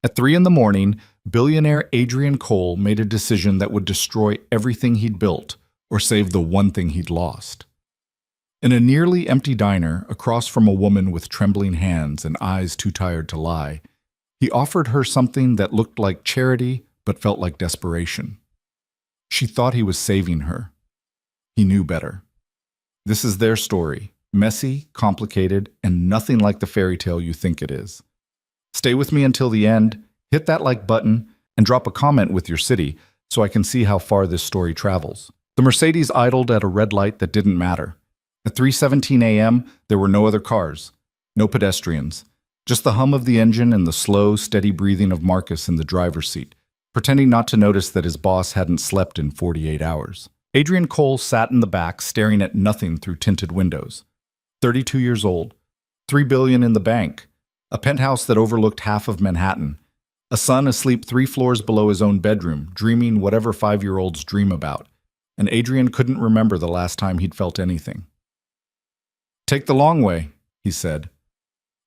At 3 in the morning, billionaire Adrian Cole made a decision that would destroy everything he'd built or save the one thing he'd lost. In a nearly empty diner, across from a woman with trembling hands and eyes too tired to lie, he offered her something that looked like charity but felt like desperation. She thought he was saving her. He knew better. This is their story, messy, complicated, and nothing like the fairy tale you think it is. Stay with me until the end, hit that like button, and drop a comment with your city so I can see how far this story travels. The Mercedes idled at a red light that didn't matter. At 3:17 a.m., there were no other cars, no pedestrians, just the hum of the engine and the slow, steady breathing of Marcus in the driver's seat, pretending not to notice that his boss hadn't slept in 48 hours. Adrian Cole sat in the back, staring at nothing through tinted windows. 32 years old, $3 billion in the bank, a penthouse that overlooked half of Manhattan, a son asleep 3 floors below his own bedroom, dreaming whatever 5-year-olds dream about, and Adrian couldn't remember the last time he'd felt anything. "Take the long way," he said.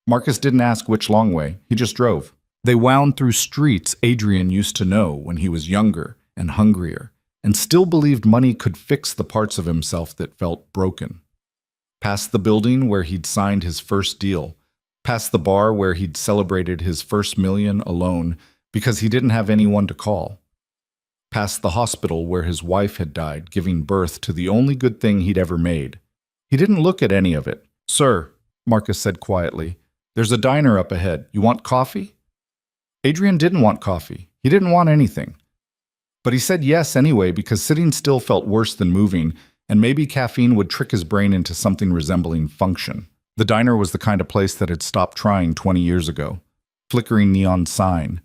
Marcus didn't ask which long way, he just drove. They wound through streets Adrian used to know when he was younger and hungrier, and still believed money could fix the parts of himself that felt broken. Past the building where he'd signed his first deal, past the bar where he'd celebrated his first million alone because he didn't have anyone to call. Past the hospital where his wife had died, giving birth to the only good thing he'd ever made. He didn't look at any of it. "Sir," Marcus said quietly, "there's a diner up ahead. You want coffee?" Adrian didn't want coffee. He didn't want anything. But he said yes anyway because sitting still felt worse than moving, and maybe caffeine would trick his brain into something resembling function. The diner was the kind of place that had stopped trying 20 years ago. Flickering neon sign,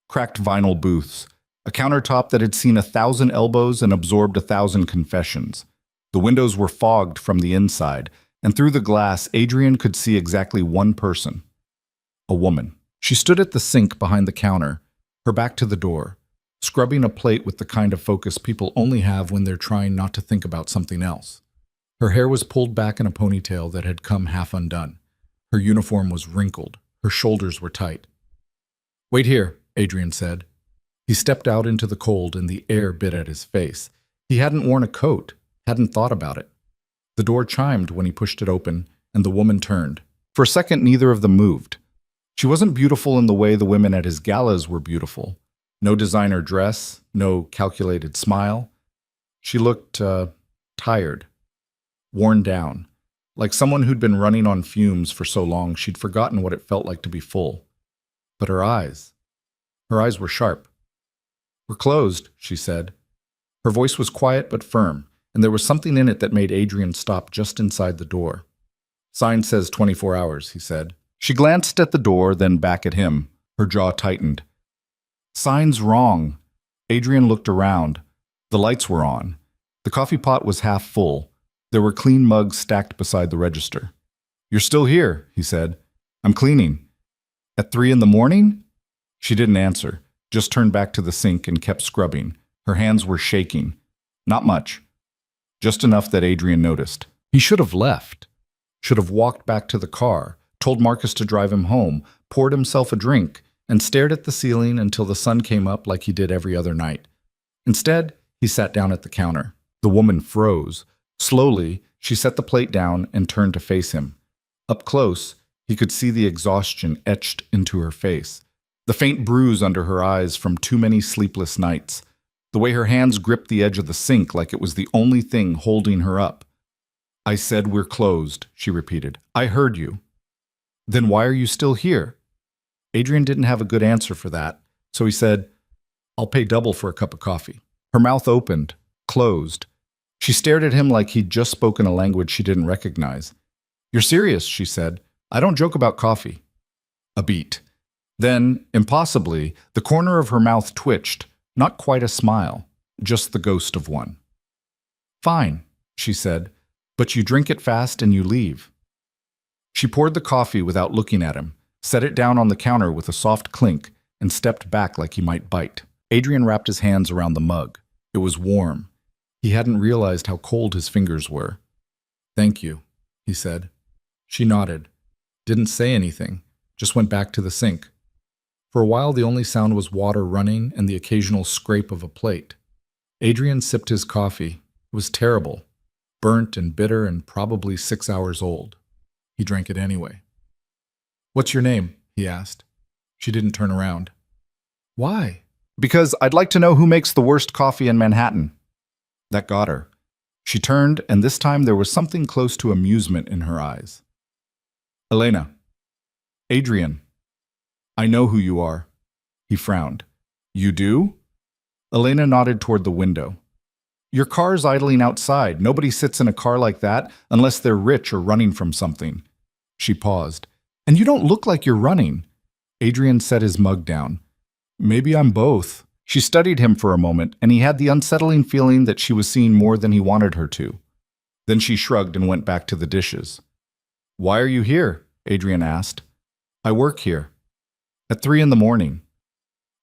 cracked vinyl booths, a countertop that had seen 1,000 elbows and absorbed 1,000 confessions. The windows were fogged from the inside, and through the glass, Adrian could see exactly one person. A woman. She stood at the sink behind the counter, her back to the door, scrubbing a plate with the kind of focus people only have when they're trying not to think about something else. Her hair was pulled back in a ponytail that had come half undone. Her uniform was wrinkled. Her shoulders were tight. "Wait here," Adrian said. He stepped out into the cold and the air bit at his face. He hadn't worn a coat, hadn't thought about it. The door chimed when he pushed it open, and the woman turned. For a second, neither of them moved. She wasn't beautiful in the way the women at his galas were beautiful. No designer dress, no calculated smile. She looked, tired, worn down, like someone who'd been running on fumes for so long she'd forgotten what it felt like to be full. But her eyes were sharp. "We're closed," she said. Her voice was quiet but firm, and there was something in it that made Adrian stop just inside the door. "Sign says 24 hours, he said. She glanced at the door, then back at him. Her jaw tightened. "Sign's wrong." Adrian looked around. The lights were on. The coffee pot was half full. There were clean mugs stacked beside the register. "You're still here," he said. "I'm cleaning." "At 3 in the morning?" She didn't answer, just turned back to the sink and kept scrubbing. Her hands were shaking. Not much. Just enough that Adrian noticed. He should have left. Should have walked back to the car, told Marcus to drive him home, poured himself a drink, and stared at the ceiling until the sun came up like he did every other night. Instead, he sat down at the counter. The woman froze. Slowly, she set the plate down and turned to face him. Up close, he could see the exhaustion etched into her face, the faint bruise under her eyes from too many sleepless nights, the way her hands gripped the edge of the sink like it was the only thing holding her up. "I said we're closed," she repeated. "I heard you." "Then why are you still here?" Adrian didn't have a good answer for that, so he said, "I'll pay double for a cup of coffee." Her mouth opened, closed. She stared at him like he'd just spoken a language she didn't recognize. "You're serious," she said. "I don't joke about coffee." A beat. Then, impossibly, the corner of her mouth twitched, not quite a smile, just the ghost of one. "Fine," she said, "but you drink it fast and you leave." She poured the coffee without looking at him, set it down on the counter with a soft clink, and stepped back like he might bite. Adrian wrapped his hands around the mug. It was warm. He hadn't realized how cold his fingers were. "Thank you," he said. She nodded. Didn't say anything, just went back to the sink. For a while, the only sound was water running and the occasional scrape of a plate. Adrian sipped his coffee. It was terrible, burnt and bitter and probably 6 hours old. He drank it anyway. "What's your name?" he asked. She didn't turn around. "Why?" "Because I'd like to know who makes the worst coffee in Manhattan." That got her. She turned, and this time there was something close to amusement in her eyes. "Elena." "Adrian." "I know who you are." He frowned. "You do?" Elena nodded toward the window. "Your car's idling outside. Nobody sits in a car like that unless they're rich or running from something." She paused. "And you don't look like you're running." Adrian set his mug down. "Maybe I'm both." She studied him for a moment, and he had the unsettling feeling that she was seeing more than he wanted her to. Then she shrugged and went back to the dishes. "Why are you here?" Adrian asked. "I work here." "At 3 in the morning."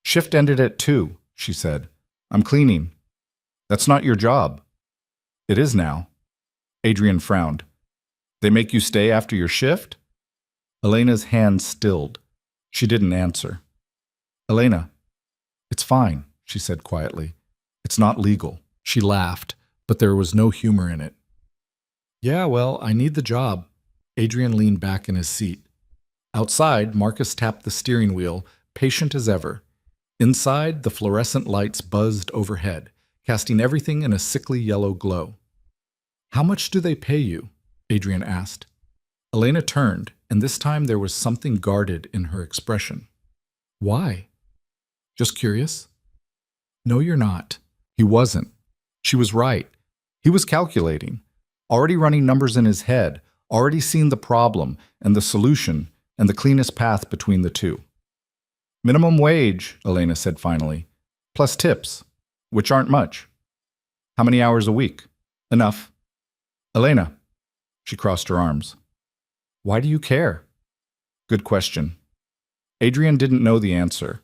"Shift ended at 2, she said. "I'm cleaning." "That's not your job." "It is now." Adrian frowned. "They make you stay after your shift?" Elena's hand stilled. She didn't answer. "Elena." "It's fine," she said quietly. "It's not legal." She laughed, but there was no humor in it. "Yeah, well, I need the job." Adrian leaned back in his seat. Outside, Marcus tapped the steering wheel, patient as ever. Inside, the fluorescent lights buzzed overhead, casting everything in a sickly yellow glow. "How much do they pay you?" Adrian asked. Elena turned, and this time there was something guarded in her expression. "Why?" "Just curious." "No, you're not." He wasn't. She was right. He was calculating, already running numbers in his head, already seeing the problem and the solution and the cleanest path between the two. "Minimum wage," Elena said finally, "plus tips, which aren't much." "How many hours a week?" "Enough." "Elena." She crossed her arms. "Why do you care?" Good question. Adrian didn't know the answer.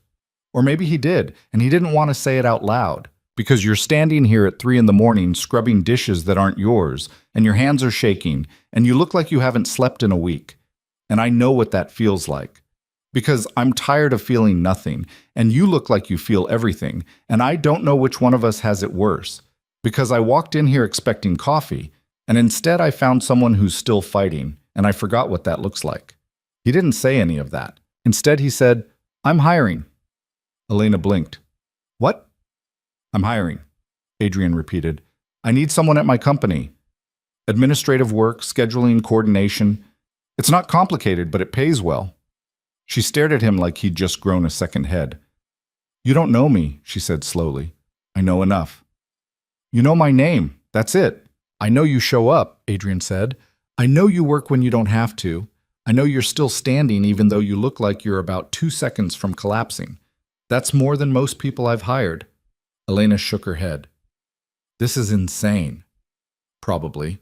Or maybe he did, and he didn't want to say it out loud. Because you're standing here at 3 in the morning scrubbing dishes that aren't yours, and your hands are shaking, and you look like you haven't slept in a week. And I know what that feels like. Because I'm tired of feeling nothing, and you look like you feel everything, and I don't know which one of us has it worse. Because I walked in here expecting coffee, and instead I found someone who's still fighting, and I forgot what that looks like. He didn't say any of that. Instead he said, "I'm hiring." Elena blinked. "What?" "I'm hiring," Adrian repeated. "I need someone at my company. Administrative work, scheduling, coordination. It's not complicated, but it pays well." She stared at him like he'd just grown a second head. "You don't know me," she said slowly. "I know enough." "You know my name. That's it." "I know you show up," Adrian said. "I know you work when you don't have to. I know you're still standing even though you look like you're about 2 seconds from collapsing. That's more than most people I've hired." Elena shook her head. "This is insane." "Probably."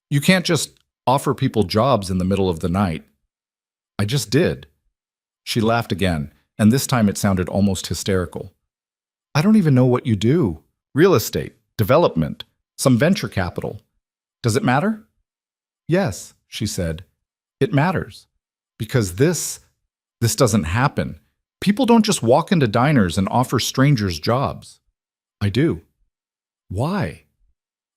"You can't just offer people jobs in the middle of the night." "I just did." She laughed again, and this time it sounded almost hysterical. "I don't even know what you do. Real estate, development, some venture capital. Does it matter?" "Yes," she said. "It matters. Because this doesn't happen. People don't just walk into diners and offer strangers jobs." "I do." "Why?"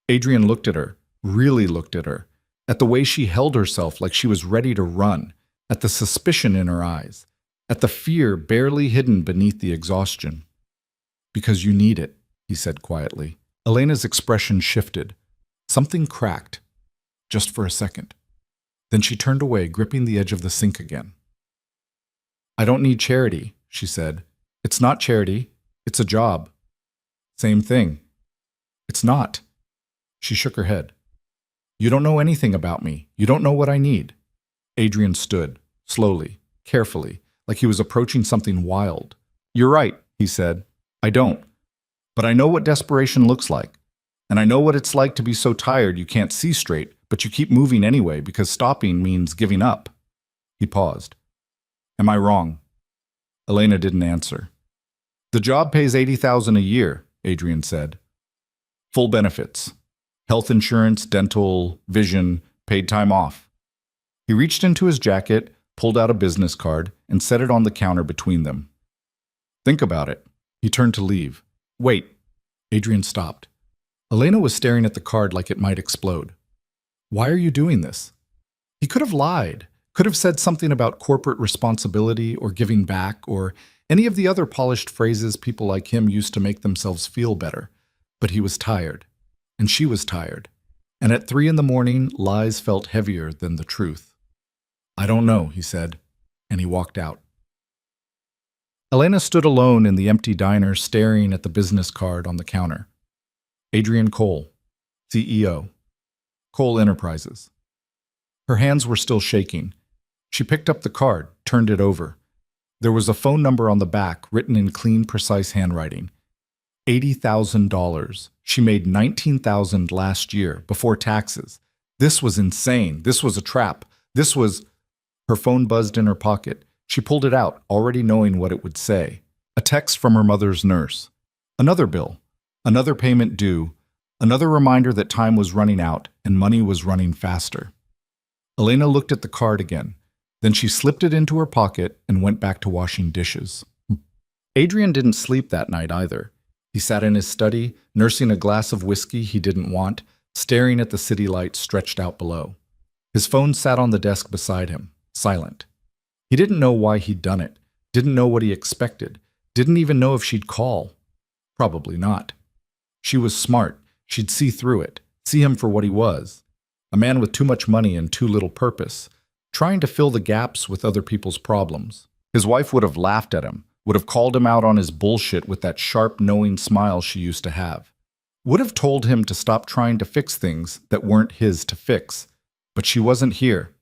Adrian looked at her, really looked at her, at the way she held herself like she was ready to run, at the suspicion in her eyes, at the fear barely hidden beneath the exhaustion. "Because you need it," he said quietly. Elena's expression shifted. Something cracked, just for a second. Then she turned away, gripping the edge of the sink again. "I don't need charity," she said. "It's not charity. It's a job." "Same thing." "It's not." She shook her head. "You don't know anything about me. You don't know what I need." Adrian stood, slowly, carefully, like he was approaching something wild. "You're right," he said. "I don't. But I know what desperation looks like. And I know what it's like to be so tired you can't see straight, but you keep moving anyway because stopping means giving up." He paused. "Am I wrong?" Elena didn't answer. "The job pays $80,000 a year," Adrian said. "Full benefits. Health insurance, dental, vision, paid time off." He reached into his jacket, pulled out a business card, and set it on the counter between them. Think about it. He turned to leave. Wait. Adrian stopped. Elena was staring at the card like it might explode. Why are you doing this? He could have lied, could have said something about corporate responsibility or giving back or any of the other polished phrases people like him used to make themselves feel better. But he was tired, and she was tired. And at 3 a.m, lies felt heavier than the truth. I don't know, he said, and he walked out. Elena stood alone in the empty diner staring at the business card on the counter. Adrian Cole, CEO, Cole Enterprises. Her hands were still shaking. She picked up the card, turned it over. There was a phone number on the back written in clean, precise handwriting. $80,000. She made $19,000 last year, before taxes. This was insane. This was a trap. This was... Her phone buzzed in her pocket. She pulled it out, already knowing what it would say. A text from her mother's nurse. Another bill. Another payment due. Another reminder that time was running out and money was running faster. Elena looked at the card again. Then she slipped it into her pocket and went back to washing dishes. Adrian didn't sleep that night either. He sat in his study, nursing a glass of whiskey he didn't want, staring at the city lights stretched out below. His phone sat on the desk beside him, silent. He didn't know why he'd done it, didn't know what he expected, didn't even know if she'd call. Probably not. She was smart. She'd see through it, see him for what he was. A man with too much money and too little purpose, trying to fill the gaps with other people's problems. His wife would have laughed at him, would have called him out on his bullshit with that sharp, knowing smile she used to have. Would have told him to stop trying to fix things that weren't his to fix. But she wasn't here,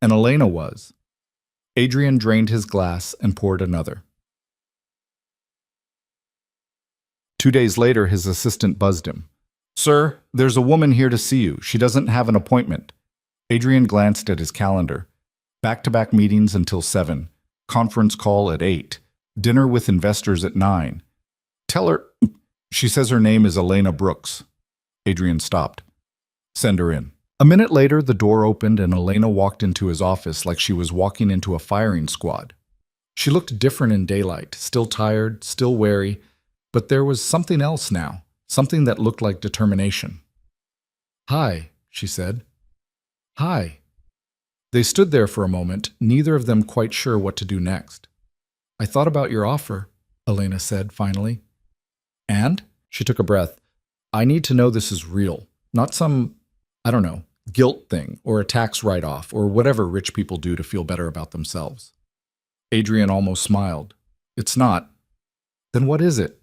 and Elena was. Adrian drained his glass and poured another. 2 days later, his assistant buzzed him. Sir, there's a woman here to see you. She doesn't have an appointment. Adrian glanced at his calendar. Back-to-back meetings until 7. Conference call at 8. Dinner with investors at 9. Tell her... She says her name is Elena Brooks. Adrian stopped. Send her in. A minute later, the door opened and Elena walked into his office like she was walking into a firing squad. She looked different in daylight, still tired, still wary, but there was something else now, something that looked like determination. Hi, she said. Hi. They stood there for a moment, neither of them quite sure what to do next. I thought about your offer, Elena said finally. And? She took a breath. I need to know this is real, not some, I don't know, guilt thing or a tax write-off or whatever rich people do to feel better about themselves. Adrian almost smiled. It's not. Then what is it?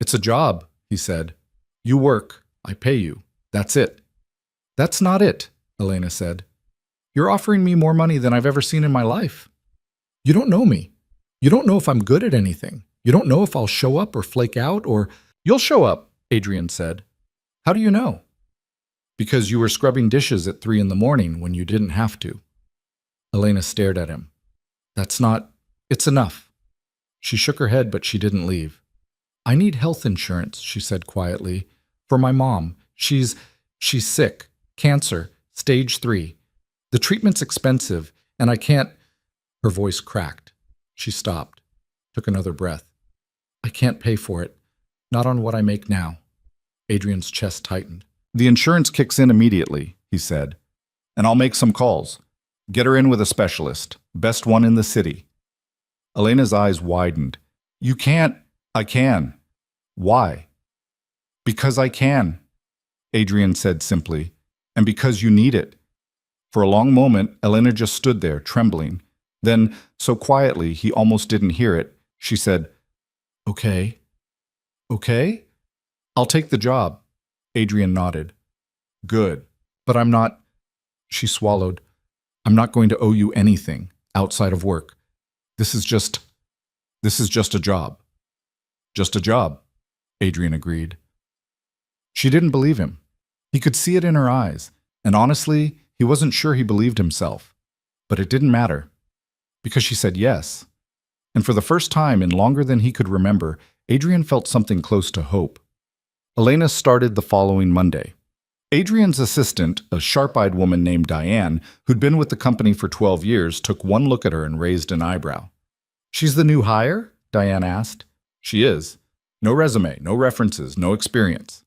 It's a job, he said. You work, I pay you. That's it. That's not it, Elena said. You're offering me more money than I've ever seen in my life. You don't know me. You don't know if I'm good at anything. You don't know if I'll show up or flake out or... You'll show up, Adrian said. How do you know? Because you were scrubbing dishes at 3 a.m. when you didn't have to. Elena stared at him. That's not... It's enough. She shook her head, but she didn't leave. I need health insurance, she said quietly. For my mom. She's sick. Cancer. Stage 3. The treatment's expensive, and I can't... Her voice cracked. She stopped, took another breath. I can't pay for it. Not on what I make now. Adrian's chest tightened. The insurance kicks in immediately, he said. And I'll make some calls. Get her in with a specialist. Best one in the city. Elena's eyes widened. You can't. I can. Why? Because I can, Adrian said simply. And because you need it. For a long moment, Elena just stood there, trembling. Then, so quietly he almost didn't hear it, she said, Okay. Okay? I'll take the job. Adrian nodded. Good. But I'm not... She swallowed. I'm not going to owe you anything outside of work. This is just a job. Just a job, Adrian agreed. She didn't believe him. He could see it in her eyes, and honestly, he wasn't sure he believed himself. But it didn't matter, because she said yes. And for the first time in longer than he could remember, Adrian felt something close to hope. Elena started the following Monday. Adrian's assistant, a sharp-eyed woman named Diane, who'd been with the company for 12 years, took one look at her and raised an eyebrow. "She's the new hire?" Diane asked. "She is. No resume, no references, no experience."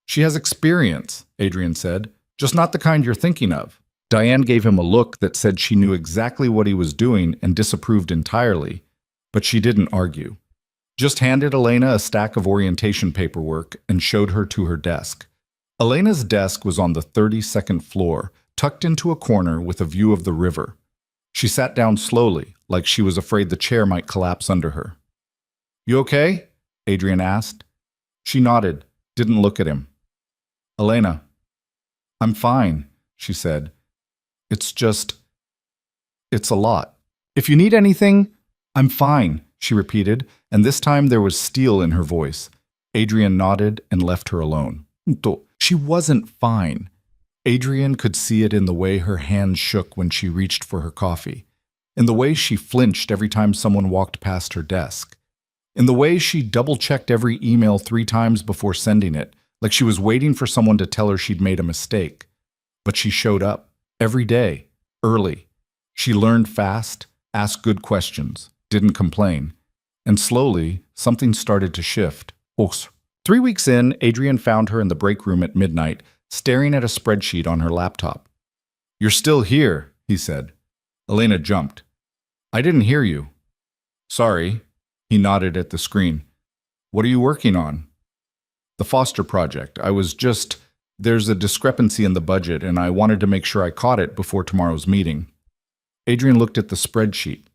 "She has experience," Adrian said, "just not the kind you're thinking of." Diane gave him a look that said she knew exactly what he was doing and disapproved entirely, but she didn't argue. Just handed Elena a stack of orientation paperwork and showed her to her desk. Elena's desk was on the 32nd floor, tucked into a corner with a view of the river. She sat down slowly, like she was afraid the chair might collapse under her. "You okay?" Adrian asked. She nodded, didn't look at him. "Elena." "I'm fine," she said. It's a lot. If you need anything, I'm fine," she repeated, and this time there was steel in her voice. Adrian nodded and left her alone. She wasn't fine. Adrian could see it in the way her hands shook when she reached for her coffee, in the way she flinched every time someone walked past her desk, in the way she double-checked every email 3 times before sending it, like she was waiting for someone to tell her she'd made a mistake. But she showed up, every day, early. She learned fast, asked good questions, didn't complain. And slowly, something started to shift. 3 weeks in, Adrian found her in the break room at midnight, staring at a spreadsheet on her laptop. "You're still here," he said. Elena jumped. "I didn't hear you." "Sorry." He nodded at the screen. "What are you working on?" "The Foster Project. There's a discrepancy in the budget, and I wanted to make sure I caught it before tomorrow's meeting." Adrian looked at the spreadsheet.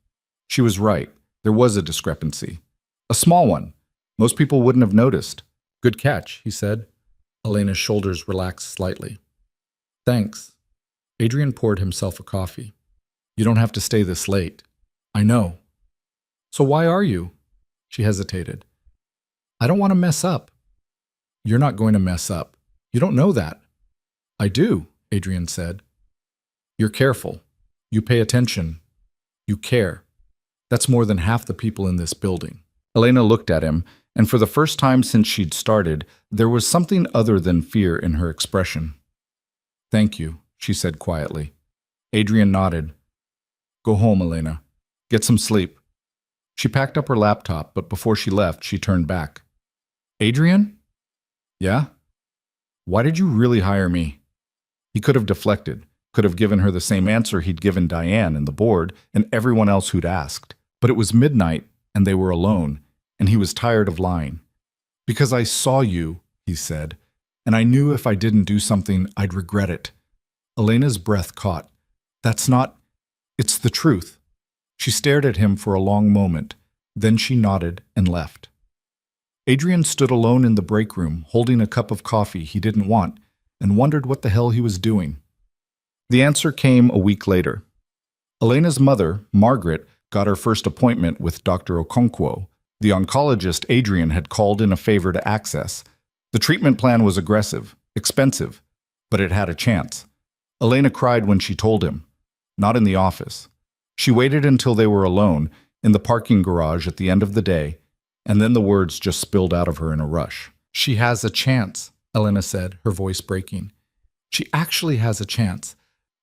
She was right. There was a discrepancy. A small one. Most people wouldn't have noticed. "Good catch," he said. Elena's shoulders relaxed slightly. "Thanks." Adrian poured himself a coffee. "You don't have to stay this late." "I know." "So why are you?" She hesitated. "I don't want to mess up." "You're not going to mess up. You don't know that." "I do," Adrian said. "You're careful. You pay attention. You care. That's more than half the people in this building." Elena looked at him, and for the first time since she'd started, there was something other than fear in her expression. "Thank you," she said quietly. Adrian nodded. "Go home, Elena. Get some sleep." She packed up her laptop, but before she left, she turned back. "Adrian?" "Yeah?" "Why did you really hire me?" He could have deflected, could have given her the same answer he'd given Diane and the board and everyone else who'd asked. But it was midnight, and they were alone, and he was tired of lying. "Because I saw you," he said, "and I knew if I didn't do something, I'd regret it." Elena's breath caught. It's the truth." She stared at him for a long moment. Then she nodded and left. Adrian stood alone in the break room, holding a cup of coffee he didn't want, and wondered what the hell he was doing. The answer came a week later. Elena's mother, Margaret, got her first appointment with Dr. Okonkwo, the oncologist Adrian had called in a favor to access. The treatment plan was aggressive, expensive, but it had a chance. Elena cried when she told him. Not in the office. She waited until they were alone, in the parking garage at the end of the day, and then the words just spilled out of her in a rush. "She has a chance," Elena said, her voice breaking. "She actually has a chance.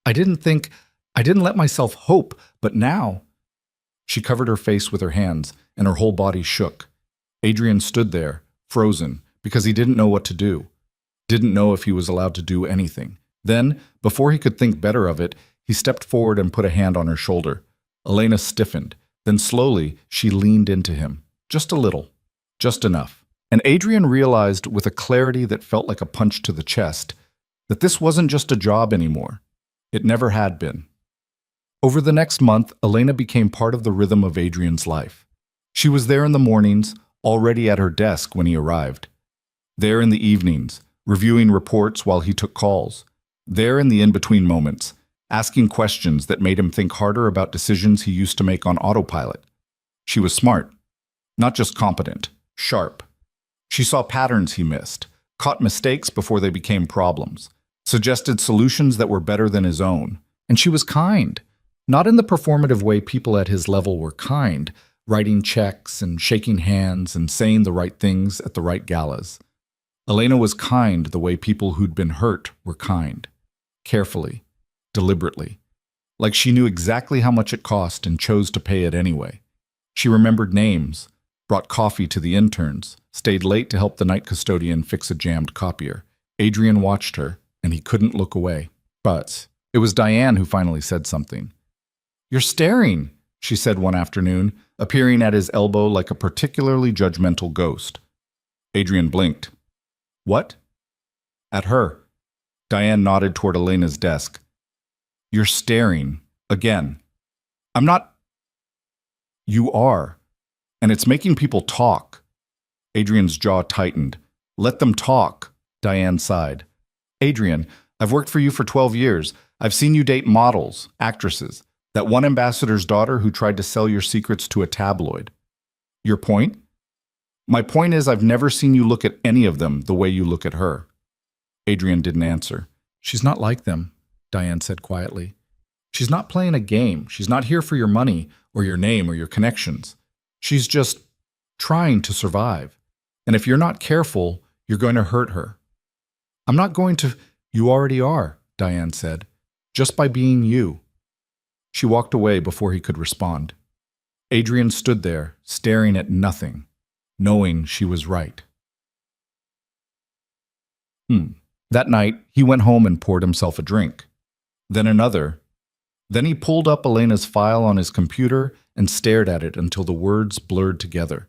I didn't let myself hope, but now..." She covered her face with her hands, and her whole body shook. Adrian stood there, frozen, because he didn't know what to do. Didn't know if he was allowed to do anything. Then, before he could think better of it, he stepped forward and put a hand on her shoulder. Elena stiffened. Then slowly, she leaned into him. Just a little. Just enough. And Adrian realized, with a clarity that felt like a punch to the chest, that this wasn't just a job anymore. It never had been. Over the next month, Elena became part of the rhythm of Adrian's life. She was there in the mornings, already at her desk when he arrived. There in the evenings, reviewing reports while he took calls. There in the in-between moments, asking questions that made him think harder about decisions he used to make on autopilot. She was smart. Not just competent, sharp. She saw patterns he missed, caught mistakes before they became problems, suggested solutions that were better than his own. And she was kind. Not in the performative way people at his level were kind, writing checks and shaking hands and saying the right things at the right galas. Elena was kind the way people who'd been hurt were kind. Carefully, deliberately. Like she knew exactly how much it cost and chose to pay it anyway. She remembered names, brought coffee to the interns, stayed late to help the night custodian fix a jammed copier. Adrian watched her, and he couldn't look away. But it was Diane who finally said something. "You're staring," she said one afternoon, appearing at his elbow like a particularly judgmental ghost. Adrian blinked. "What?" "At her." Diane nodded toward Elena's desk. "You're staring. Again." "I'm not." "You are. And it's making people talk." Adrian's jaw tightened. "Let them talk," Diane sighed. "Adrian, I've worked for you for 12 years. I've seen you date models, actresses, that one ambassador's daughter who tried to sell your secrets to a tabloid. Your point?" "My point is I've never seen you look at any of them the way you look at her." Adrian didn't answer. "She's not like them," Diane said quietly. "She's not playing a game. She's not here for your money or your name or your connections. She's just trying to survive. And if you're not careful, you're going to hurt her." "I'm not going to—" "You already are," Diane said, "just by being you." She walked away before he could respond. Adrian stood there, staring at nothing, knowing she was right. That night, he went home and poured himself a drink. Then another. Then he pulled up Elena's file on his computer and stared at it until the words blurred together.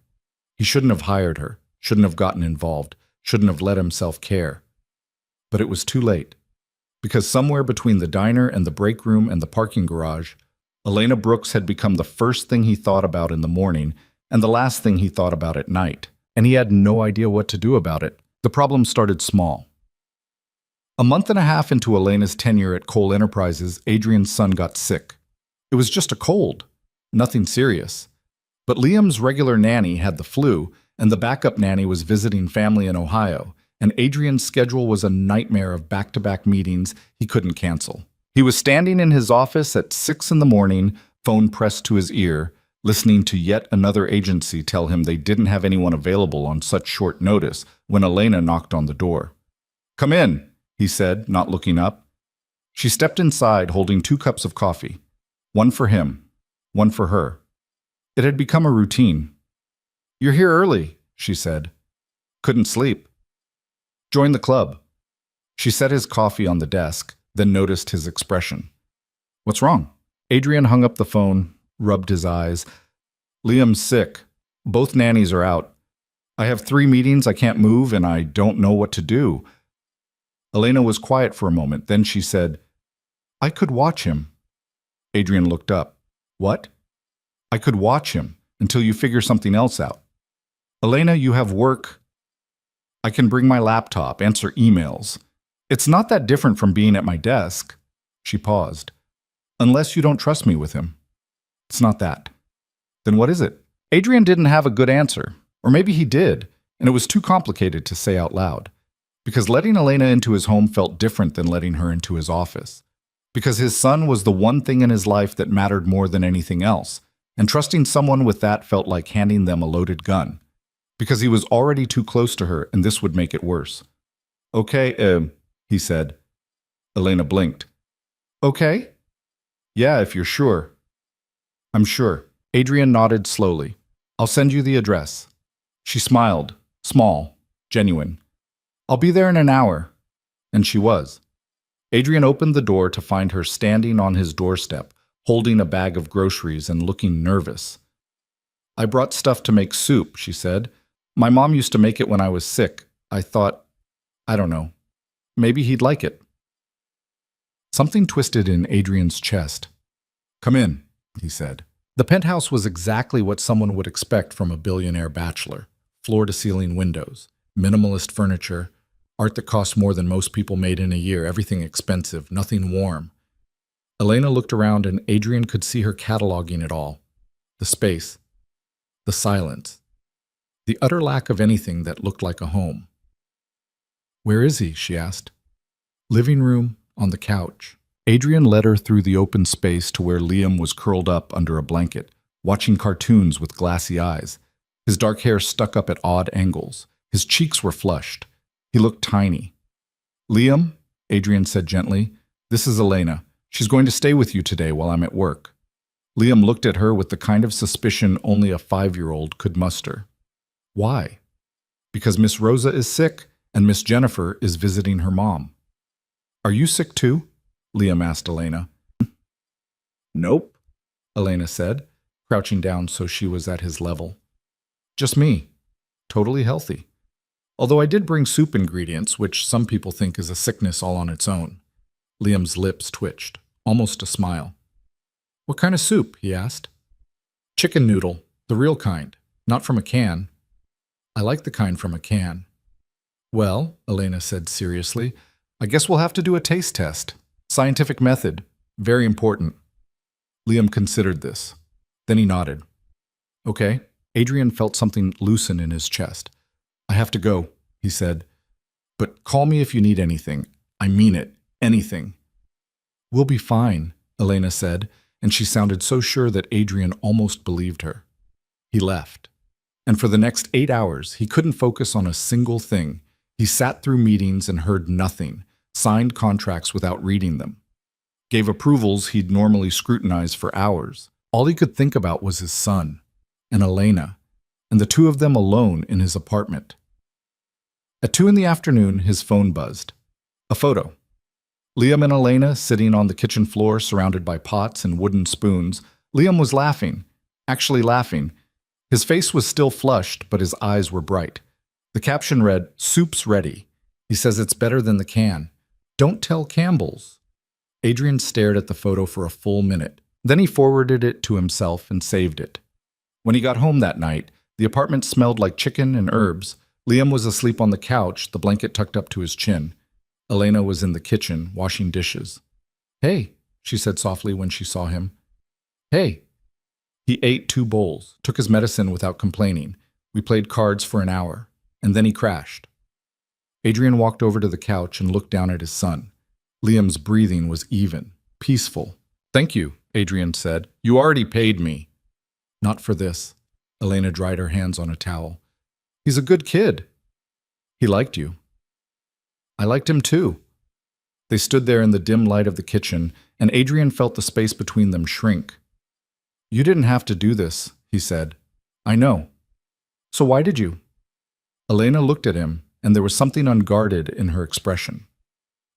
He shouldn't have hired her, shouldn't have gotten involved, shouldn't have let himself care. But it was too late. Because somewhere between the diner and the break room and the parking garage, Elena Brooks had become the first thing he thought about in the morning and the last thing he thought about at night. And he had no idea what to do about it. The problem started small. A month and a half into Elena's tenure at Cole Enterprises, Adrian's son got sick. It was just a cold, nothing serious. But Liam's regular nanny had the flu, and the backup nanny was visiting family in Ohio, and Adrian's schedule was a nightmare of back-to-back meetings he couldn't cancel. He was standing in his office at 6 in the morning, phone pressed to his ear, listening to yet another agency tell him they didn't have anyone available on such short notice when Elena knocked on the door. "Come in," he said, not looking up. She stepped inside holding 2 cups of coffee, one for him, one for her. It had become a routine. "You're here early," she said. "Couldn't sleep." "Join the club." She set his coffee on the desk, then noticed his expression. "What's wrong?" Adrian hung up the phone, rubbed his eyes. "Liam's sick. Both nannies are out. I have 3 meetings I can't move, and I don't know what to do." Elena was quiet for a moment. Then she said, "I could watch him." Adrian looked up. "What?" "I could watch him until you figure something else out." "Elena, you have work." "I can bring my laptop, answer emails. It's not that different from being at my desk." She paused. "Unless you don't trust me with him." "It's not that." "Then what is it?" Adrian didn't have a good answer. Or maybe he did, and it was too complicated to say out loud. Because letting Elena into his home felt different than letting her into his office. Because his son was the one thing in his life that mattered more than anything else, and trusting someone with that felt like handing them a loaded gun. Because he was already too close to her, and this would make it worse. "Okay, he said. Elena blinked. "Okay?" "Yeah, if you're sure." "I'm sure." Adrian nodded slowly. "I'll send you the address." She smiled, small, genuine. "I'll be there in an hour." And she was. Adrian opened the door to find her standing on his doorstep, holding a bag of groceries and looking nervous. "I brought stuff to make soup," she said. "My mom used to make it when I was sick. I thought, I don't know, maybe he'd like it." Something twisted in Adrian's chest. "Come in," he said. The penthouse was exactly what someone would expect from a billionaire bachelor. Floor-to-ceiling windows, minimalist furniture, art that cost more than most people made in a year, everything expensive, nothing warm. Elena looked around and Adrian could see her cataloging it all. The space, the silence, the utter lack of anything that looked like a home. "Where is he?" she asked. "Living room, on the couch." Adrian led her through the open space to where Liam was curled up under a blanket, watching cartoons with glassy eyes. His dark hair stuck up at odd angles. His cheeks were flushed. He looked tiny. "Liam," Adrian said gently, "this is Elena. She's going to stay with you today while I'm at work." Liam looked at her with the kind of suspicion only a 5-year-old could muster. "Why?" "Because Miss Rosa is sick and Miss Jennifer is visiting her mom." "Are you sick too?" Liam asked Elena. "Nope," Elena said, crouching down so she was at his level. "Just me. Totally healthy. Although I did bring soup ingredients, which some people think is a sickness all on its own." Liam's lips twitched, almost a smile. "What kind of soup?" he asked. "Chicken noodle, the real kind, not from a can." "I like the kind from a can." "Well," Elena said seriously, "I guess we'll have to do a taste test. Scientific method. Very important." Liam considered this. Then he nodded. "Okay." Adrian felt something loosen in his chest. "I have to go," he said. "But call me if you need anything. I mean it. Anything." "We'll be fine," Elena said, and she sounded so sure that Adrian almost believed her. He left. And for the next 8 hours, he couldn't focus on a single thing. He sat through meetings and heard nothing, signed contracts without reading them, gave approvals he'd normally scrutinize for hours. All he could think about was his son, and Elena, and the two of them alone in his apartment. At 2 in the afternoon, his phone buzzed. A photo. Liam and Elena sitting on the kitchen floor surrounded by pots and wooden spoons. Liam was laughing, actually laughing. His face was still flushed, but his eyes were bright. The caption read, "Soup's ready. He says it's better than the can. Don't tell Campbell's." Adrian stared at the photo for a full minute. Then he forwarded it to himself and saved it. When he got home that night, the apartment smelled like chicken and herbs. Liam was asleep on the couch, the blanket tucked up to his chin. Elena was in the kitchen, washing dishes. "Hey," she said softly when she saw him. "Hey." He ate 2 bowls, took his medicine without complaining. We played cards for an hour, and then he crashed. Adrian walked over to the couch and looked down at his son. Liam's breathing was even, peaceful. "Thank you," Adrian said. "You already paid me." "Not for this." Elena dried her hands on a towel. "He's a good kid." "He liked you." "I liked him too." They stood there in the dim light of the kitchen, and Adrian felt the space between them shrink. "You didn't have to do this," he said. "I know. So why did you?" Elena looked at him, and there was something unguarded in her expression.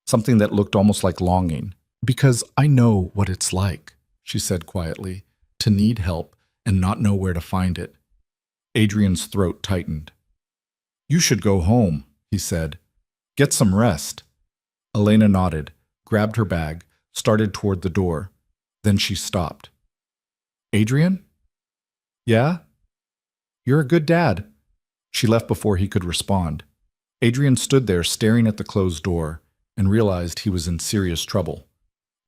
Something that looked almost like longing. "Because I know what it's like," she said quietly, "to need help and not know where to find it." Adrian's throat tightened. "You should go home," he said. "Get some rest." Elena nodded, grabbed her bag, started toward the door. Then she stopped. "Adrian?" "Yeah?" "You're a good dad." She left before he could respond. Adrian stood there staring at the closed door and realized he was in serious trouble.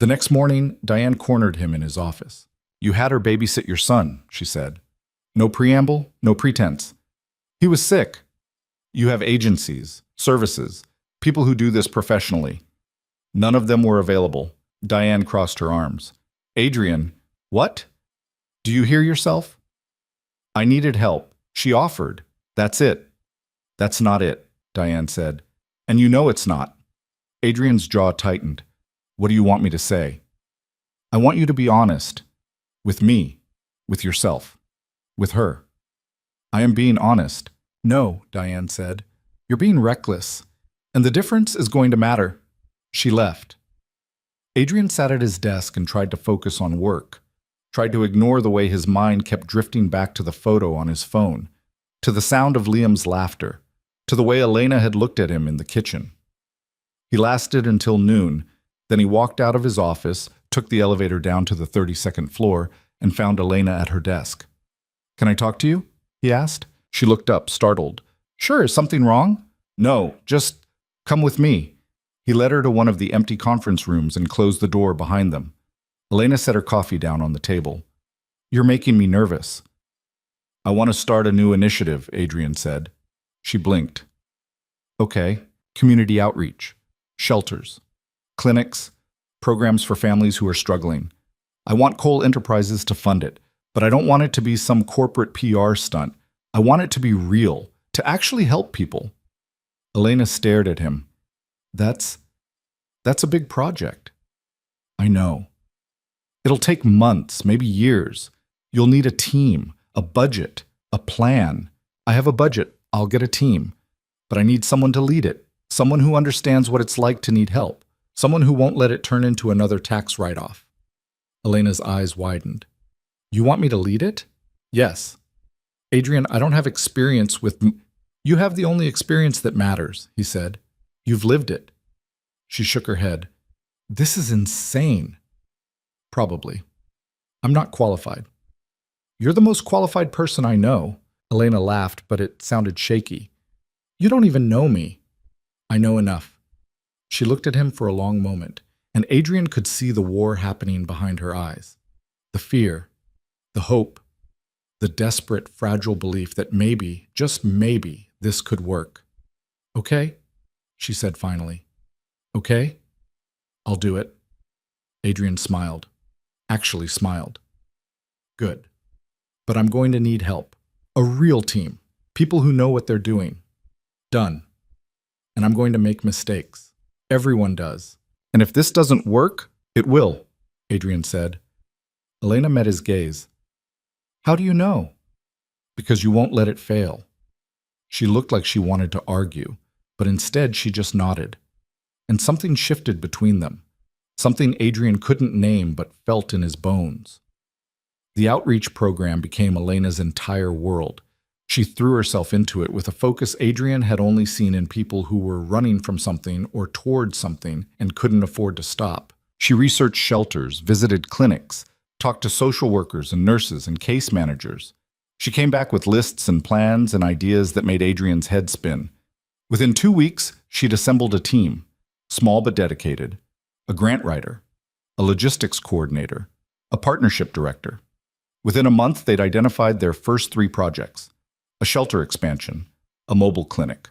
The next morning, Diane cornered him in his office. "You had her babysit your son," she said. "No preamble, no pretense. He was sick. You have agencies, services, people who do this professionally. None of them were available." Diane crossed her arms. "Adrian, what? Do you hear yourself? I needed help. She offered. That's it." "That's not it," Diane said. "And you know it's not." Adrian's jaw tightened. "What do you want me to say?" "I want you to be honest. With me. With yourself. With her." "I am being honest." "No," Diane said. "You're being reckless. And the difference is going to matter." She left. Adrian sat at his desk and tried to focus on work. Tried to ignore the way his mind kept drifting back to the photo on his phone, to the sound of Liam's laughter, to the way Elena had looked at him in the kitchen. He lasted until noon, then he walked out of his office, took the elevator down to the 32nd floor, and found Elena at her desk. "Can I talk to you?" he asked. She looked up, startled. "Sure, is something wrong?" "No, just come with me." He led her to one of the empty conference rooms and closed the door behind them. Elena set her coffee down on the table. "You're making me nervous." "I want to start a new initiative," Adrian said. She blinked. "Okay, community outreach, shelters, clinics, programs for families who are struggling. I want Cole Enterprises to fund it, but I don't want it to be some corporate PR stunt. I want it to be real, to actually help people." Elena stared at him. That's a big project. I know. It'll take months, maybe years. You'll need a team, a budget, a plan. I have a budget. I'll get a team. But I need someone to lead it. Someone who understands what it's like to need help. Someone who won't let it turn into another tax write-off. Elena's eyes widened. You want me to lead it? Yes. Adrian, I don't have experience with... You have the only experience that matters, he said. You've lived it. She shook her head. This is insane. Probably. I'm not qualified. You're the most qualified person I know. Elena laughed, but it sounded shaky. You don't even know me. I know enough. She looked at him for a long moment, and Adrian could see the war happening behind her eyes. The fear, the hope, the desperate, fragile belief that maybe, just maybe, this could work. Okay, she said finally. Okay, I'll do it. Adrian smiled. Actually smiled. Good. But I'm going to need help. A real team. People who know what they're doing. Done. And I'm going to make mistakes. Everyone does. And if this doesn't work, it will, Adrian said. Elena met his gaze. How do you know? Because you won't let it fail. She looked like she wanted to argue, but instead she just nodded. And something shifted between them. Something Adrian couldn't name but felt in his bones. The outreach program became Elena's entire world. She threw herself into it with a focus Adrian had only seen in people who were running from something or towards something and couldn't afford to stop. She researched shelters, visited clinics, talked to social workers and nurses and case managers. She came back with lists and plans and ideas that made Adrian's head spin. Within 2 weeks, she'd assembled a team, small but dedicated, a grant writer, a logistics coordinator, a partnership director. Within a month, they'd identified their first 3 projects: a shelter expansion, a mobile clinic,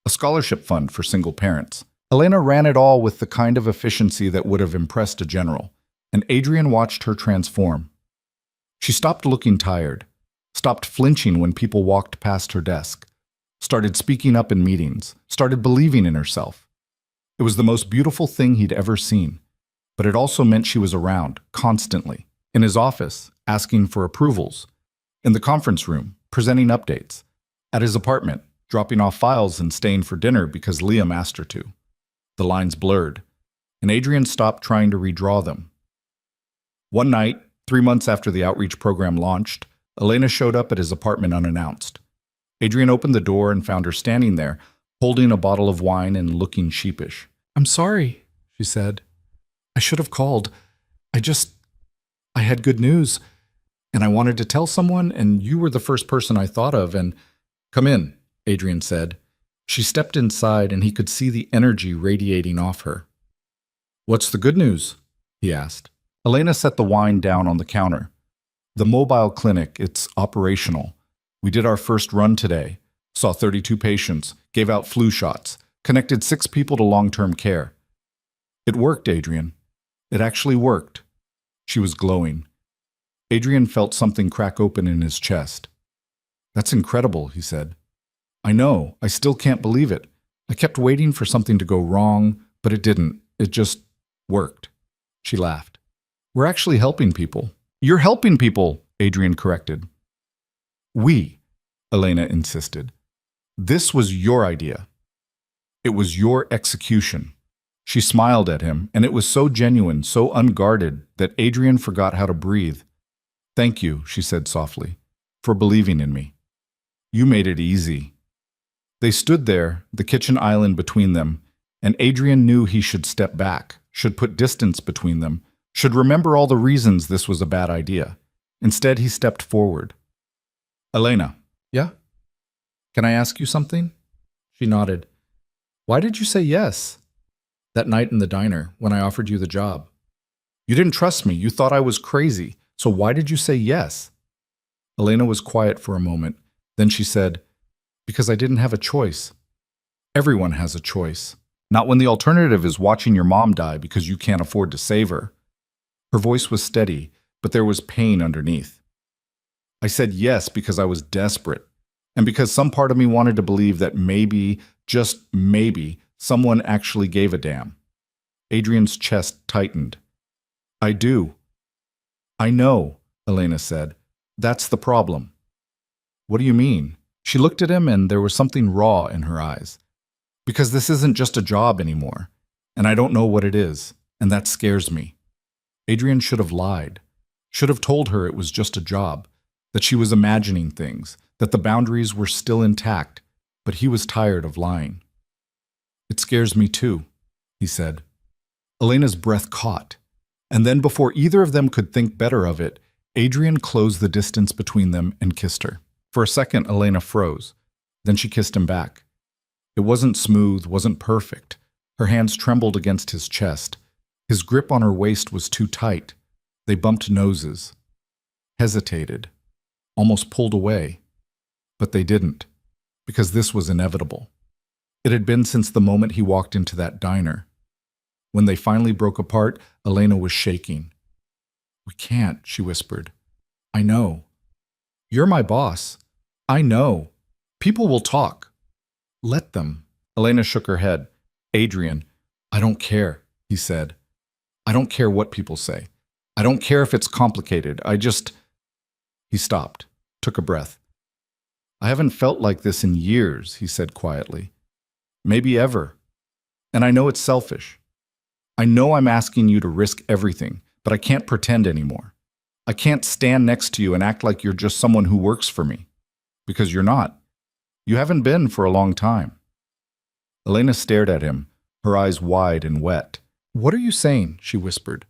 a scholarship fund for single parents. Elena ran it all with the kind of efficiency that would have impressed a general, and Adrian watched her transform. She stopped looking tired, stopped flinching when people walked past her desk, started speaking up in meetings, started believing in herself. It was the most beautiful thing he'd ever seen, but it also meant she was around, constantly, in his office, asking for approvals, in the conference room, presenting updates, at his apartment, dropping off files and staying for dinner because Liam asked her to. The lines blurred, and Adrian stopped trying to redraw them. One night, 3 months after the outreach program launched, Elena showed up at his apartment unannounced. Adrian opened the door and found her standing there, holding a bottle of wine and looking sheepish. "I'm sorry," she said. "I should have called. I had good news, and I wanted to tell someone, and you were the first person I thought of, and..." "Come in," Adrian said. She stepped inside, and he could see the energy radiating off her. "What's the good news?" he asked. Elena set the wine down on the counter. "The mobile clinic, it's operational. We did our first run today, saw 32 patients, gave out flu shots, connected 6 people to long-term care. It worked, Adrian. It actually worked." She was glowing. Adrian felt something crack open in his chest. "That's incredible," he said. "I know. I still can't believe it. I kept waiting for something to go wrong, but it didn't. It just worked." She laughed. "We're actually helping people." "You're helping people," Adrian corrected. "We," Elena insisted. "This was your idea. It was your execution." She smiled at him, and it was so genuine, so unguarded, that Adrian forgot how to breathe. "Thank you," she said softly, "for believing in me. You made it easy." They stood there, the kitchen island between them, and Adrian knew he should step back, should put distance between them, should remember all the reasons this was a bad idea. Instead, he stepped forward. "Elena." "Yeah? Can I ask you something?" She nodded. "Why did you say yes? That night in the diner, when I offered you the job. You didn't trust me. You thought I was crazy. So why did you say yes?" Elena was quiet for a moment. Then she said, "Because I didn't have a choice. Everyone has a choice. Not when the alternative is watching your mom die because you can't afford to save her." Her voice was steady, but there was pain underneath. "I said yes because I was desperate. And because some part of me wanted to believe that maybe, just maybe, someone actually gave a damn. Adrian's chest tightened. I do. I know, Elena said. That's the problem. What do you mean? She looked at him and there was something raw in her eyes. Because this isn't just a job anymore, and I don't know what it is, and that scares me. Adrian should have lied, should have told her it was just a job, that she was imagining things, that the boundaries were still intact, but he was tired of lying. It scares me too, he said. Elena's breath caught, and then before either of them could think better of it, Adrian closed the distance between them and kissed her. For a second, Elena froze. Then she kissed him back. It wasn't smooth, wasn't perfect. Her hands trembled against his chest. His grip on her waist was too tight. They bumped noses, hesitated, almost pulled away. But they didn't, because this was inevitable. It had been since the moment he walked into that diner. When they finally broke apart, Elena was shaking. We can't, she whispered. I know. You're my boss. I know. People will talk. Let them. Elena shook her head. Adrian, I don't care, he said. I don't care what people say. I don't care if it's complicated. He stopped, took a breath. I haven't felt like this in years, he said quietly. Maybe ever. And I know it's selfish. I know I'm asking you to risk everything, but I can't pretend anymore. I can't stand next to you and act like you're just someone who works for me. Because you're not. You haven't been for a long time. Elena stared at him, her eyes wide and wet. What are you saying? She whispered.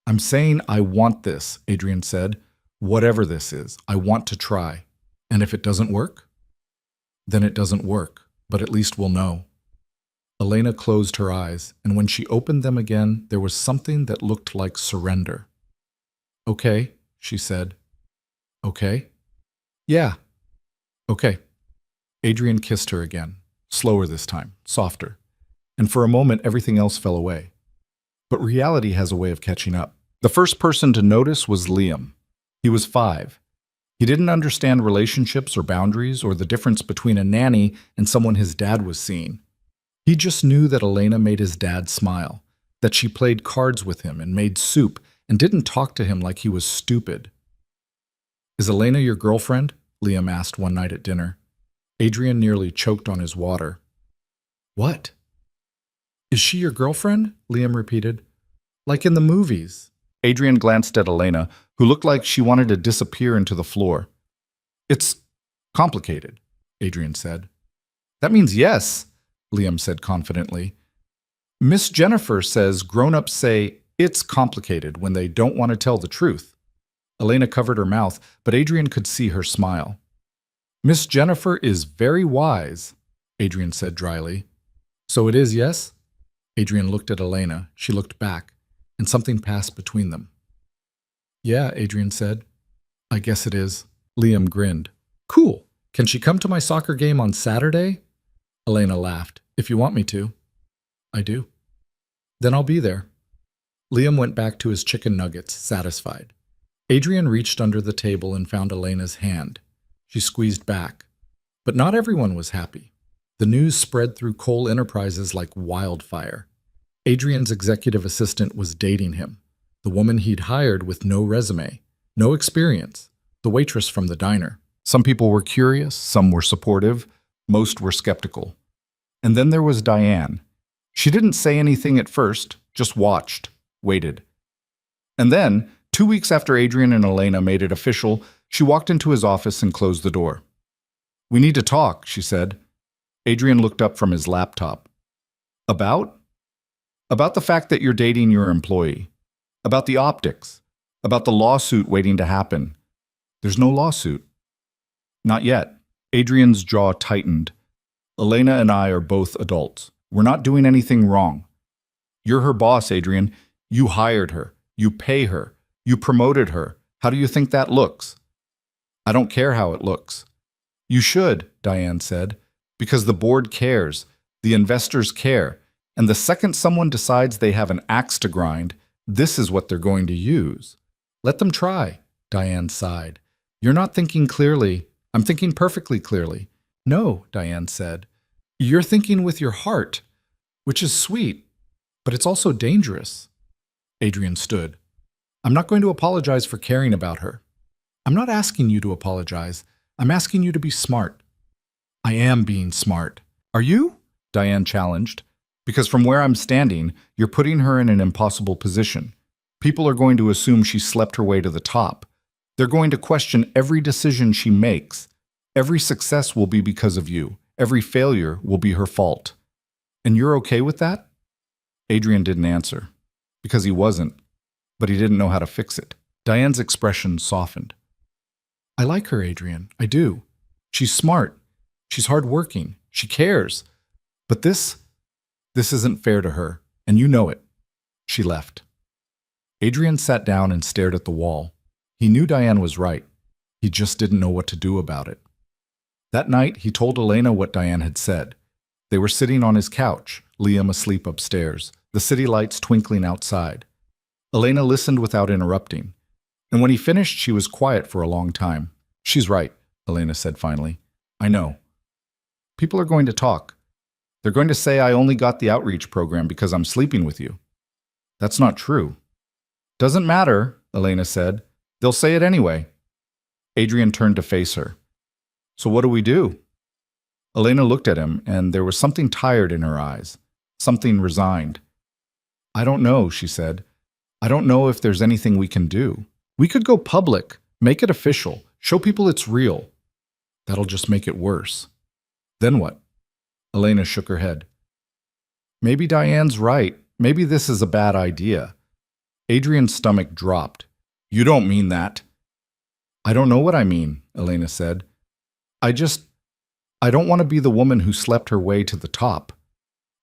I'm saying I want this, Adrian said. Whatever this is, I want to try. And if it doesn't work? Then it doesn't work, but at least we'll know. Elena closed her eyes, and when she opened them again, there was something that looked like surrender. Okay, she said. Okay? Yeah. Okay. Adrian kissed her again, slower this time, softer. And for a moment, everything else fell away. But reality has a way of catching up. The first person to notice was Liam. He was 5. He didn't understand relationships or boundaries or the difference between a nanny and someone his dad was seeing. He just knew that Elena made his dad smile, that she played cards with him and made soup and didn't talk to him like he was stupid. Is Elena your girlfriend? Liam asked one night at dinner. Adrian nearly choked on his water. What? Is she your girlfriend? Liam repeated. Like in the movies. Adrian glanced at Elena, who looked like she wanted to disappear into the floor. It's complicated, Adrian said. That means yes, Liam said confidently. Miss Jennifer says grown-ups say it's complicated when they don't want to tell the truth. Elena covered her mouth, but Adrian could see her smile. Miss Jennifer is very wise, Adrian said dryly. So it is, yes? Adrian looked at Elena. She looked back, and something passed between them. Yeah, Adrian said. I guess it is. Liam grinned. Cool. Can she come to my soccer game on Saturday? Elena laughed. If you want me to. I do. Then I'll be there. Liam went back to his chicken nuggets, satisfied. Adrian reached under the table and found Elena's hand. She squeezed back. But not everyone was happy. The news spread through Cole Enterprises like wildfire. Adrian's executive assistant was dating him, the woman he'd hired with no resume, no experience, the waitress from the diner. Some people were curious, some were supportive, most were skeptical. And then there was Diane. She didn't say anything at first, just watched, waited. And then, 2 weeks after Adrian and Elena made it official, she walked into his office and closed the door. We need to talk, she said. Adrian looked up from his laptop. About? About the fact that you're dating your employee. About the optics. About the lawsuit waiting to happen. There's no lawsuit. Not yet. Adrian's jaw tightened. Elena and I are both adults. We're not doing anything wrong. You're her boss, Adrian. You hired her. You pay her. You promoted her. How do you think that looks? I don't care how it looks. You should, Diane said, because the board cares, the investors care, and the second someone decides they have an axe to grind, this is what they're going to use. Let them try, Diane sighed. You're not thinking clearly. I'm thinking perfectly clearly. No, Diane said. You're thinking with your heart, which is sweet, but it's also dangerous. Adrian stood. I'm not going to apologize for caring about her. I'm not asking you to apologize. I'm asking you to be smart. I am being smart. Are you? Diane challenged. Because from where I'm standing, you're putting her in an impossible position. People are going to assume she slept her way to the top. They're going to question every decision she makes. Every success will be because of you. Every failure will be her fault. And you're okay with that? Adrian didn't answer. Because he wasn't. But he didn't know how to fix it. Diane's expression softened. I like her, Adrian. I do. She's smart. She's hardworking. She cares. But this isn't fair to her, and you know it. She left. Adrian sat down and stared at the wall. He knew Diane was right. He just didn't know what to do about it. That night, he told Elena what Diane had said. They were sitting on his couch, Liam asleep upstairs, the city lights twinkling outside. Elena listened without interrupting. And when he finished, she was quiet for a long time. She's right, Elena said finally. I know. People are going to talk. They're going to say I only got the outreach program because I'm sleeping with you. That's not true. Doesn't matter, Elena said. They'll say it anyway. Adrian turned to face her. So what do we do? Elena looked at him, and there was something tired in her eyes, something resigned. I don't know, she said. I don't know if there's anything we can do. We could go public, make it official, show people it's real. That'll just make it worse. Then what? Elena shook her head. Maybe Diane's right. Maybe this is a bad idea. Adrian's stomach dropped. You don't mean that. I don't know what I mean, Elena said. I don't want to be the woman who slept her way to the top.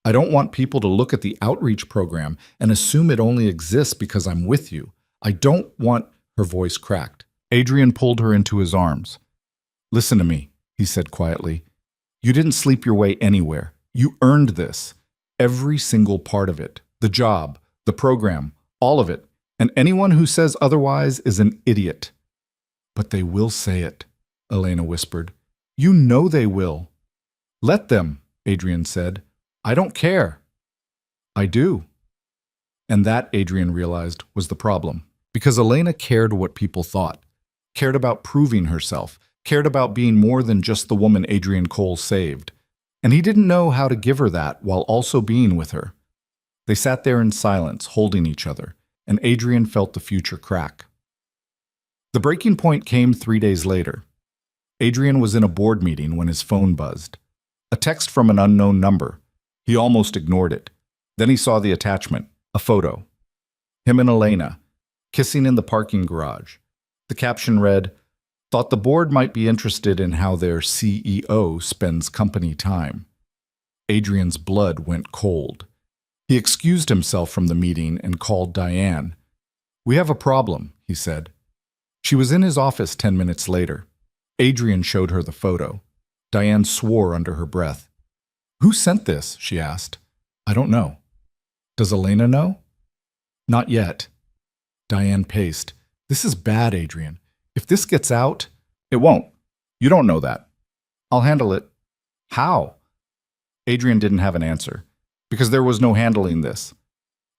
I don't want people to look at the outreach program and assume it only exists because I'm with you. I don't want... Her voice cracked. Adrian pulled her into his arms. Listen to me, he said quietly. You didn't sleep your way anywhere. You earned this. Every single part of it. The job, the program, all of it. And anyone who says otherwise is an idiot. But they will say it, Elena whispered. You know they will. Let them, Adrian said. I don't care. I do. And that, Adrian realized, was the problem. Because Elena cared what people thought, cared about proving herself, cared about being more than just the woman Adrian Cole saved. And he didn't know how to give her that while also being with her. They sat there in silence, holding each other, and Adrian felt the future crack. The breaking point came 3 days later. Adrian was in a board meeting when his phone buzzed. A text from an unknown number. He almost ignored it. Then he saw the attachment, a photo. Him and Elena, kissing in the parking garage. The caption read, Thought the board might be interested in how their CEO spends company time. Adrian's blood went cold. He excused himself from the meeting and called Diane. We have a problem, he said. She was in his office 10 minutes later. Adrian showed her the photo. Diane swore under her breath. Who sent this? She asked. I don't know. Does Elena know? Not yet. Diane paced. This is bad, Adrian. If this gets out, it won't. You don't know that. I'll handle it. How? Adrian didn't have an answer, because there was no handling this.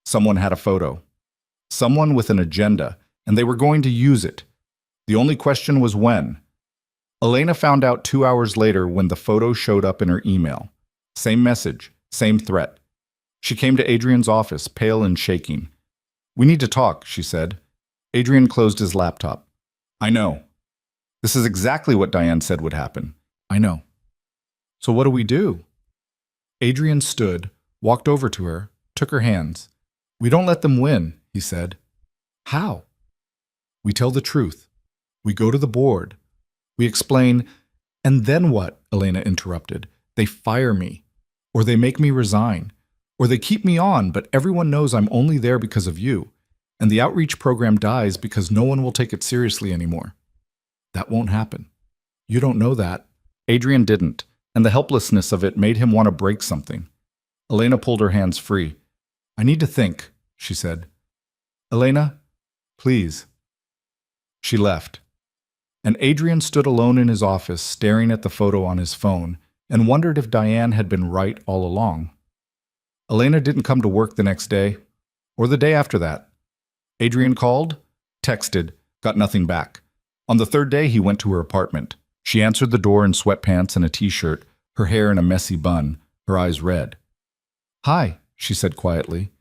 Someone had a photo. Someone with an agenda, and they were going to use it. The only question was when. Elena found out 2 hours later when the photo showed up in her email. Same message, same threat. She came to Adrian's office, pale and shaking. We need to talk, she said. Adrian closed his laptop. I know. This is exactly what Diane said would happen. I know. So what do we do? Adrian stood, walked over to her, took her hands. We don't let them win, he said. How? We tell the truth. We go to the board. We explain, and then what? Elena interrupted. They fire me, or they make me resign, or they keep me on, but everyone knows I'm only there because of you, and the outreach program dies because no one will take it seriously anymore. That won't happen. You don't know that. Adrian didn't, and the helplessness of it made him want to break something. Elena pulled her hands free. I need to think, she said. Elena, please. She left. and Adrian stood alone in his office staring at the photo on his phone and wondered if Diane had been right all along. Elena didn't come to work the next day, or the day after that. Adrian called, texted, got nothing back. On the third day, he went to her apartment. She answered the door in sweatpants and a t-shirt, her hair in a messy bun, her eyes red. "Hi," she said quietly.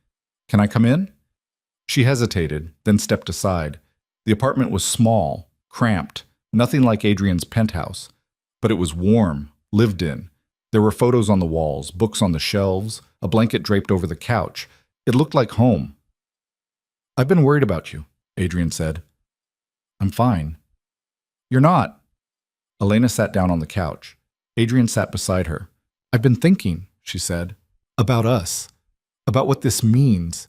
"Can I come in?" She hesitated, then stepped aside. The apartment was small, cramped, nothing like Adrian's penthouse, but it was warm, lived in. There were photos on the walls, books on the shelves, a blanket draped over the couch. It looked like home. "I've been worried about you," Adrian said. "I'm fine." "You're not." Elena sat down on the couch. Adrian sat beside her. "I've been thinking," she said, "about us, about what this means,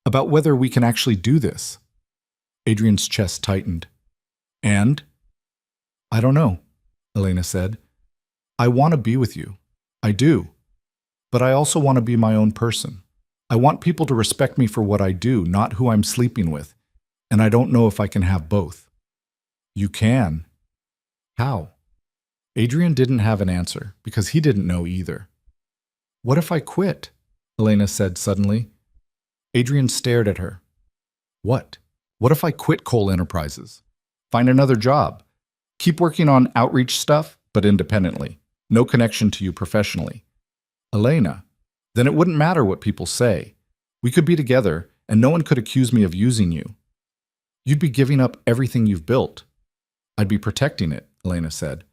about whether we can actually do this." Adrian's chest tightened. "And?" "I don't know," Elena said. "I want to be with you. I do. But I also want to be my own person. I want people to respect me for what I do, not who I'm sleeping with. And I don't know if I can have both." "You can." "How?" Adrian didn't have an answer, because he didn't know either. "What if I quit?" Elena said suddenly. Adrian stared at her. "What? What if I quit Cole Enterprises? Find another job. Keep working on outreach stuff, but independently. No connection to you professionally." "Elena, then it wouldn't matter what people say. We could be together, and no one could accuse me of using you." "You'd be giving up everything you've built." "I'd be protecting it," Elena said.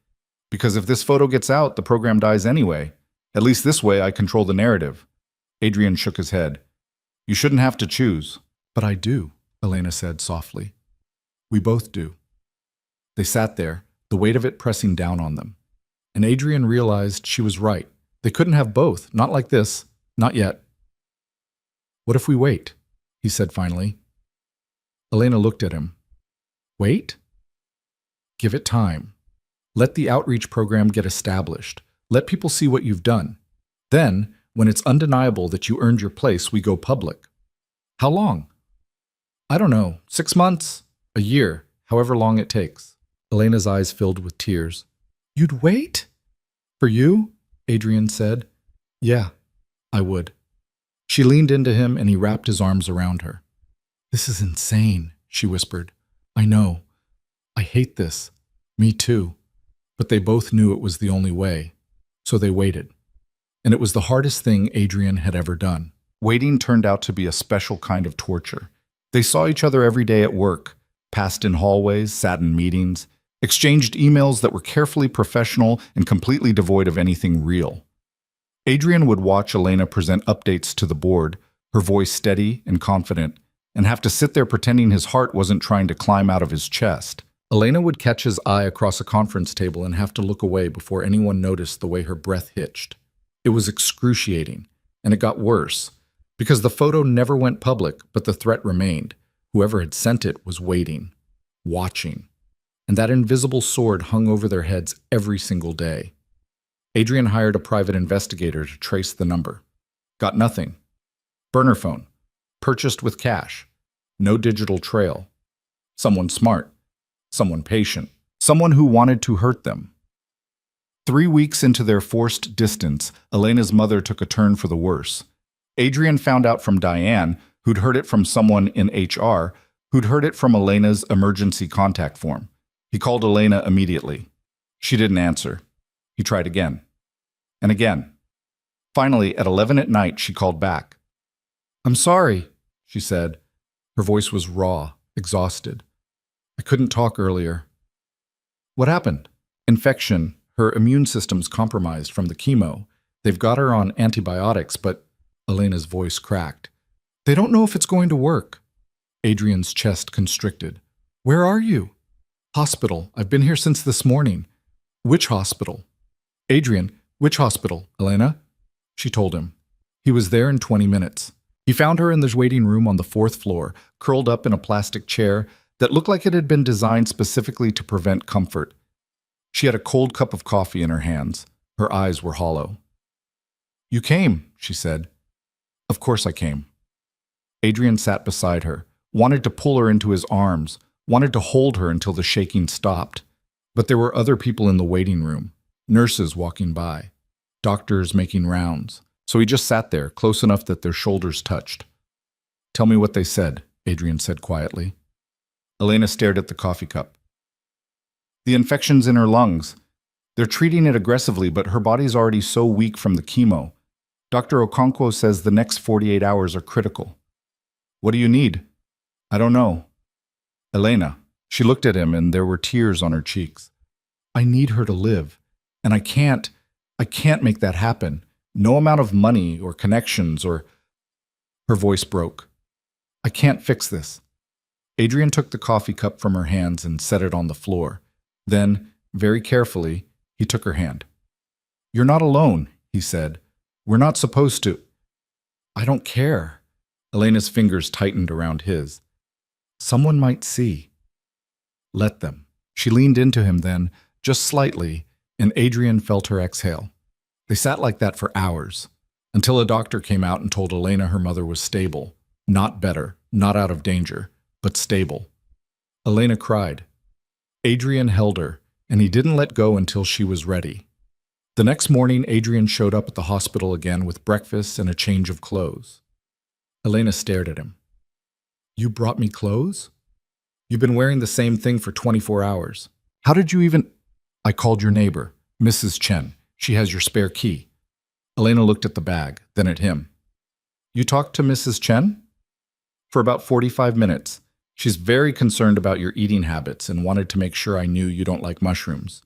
"Because if this photo gets out, the program dies anyway. At least this way I control the narrative." Adrian shook his head. "You shouldn't have to choose." "But I do," Elena said softly. "We both do." They sat there, the weight of it pressing down on them. And Adrian realized she was right. They couldn't have both, not like this, not yet. "What if we wait?" he said finally. Elena looked at him. "Wait?" "Give it time. Let the outreach program get established. Let people see what you've done. Then, when it's undeniable that you earned your place, we go public." "How long?" "I don't know. 6 months? A year, however long it takes." Elena's eyes filled with tears. "You'd wait?" "For you?" Adrian said. "Yeah, I would." She leaned into him and he wrapped his arms around her. "This is insane," she whispered. "I know. I hate this. Me too." But they both knew it was the only way. So they waited. And it was the hardest thing Adrian had ever done. Waiting turned out to be a special kind of torture. They saw each other every day at work, passed in hallways, sat in meetings, exchanged emails that were carefully professional and completely devoid of anything real. Adrian would watch Elena present updates to the board, her voice steady and confident, and have to sit there pretending his heart wasn't trying to climb out of his chest. Elena would catch his eye across a conference table and have to look away before anyone noticed the way her breath hitched. It was excruciating, and it got worse, because the photo never went public, but the threat remained. Whoever had sent it was waiting, watching. And that invisible sword hung over their heads every single day. Adrian hired a private investigator to trace the number. Got nothing. Burner phone. Purchased with cash. No digital trail. Someone smart. Someone patient. Someone who wanted to hurt them. 3 weeks into their forced distance, Elena's mother took a turn for the worse. Adrian found out from Diane, who'd heard it from someone in HR, who'd heard it from Elena's emergency contact form. He called Elena immediately. She didn't answer. He tried again. And again. Finally, at 11 at night, she called back. "I'm sorry," she said. Her voice was raw, exhausted. "I couldn't talk earlier." "What happened?" "Infection. Her immune system's compromised from the chemo. They've got her on antibiotics, but..." Elena's voice cracked. "They don't know if it's going to work." Adrian's chest constricted. "Where are you?" "Hospital. I've been here since this morning." "Which hospital?" "Adrian, which hospital, Elena?" She told him. He was there in 20 minutes. He found her in the waiting room on the 4th floor, curled up in a plastic chair that looked like it had been designed specifically to prevent comfort. She had a cold cup of coffee in her hands. Her eyes were hollow. "You came," she said. "Of course I came." Adrian sat beside her, wanted to pull her into his arms, wanted to hold her until the shaking stopped. But there were other people in the waiting room, nurses walking by, doctors making rounds. So he just sat there, close enough that their shoulders touched. "Tell me what they said," Adrian said quietly. Elena stared at the coffee cup. "The infection's in her lungs. They're treating it aggressively, but her body's already so weak from the chemo. Dr. Okonkwo says the next 48 hours are critical." "What do you need?" "I don't know." "Elena." She looked at him and there were tears on her cheeks. "I need her to live, and I can't make that happen. No amount of money or connections or—" Her voice broke. "I can't fix this." Adrian took the coffee cup from her hands and set it on the floor. Then, very carefully, he took her hand. "You're not alone," he said. "We're not supposed to—" "I don't care." Elena's fingers tightened around his. "Someone might see." "Let them." She leaned into him then, just slightly, and Adrian felt her exhale. They sat like that for hours, until a doctor came out and told Elena her mother was stable. Not better, not out of danger, but stable. Elena cried. Adrian held her, and he didn't let go until she was ready. The next morning, Adrian showed up at the hospital again with breakfast and a change of clothes. Elena stared at him. "You brought me clothes? You've been wearing the same thing for 24 hours. How did you even—" "I called your neighbor, Mrs. Chen. She has your spare key." Elena looked at the bag, then at him. "You talked to Mrs. Chen?" "For about 45 minutes. She's very concerned about your eating habits and wanted to make sure I knew you don't like mushrooms."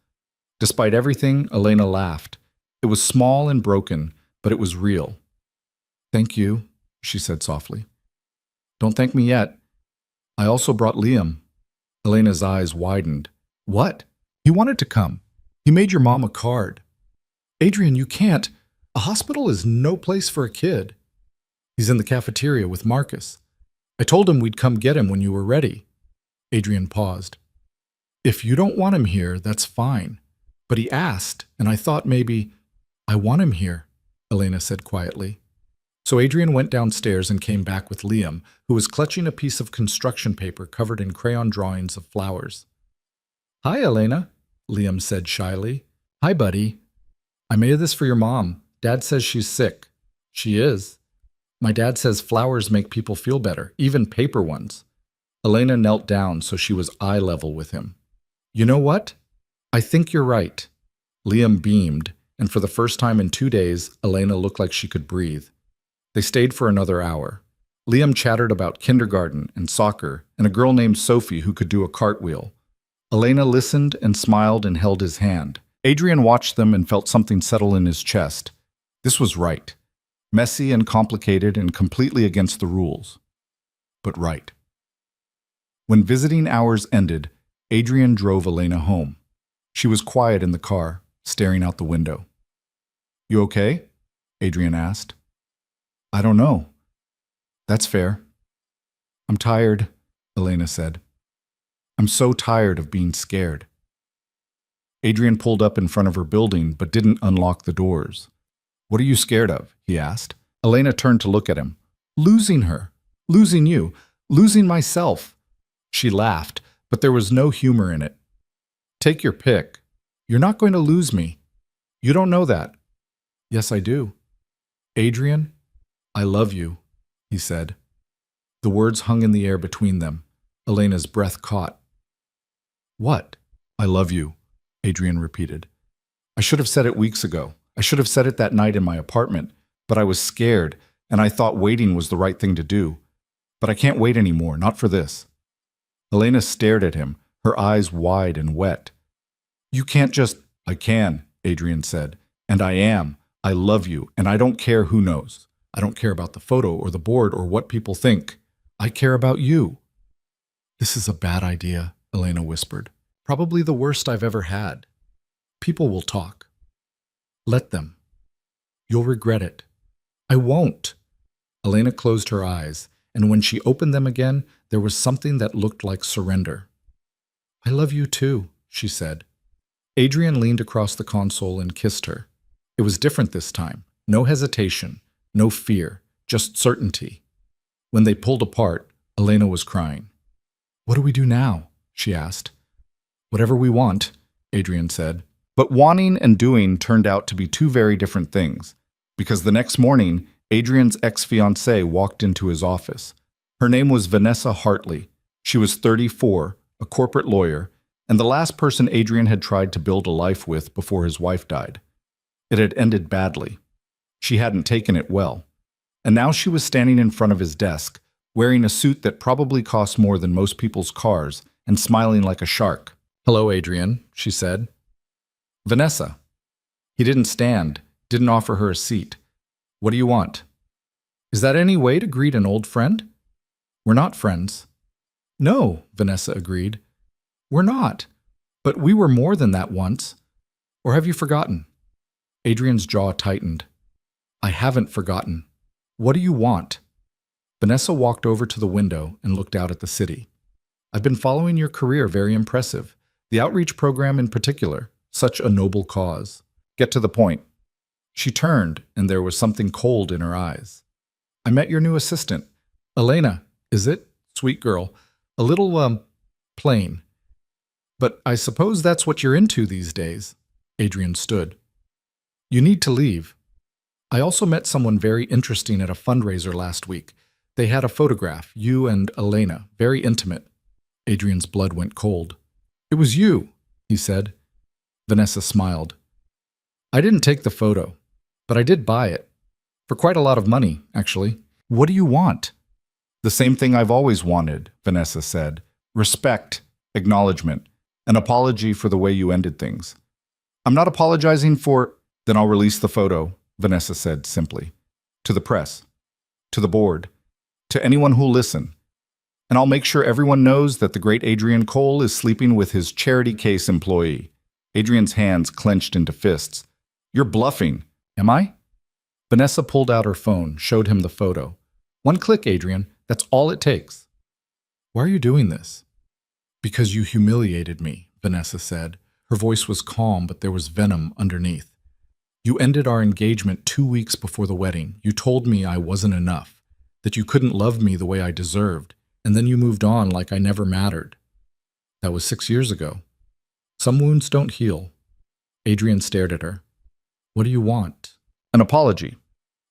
Despite everything, Elena laughed. It was small and broken, but it was real. "Thank you," she said softly. "Don't thank me yet. I also brought Liam." Elena's eyes widened. "What? He wanted to come. He made your mom a card." "Adrian, you can't. A hospital is no place for a kid." "He's in the cafeteria with Marcus. I told him we'd come get him when you were ready." Adrian paused. "If you don't want him here, that's fine. But he asked, and I thought maybe—" "I want him here," Elena said quietly. So Adrian went downstairs and came back with Liam, who was clutching a piece of construction paper covered in crayon drawings of flowers. "Hi, Elena," Liam said shyly. "Hi, buddy. I made this for your mom. Dad says she's sick." "She is. My dad says flowers make people feel better, even paper ones." Elena knelt down so she was eye level with him. "You know what? I think you're right." Liam beamed, and for the first time in 2 days, Elena looked like she could breathe. They stayed for another hour. Liam chattered about kindergarten and soccer and a girl named Sophie who could do a cartwheel. Elena listened and smiled and held his hand. Adrian watched them and felt something settle in his chest. This was right. Messy and complicated and completely against the rules. But right. When visiting hours ended, Adrian drove Elena home. She was quiet in the car, staring out the window. "You okay?" Adrian asked. "I don't know." "That's fair." "I'm tired," Elena said. "I'm so tired of being scared." Adrian pulled up in front of her building but didn't unlock the doors. "What are you scared of?" he asked. Elena turned to look at him. "Losing her. Losing you. Losing myself." She laughed, but there was no humor in it. "Take your pick. You're not going to lose me. You don't know that." "Yes, I do." "Adrian, I love you," he said. The words hung in the air between them. Elena's breath caught. "What? I love you," Adrian repeated. "I should have said it weeks ago. I should have said it that night in my apartment, but I was scared, and I thought waiting was the right thing to do. But I can't wait anymore, not for this." Elena stared at him, her eyes wide and wet. "You can't just—" "I can," Adrian said, "and I am. I love you, and I don't care who knows. I don't care about the photo or the board or what people think. I care about you." "This is a bad idea," Elena whispered. "Probably the worst I've ever had. People will talk." "Let them. You'll regret it." "I won't." Elena closed her eyes, and when she opened them again, there was something that looked like surrender. "I love you too," she said. Adrian leaned across the console and kissed her. It was different this time. No hesitation, no fear, just certainty. When they pulled apart, Elena was crying. "What do we do now?" she asked. "Whatever we want." Adrian said. But wanting and doing turned out to be two very different things, because the next morning, Adrian's ex-fiancée walked into his office. Her name was Vanessa Hartley. She was 34, a corporate lawyer, and the last person Adrian had tried to build a life with before his wife died. It had ended badly. She hadn't taken it well. And now she was standing in front of his desk, wearing a suit that probably cost more than most people's cars, and smiling like a shark. "Hello, Adrian," she said. "Vanessa." He didn't stand, didn't offer her a seat. "What do you want?" "Is that any way to greet an old friend?" "We're not friends." "No," Vanessa agreed. "We're not. But we were more than that once. Or have you forgotten?" Adrian's jaw tightened. "I haven't forgotten. What do you want?" Vanessa walked over to the window and looked out at the city. "I've been following your career, very impressive. The outreach program in particular, such a noble cause. Get to the point." She turned, and there was something cold in her eyes. "I met your new assistant. Elena, is it? Sweet girl. A little, plain. But I suppose that's what you're into these days." Adrian stood. "You need to leave. I also met someone very interesting at a fundraiser last week. They had a photograph, you and Elena, very intimate." Adrian's blood went cold. "It was you," he said. Vanessa smiled. "I didn't take the photo, but I did buy it. For quite a lot of money, actually. What do you want?" "The same thing I've always wanted," Vanessa said. "Respect, acknowledgement, an apology for the way you ended things." "I'm not apologizing for—" "Then I'll release the photo," Vanessa said simply. "To the press, to the board, to anyone who'll listen. And I'll make sure everyone knows that the great Adrian Cole is sleeping with his charity case employee." Adrian's hands clenched into fists. "You're bluffing." "Am I?" Vanessa pulled out her phone, showed him the photo. "One click, Adrian. That's all it takes." "Why are you doing this?" "Because you humiliated me," Vanessa said. Her voice was calm, but there was venom underneath. "You ended our engagement 2 weeks before the wedding. You told me I wasn't enough, that you couldn't love me the way I deserved, and then you moved on like I never mattered. That was 6 years ago. Some wounds don't heal." Adrian stared at her. "What do you want?" "An apology.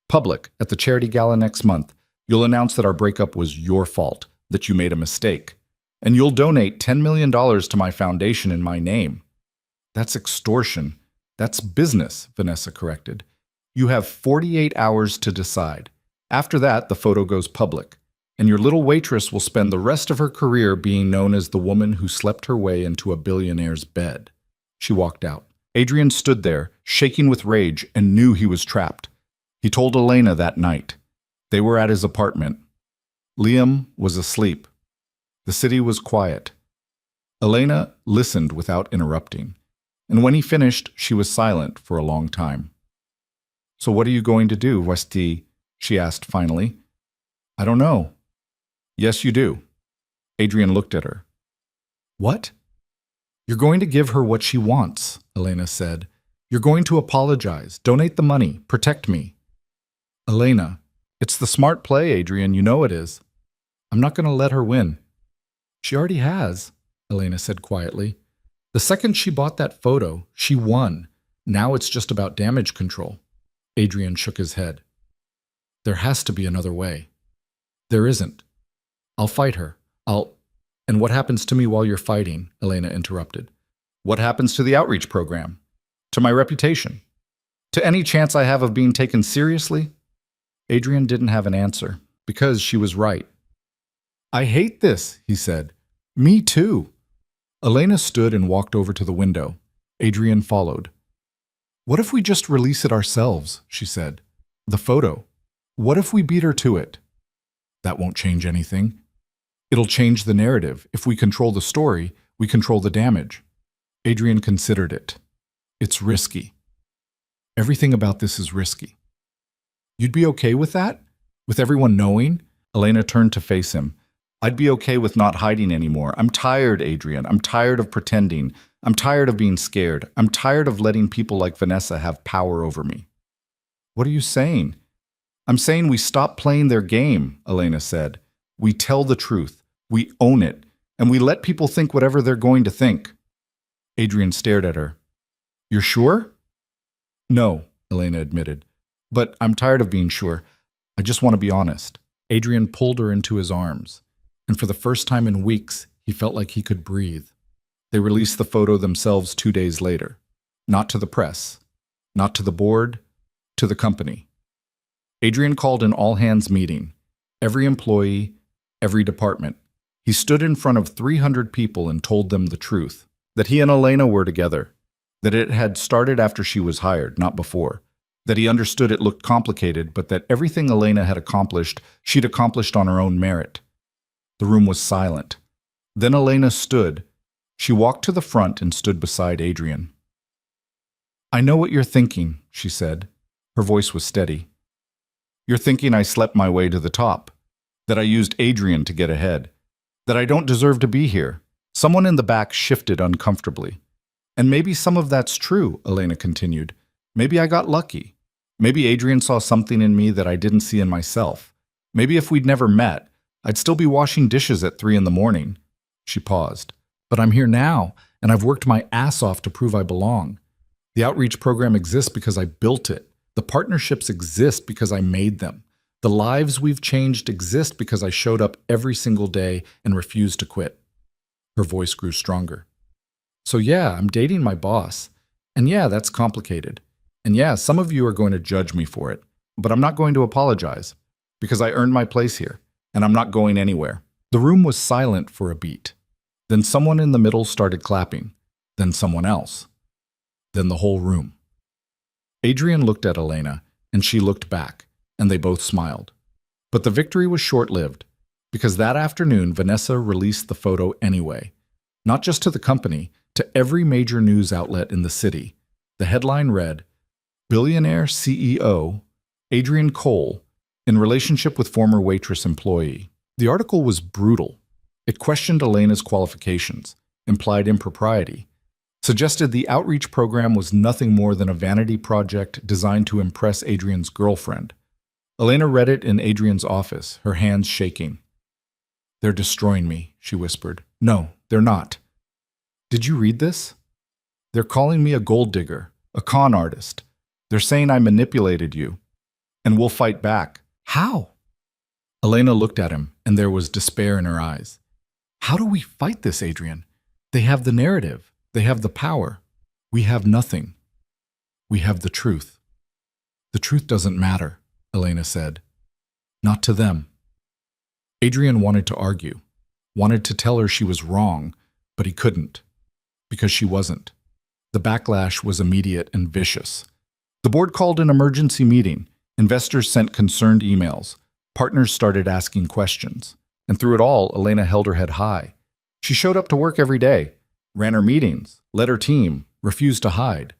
Public, at the charity gala next month. You'll announce that our breakup was your fault, that you made a mistake. And you'll donate $10 million to my foundation in my name." "That's extortion. That's business," Vanessa corrected. "You have 48 hours to decide. After that, the photo goes public. And your little waitress will spend the rest of her career being known as the woman who slept her way into a billionaire's bed." She walked out. Adrian stood there, shaking with rage, and knew he was trapped. He told Elena that night. They were at his apartment. Liam was asleep. The city was quiet. Elena listened without interrupting, and when he finished, she was silent for a long time. "So what are you going to do, Westy?" she asked finally. "I don't know." "Yes, you do." Adrian looked at her. "What?" "You're going to give her what she wants," Elena said. "You're going to apologize, donate the money, protect me." "Elena, it's the smart play, Adrian, you know it is." "I'm not going to let her win." "She already has," Elena said quietly. "The second she bought that photo, she won. Now it's just about damage control." Adrian shook his head. "There has to be another way." "There isn't. I'll fight her. And what happens to me while you're fighting?" Elena interrupted. "What happens to the outreach program? To my reputation? To any chance I have of being taken seriously?" Adrian didn't have an answer, because she was right. "I hate this," he said. "Me too." Elena stood and walked over to the window. Adrian followed. "What if we just release it ourselves?" she said. "The photo. What if we beat her to it?" "That won't change anything." "It'll change the narrative. If we control the story, we control the damage." Adrian considered it. "It's risky. Everything about this is risky." "You'd be okay with that? With everyone knowing?" Elena turned to face him. "I'd be okay with not hiding anymore. I'm tired, Adrian. I'm tired of pretending. I'm tired of being scared. I'm tired of letting people like Vanessa have power over me." "What are you saying?" "I'm saying we stop playing their game," Elena said. "We tell the truth. We own it. And we let people think whatever they're going to think." Adrian stared at her. You're sure? No, Elena admitted. But I'm tired of being sure. I just want to be honest. Adrian pulled her into his arms, and for the first time in weeks, he felt like he could breathe. They released the photo themselves 2 days later. Not to the press, not to the board, to the company. Adrian called an all-hands meeting. Every employee, every department. He stood in front of 300 people and told them the truth. That he and Elena were together. That it had started after she was hired, not before. That he understood it looked complicated, but that everything Elena had accomplished, she'd accomplished on her own merit. The room was silent. Then Elena stood. She walked to the front and stood beside Adrian. I know what you're thinking, she said. Her voice was steady. You're thinking I slept my way to the top. That I used Adrian to get ahead. That I don't deserve to be here. Someone in the back shifted uncomfortably. And maybe some of that's true, Elena continued. Maybe I got lucky. Maybe Adrian saw something in me that I didn't see in myself. Maybe if we'd never met, I'd still be washing dishes at 3 a.m. She paused. But I'm here now, and I've worked my ass off to prove I belong. The outreach program exists because I built it. The partnerships exist because I made them. The lives we've changed exist because I showed up every single day and refused to quit. Her voice grew stronger. So yeah, I'm dating my boss. And yeah, that's complicated. And yeah, some of you are going to judge me for it. But I'm not going to apologize. Because I earned my place here. And I'm not going anywhere. The room was silent for a beat. Then someone in the middle started clapping. Then someone else. Then the whole room. Adrian looked at Elena, and she looked back, and they both smiled. But the victory was short-lived, because that afternoon Vanessa released the photo anyway. Not just to the company, to every major news outlet in the city. The headline read, Billionaire CEO Adrian Cole in relationship with former Waitress employee. The article was brutal. It questioned Elena's qualifications, implied impropriety, suggested the outreach program was nothing more than a vanity project designed to impress Adrian's girlfriend. Elena read it in Adrian's office, her hands shaking. They're destroying me, she whispered. No, they're not. Did you read this? They're calling me a gold digger, a con artist. They're saying I manipulated you. And we'll fight back. How? Elena looked at him, and there was despair in her eyes. How do we fight this, Adrian? They have the narrative. They have the power. We have nothing. We have the truth. The truth doesn't matter, Elena said. Not to them. Adrian wanted to argue, wanted to tell her she was wrong, but he couldn't, because she wasn't. The backlash was immediate and vicious. The board called an emergency meeting. Investors sent concerned emails. Partners started asking questions. And through it all, Elena held her head high. She showed up to work every day, ran her meetings, led her team, refused to hide.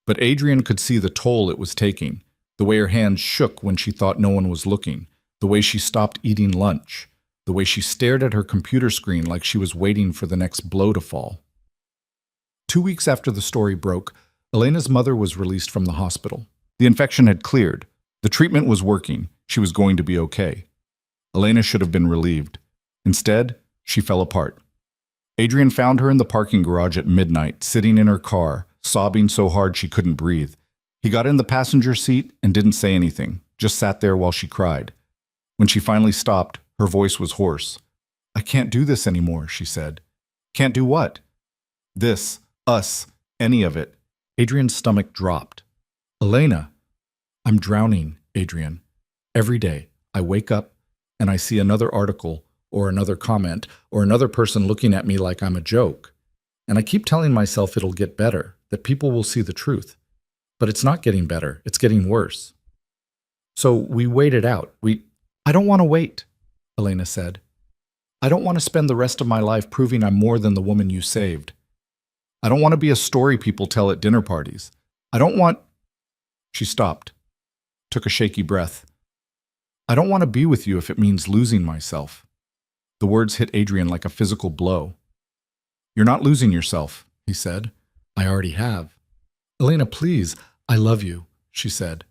But Adrian could see the toll it was taking, the way her hands shook when she thought no one was looking, the way she stopped eating lunch, the way she stared at her computer screen like she was waiting for the next blow to fall. 2 weeks after the story broke, Elena's mother was released from the hospital. The infection had cleared. The treatment was working. She was going to be okay. Elena should have been relieved. Instead, she fell apart. Adrian found her in the parking garage at midnight, sitting in her car, sobbing so hard she couldn't breathe. He got in the passenger seat and didn't say anything, just sat there while she cried. When she finally stopped, her voice was hoarse. I can't do this anymore, she said. Can't do what? This, us, any of it. Adrian's stomach dropped. Elena, I'm drowning, Adrian. Every day, I wake up and I see another article or another comment or another person looking at me like I'm a joke. And I keep telling myself it'll get better, that people will see the truth. But it's not getting better, it's getting worse. So we wait it out. I don't want to wait, Elena said. I don't want to spend the rest of my life proving I'm more than the woman you saved. I don't want to be a story people tell at dinner parties. I don't want... She stopped, took a shaky breath. I don't want to be with you if it means losing myself. The words hit Adrian like a physical blow. You're not losing yourself, he said. I already have. Elena, please, I love you, she said.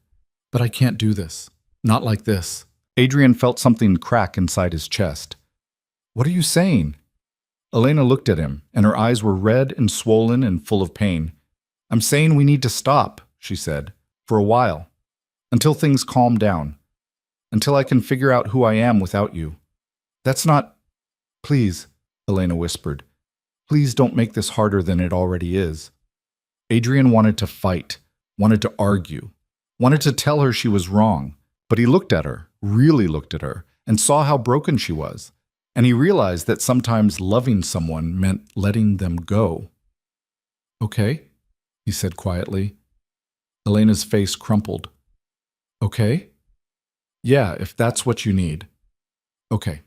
But I can't do this. Not like this. Adrian felt something crack inside his chest. What are you saying? Elena looked at him, and her eyes were red and swollen and full of pain. "I'm saying we need to stop," she said, "for a while, until things calm down, until I can figure out who I am without you. That's not—" "Please," Elena whispered, "please don't make this harder than it already is." Adrian wanted to fight, wanted to argue, wanted to tell her she was wrong, but he looked at her, really looked at her, and saw how broken she was. And he realized that sometimes loving someone meant letting them go. "Okay," he said quietly. Elena's face crumpled. "Okay? Yeah, if that's what you need. Okay."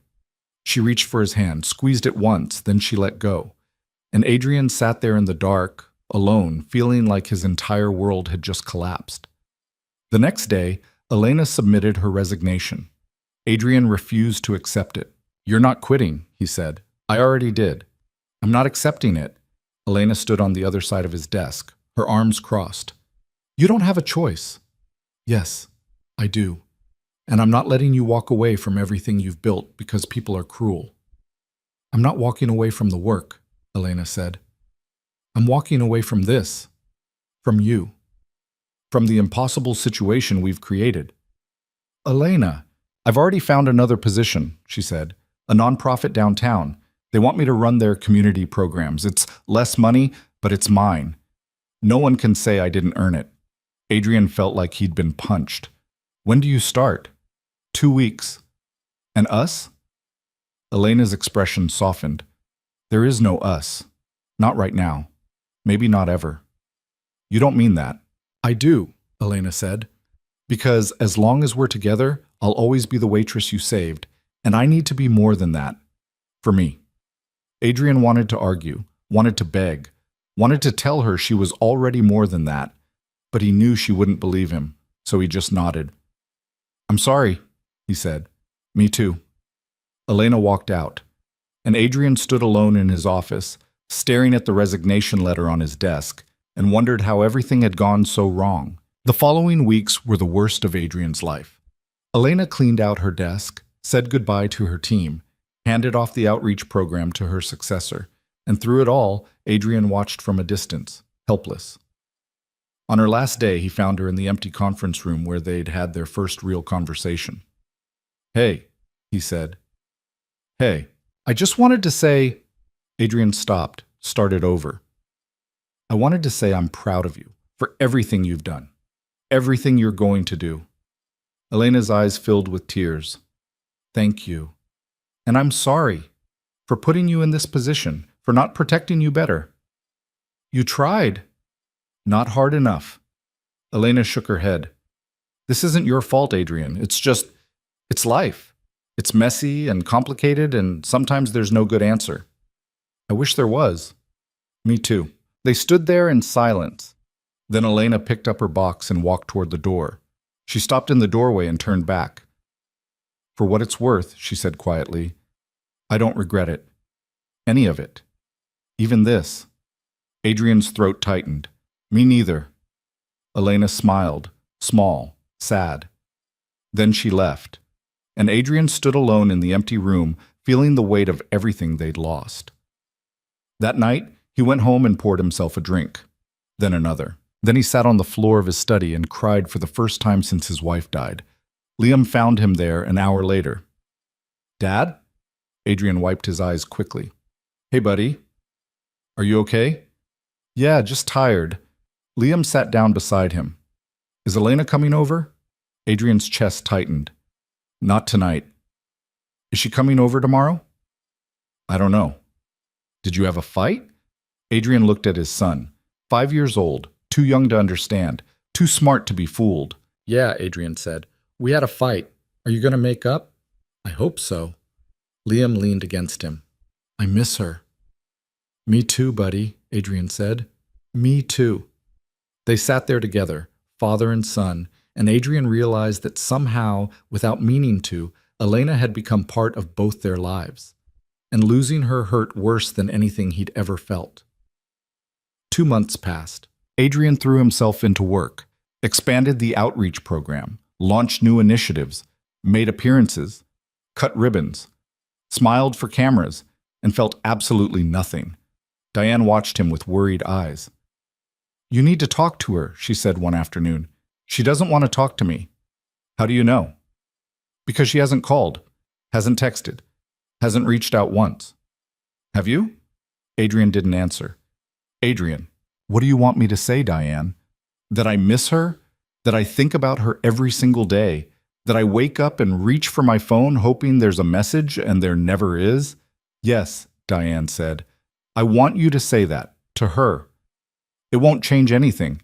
She reached for his hand, squeezed it once, then she let go. And Adrian sat there in the dark, alone, feeling like his entire world had just collapsed. The next day, Elena submitted her resignation. Adrian refused to accept it. "You're not quitting," he said. "I already did." "I'm not accepting it." Elena stood on the other side of his desk, her arms crossed. "You don't have a choice." "Yes, I do. And I'm not letting you walk away from everything you've built because people are cruel." "I'm not walking away from the work," Elena said. "I'm walking away from this, from you, from the impossible situation we've created." "Elena, I've already found another position," she said. "A nonprofit downtown. They want me to run their community programs. It's less money, but it's mine. No one can say I didn't earn it." Adrian felt like he'd been punched. "When do you start?" 2 weeks. "And us?" Elena's expression softened. "There is no us. Not right now. Maybe not ever." "You don't mean that." "I do," Elena said. "Because as long as we're together, I'll always be the waitress you saved, and I need to be more than that. For me." Adrian wanted to argue, wanted to beg, wanted to tell her she was already more than that, but he knew she wouldn't believe him, so he just nodded. "I'm sorry," he said. "Me too." Elena walked out, and Adrian stood alone in his office, staring at the resignation letter on his desk, and wondered how everything had gone so wrong. The following weeks were the worst of Adrian's life. Elena cleaned out her desk, said goodbye to her team, handed off the outreach program to her successor, and through it all, Adrian watched from a distance, helpless. On her last day, he found her in the empty conference room where they'd had their first real conversation. "Hey," he said. "Hey, I just wanted to say—" Adrian stopped, started over. "I wanted to say I'm proud of you for everything you've done, everything you're going to do." Elena's eyes filled with tears. "Thank you. And I'm sorry for putting you in this position, for not protecting you better." "You tried." "Not hard enough." Elena shook her head. "This isn't your fault, Adrian. It's life. It's messy and complicated, and sometimes there's no good answer." "I wish there was." "Me too." They stood there in silence. Then Elena picked up her box and walked toward the door. She stopped in the doorway and turned back. "For what it's worth," she said quietly, "I don't regret it. Any of it. Even this." Adrian's throat tightened. "Me neither." Elena smiled, small, sad. Then she left, and Adrian stood alone in the empty room, feeling the weight of everything they'd lost. That night, he went home and poured himself a drink, then another. Then he sat on the floor of his study and cried for the first time since his wife died. Liam found him there an hour later. "Dad?" Adrian wiped his eyes quickly. "Hey, buddy. Are you okay?" "Yeah, just tired." Liam sat down beside him. "Is Elena coming over?" Adrian's chest tightened. "Not tonight." "Is she coming over tomorrow?" "I don't know." "Did you have a fight?" Adrian looked at his son. 5 years old, too young to understand, too smart to be fooled. "Yeah," Adrian said. "We had a fight. Are you going to make up?" "I hope so." Liam leaned against him. "I miss her." "Me too, buddy," Adrian said. "Me too." They sat there together, father and son, and Adrian realized that somehow, without meaning to, Elena had become part of both their lives. And losing her hurt worse than anything he'd ever felt. 2 months passed. Adrian threw himself into work, expanded the outreach program, launched new initiatives, made appearances, cut ribbons, smiled for cameras, and felt absolutely nothing. Diane watched him with worried eyes. "You need to talk to her," she said one afternoon. "She doesn't want to talk to me." "How do you know?" "Because she hasn't called, hasn't texted, hasn't reached out once." "Have you?" Adrian didn't answer. "Adrian, what do you want me to say, Diane? That I miss her? That I think about her every single day? That I wake up and reach for my phone hoping there's a message and there never is?" "Yes," Diane said. "I want you to say that, to her. It won't change anything.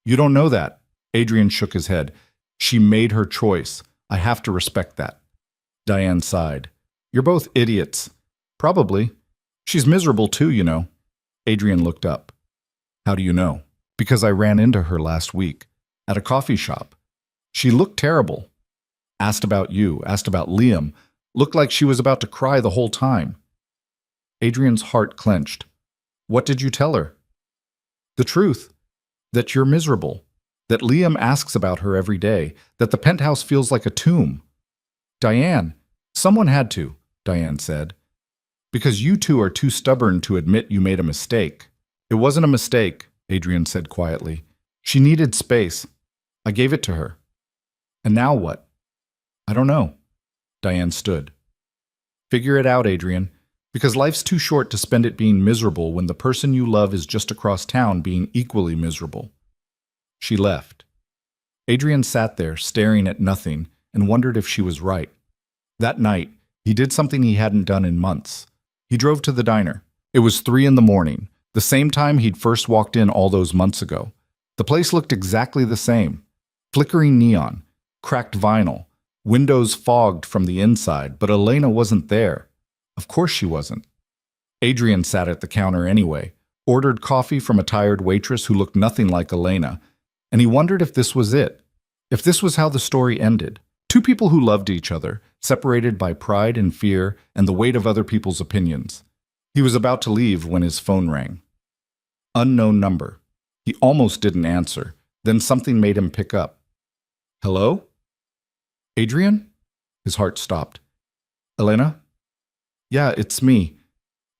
You don't know that." Adrian shook his head. "She made her choice. I have to respect that." Diane sighed. "You're both idiots." "Probably. She's miserable too, you know." Adrian looked up. "How do you know?" "Because I ran into her last week, at a coffee shop. She looked terrible. Asked about you, asked about Liam. Looked like she was about to cry the whole time." Adrian's heart clenched. "What did you tell her?" "The truth. That you're miserable. That Liam asks about her every day. That the penthouse feels like a tomb." "Diane, someone had to," Diane said. "Because you two are too stubborn to admit you made a mistake." "It wasn't a mistake," Adrian said quietly. "She needed space. I gave it to her." "And now what?" "I don't know." Diane stood. "Figure it out, Adrian. Because life's too short to spend it being miserable when the person you love is just across town being equally miserable." She left. Adrian sat there, staring at nothing, and wondered if she was right. That night, he did something he hadn't done in months. He drove to the diner. It was 3 a.m, the same time he'd first walked in all those months ago. The place looked exactly the same. Flickering neon, cracked vinyl, windows fogged from the inside, but Elena wasn't there. Of course she wasn't. Adrian sat at the counter anyway, ordered coffee from a tired waitress who looked nothing like Elena, and he wondered if this was it, if this was how the story ended. Two people who loved each other, separated by pride and fear and the weight of other people's opinions. He was about to leave when his phone rang. Unknown number. He almost didn't answer, then something made him pick up. "Hello? Adrian?" His heart stopped. "Elena?" "Yeah, it's me."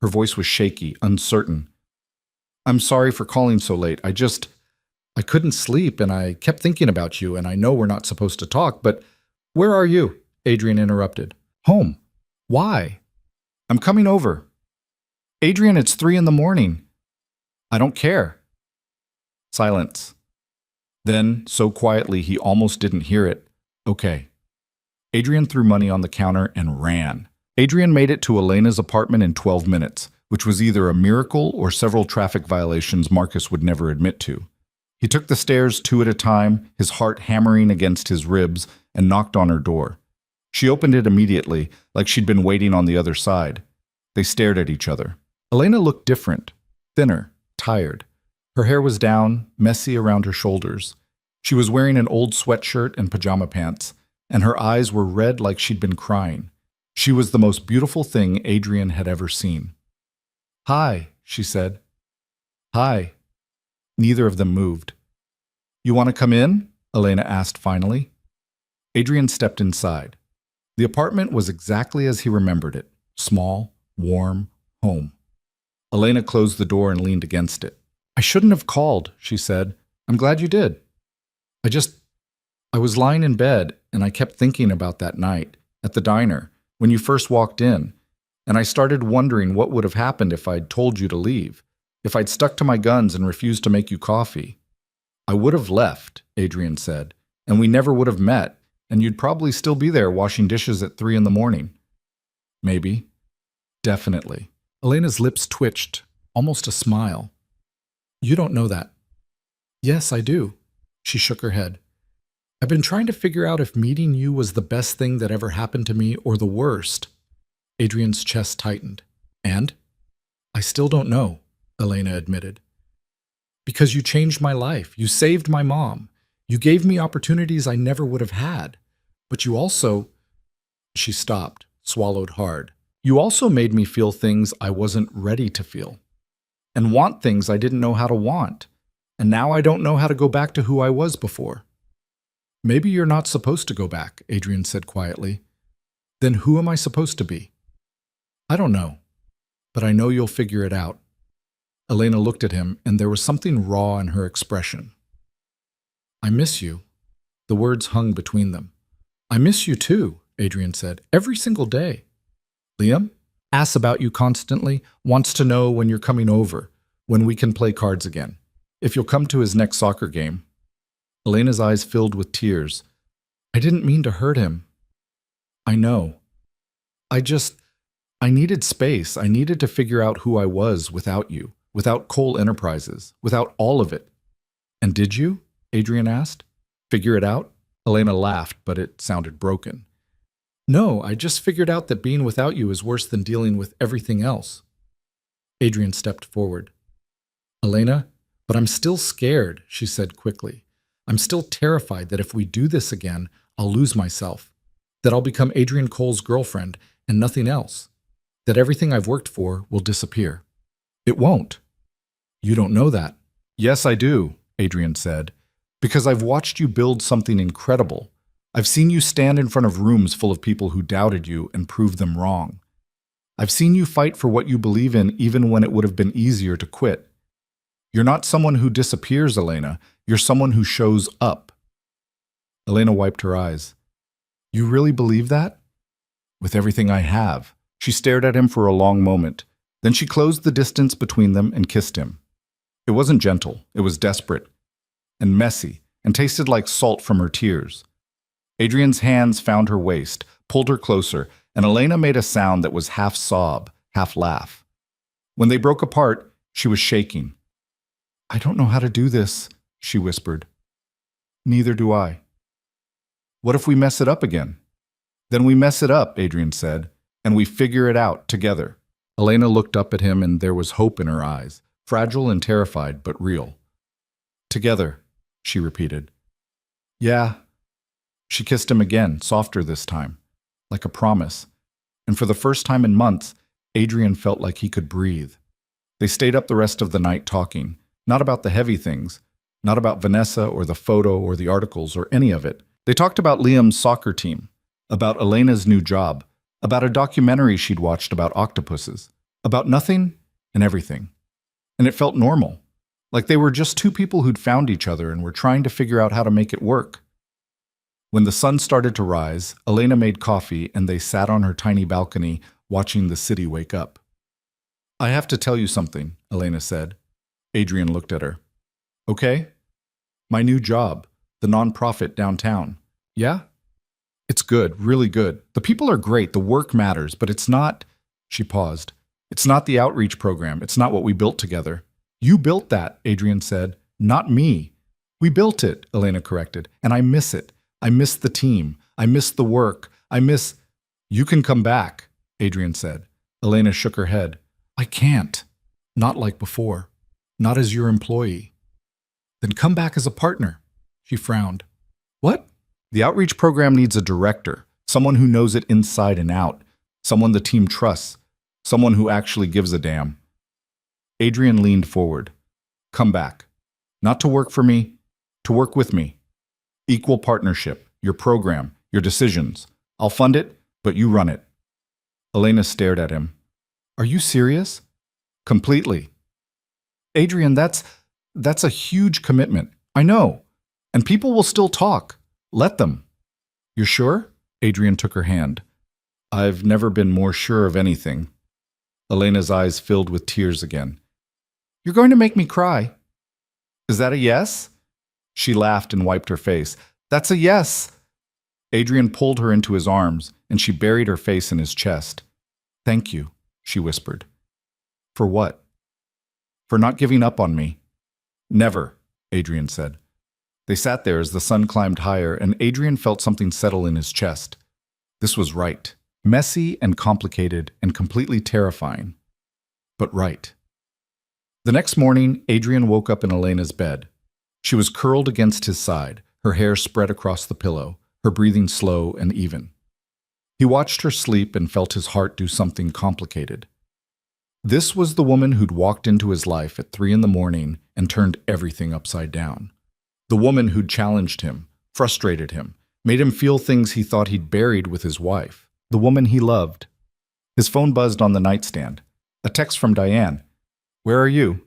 Her voice was shaky, uncertain. "I'm sorry for calling so late. I couldn't sleep and I kept thinking about you, and I know we're not supposed to talk, but where are you?" Adrian interrupted. "Home. Why?" "I'm coming over." "Adrian, it's 3 a.m. "I don't care." Silence. Then, so quietly he almost didn't hear it, "Okay." Adrian threw money on the counter and ran. Adrian made it to Elena's apartment in 12 minutes, which was either a miracle or several traffic violations Marcus would never admit to. He took the stairs 2 at a time, his heart hammering against his ribs, and knocked on her door. She opened it immediately, like she'd been waiting on the other side. They stared at each other. Elena looked different, thinner, tired. Her hair was down, messy around her shoulders. She was wearing an old sweatshirt and pajama pants, and her eyes were red like she'd been crying. She was the most beautiful thing Adrian had ever seen. "Hi," she said. "Hi." Neither of them moved. "You want to come in?" Elena asked finally. Adrian stepped inside. The apartment was exactly as he remembered it, small, warm, home. Elena closed the door and leaned against it. "I shouldn't have called," she said. "I'm glad you did. I was lying in bed, and I kept thinking about that night, at the diner, when you first walked in, and I started wondering what would have happened if I'd told you to leave, if I'd stuck to my guns and refused to make you coffee." "I would have left," Adrian said, "and we never would have met, and you'd probably still be there washing dishes at 3 a.m. "Maybe. Definitely." Elena's lips twitched, almost a smile. "You don't know that." "Yes, I do." She shook her head. "I've been trying to figure out if meeting you was the best thing that ever happened to me or the worst." Adrian's chest tightened. "And?" "I still don't know," Elena admitted. "Because you changed my life. You saved my mom. You gave me opportunities I never would have had. But you also—" She stopped, swallowed hard. "You also made me feel things I wasn't ready to feel. And want things I didn't know how to want. And now I don't know how to go back to who I was before." "Maybe you're not supposed to go back," Adrian said quietly. "Then who am I supposed to be?" "I don't know." but I know you'll figure it out. Elena looked at him, and there was something raw in her expression. I miss you. The words hung between them. I miss you too, Adrian said, every single day. Liam asks about you constantly, wants to know when you're coming over, when we can play cards again, if you'll come to his next soccer game. Elena's eyes filled with tears. I didn't mean to hurt him. I know. I needed space. I needed to figure out who I was without you, without Cole Enterprises, without all of it. And did you? Adrian asked. Figure it out? Elena laughed, but it sounded broken. No, I just figured out that being without you is worse than dealing with everything else. Adrian stepped forward. Elena, but I'm still scared, she said quickly. I'm still terrified that if we do this again, I'll lose myself, that I'll become Adrian Cole's girlfriend and nothing else, that everything I've worked for will disappear. It won't. You don't know that. Yes, I do, Adrian said, because I've watched you build something incredible. I've seen you stand in front of rooms full of people who doubted you and prove them wrong. I've seen you fight for what you believe in even when it would have been easier to quit. You're not someone who disappears, Elena. You're someone who shows up. Elena wiped her eyes. You really believe that? With everything I have. She stared at him for a long moment. Then she closed the distance between them and kissed him. It wasn't gentle. It was desperate and messy and tasted like salt from her tears. Adrian's hands found her waist, pulled her closer, and Elena made a sound that was half sob, half laugh. When they broke apart, she was shaking. I don't know how to do this, she whispered. Neither do I. What if we mess it up again? Then we mess it up, Adrian said, and we figure it out together. Elena looked up at him and there was hope in her eyes, fragile and terrified, but real. Together, she repeated. Yeah. She kissed him again, softer this time, like a promise. And for the first time in months, Adrian felt like he could breathe. They stayed up the rest of the night talking, not about the heavy things, not about Vanessa or the photo or the articles or any of it. They talked about Liam's soccer team, about Elena's new job, about a documentary she'd watched about octopuses, about nothing and everything. And it felt normal, like they were just two people who'd found each other and were trying to figure out how to make it work. When the sun started to rise, Elena made coffee and they sat on her tiny balcony watching the city wake up. I have to tell you something, Elena said. Adrian looked at her. Okay? My new job, the nonprofit downtown. Yeah? It's good, really good. The people are great, the work matters, but it's not… She paused. It's not the outreach program. It's not what we built together. You built that, Adrian said. Not me. We built it, Elena corrected, and I miss it. I miss the team. I miss the work. I miss… You can come back, Adrian said. Elena shook her head. I can't. Not like before. Not as your employee. Then come back as a partner. She frowned. What? The outreach program needs a director, someone who knows it inside and out, someone the team trusts, someone who actually gives a damn. Adrian leaned forward. Come back. Not to work for me, to work with me. Equal partnership, your program, your decisions. I'll fund it, but you run it. Elena stared at him. Are you serious? Completely. Adrian, that's a huge commitment. I know. And people will still talk. Let them. You're sure? Adrian took her hand. I've never been more sure of anything. Elena's eyes filled with tears again. You're going to make me cry. Is that a yes? She laughed and wiped her face. That's a yes. Adrian pulled her into his arms, and she buried her face in his chest. Thank you, she whispered. For what? For not giving up on me. Never, Adrian said. They sat there as the sun climbed higher, and Adrian felt something settle in his chest. This was right. Messy and complicated and completely terrifying. But right. The next morning, Adrian woke up in Elena's bed. She was curled against his side, her hair spread across the pillow, her breathing slow and even. He watched her sleep and felt his heart do something complicated. This was the woman who'd walked into his life at 3 a.m. and turned everything upside down. The woman who'd challenged him, frustrated him, made him feel things he thought he'd buried with his wife. The woman he loved. His phone buzzed on the nightstand. A text from Diane. Where are you?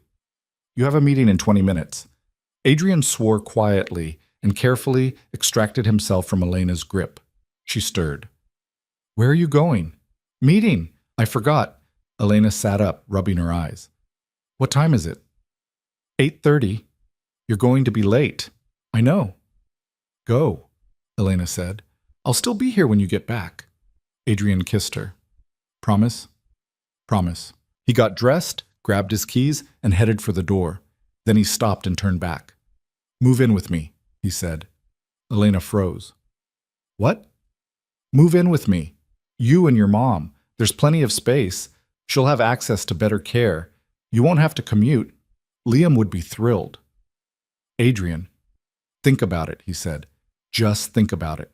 You have a meeting in 20 minutes. Adrian swore quietly and carefully extracted himself from Elena's grip. She stirred. Where are you going? Meeting. I forgot. Elena sat up, rubbing her eyes. What time is it? 8:30. You're going to be late. I know. Go, Elena said. I'll still be here when you get back. Adrian kissed her. Promise? Promise. He got dressed, grabbed his keys, and headed for the door. Then he stopped and turned back. Move in with me, he said. Elena froze. What? Move in with me. You and your mom. There's plenty of space. She'll have access to better care. You won't have to commute. Liam would be thrilled. Adrian, think about it, he said. Just think about it.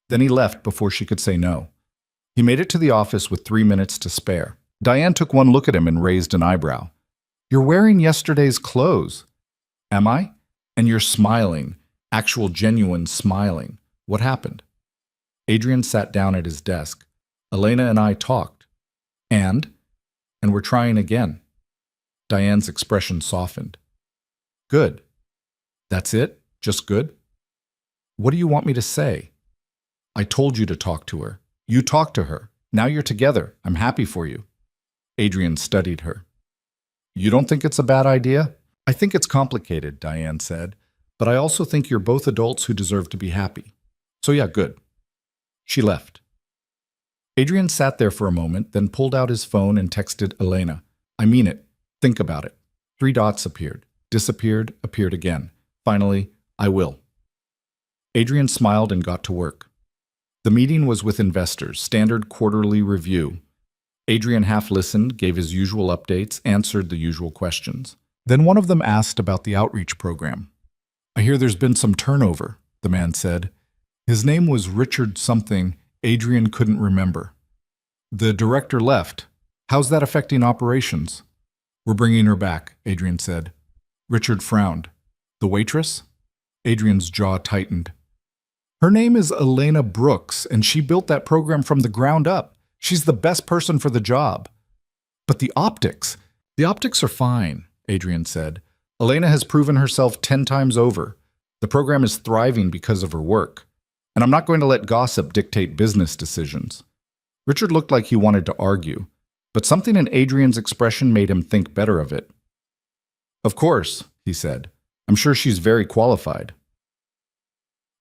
Then he left before she could say no. He made it to the office with 3 minutes to spare. Diane took one look at him and raised an eyebrow. You're wearing yesterday's clothes. Am I? And you're smiling. Actual genuine smiling. What happened? Adrian sat down at his desk. Elena and I talked. And we're trying again. Diane's expression softened. Good. That's it? Just good? What do you want me to say? I told you to talk to her. You talked to her. Now you're together. I'm happy for you. Adrian studied her. You don't think it's a bad idea? I think it's complicated, Diane said, but I also think you're both adults who deserve to be happy. So yeah, good. She left. Adrian sat there for a moment, then pulled out his phone and texted Elena. I mean it. Think about it. 3 dots appeared, disappeared, appeared again. Finally, I will. Adrian smiled and got to work. The meeting was with investors, standard quarterly review. Adrian half listened, gave his usual updates, answered the usual questions. Then one of them asked about the outreach program. I hear there's been some turnover, the man said. His name was Richard something Adrian couldn't remember. The director left. How's that affecting operations? We're bringing her back, Adrian said. Richard frowned. The waitress? Adrian's jaw tightened. Her name is Elena Brooks, and she built that program from the ground up. She's the best person for the job. But the optics are fine, Adrian said. Elena has proven herself 10 times over. The program is thriving because of her work. And I'm not going to let gossip dictate business decisions. Richard looked like he wanted to argue, but something in Adrian's expression made him think better of it. Of course, he said. I'm sure she's very qualified.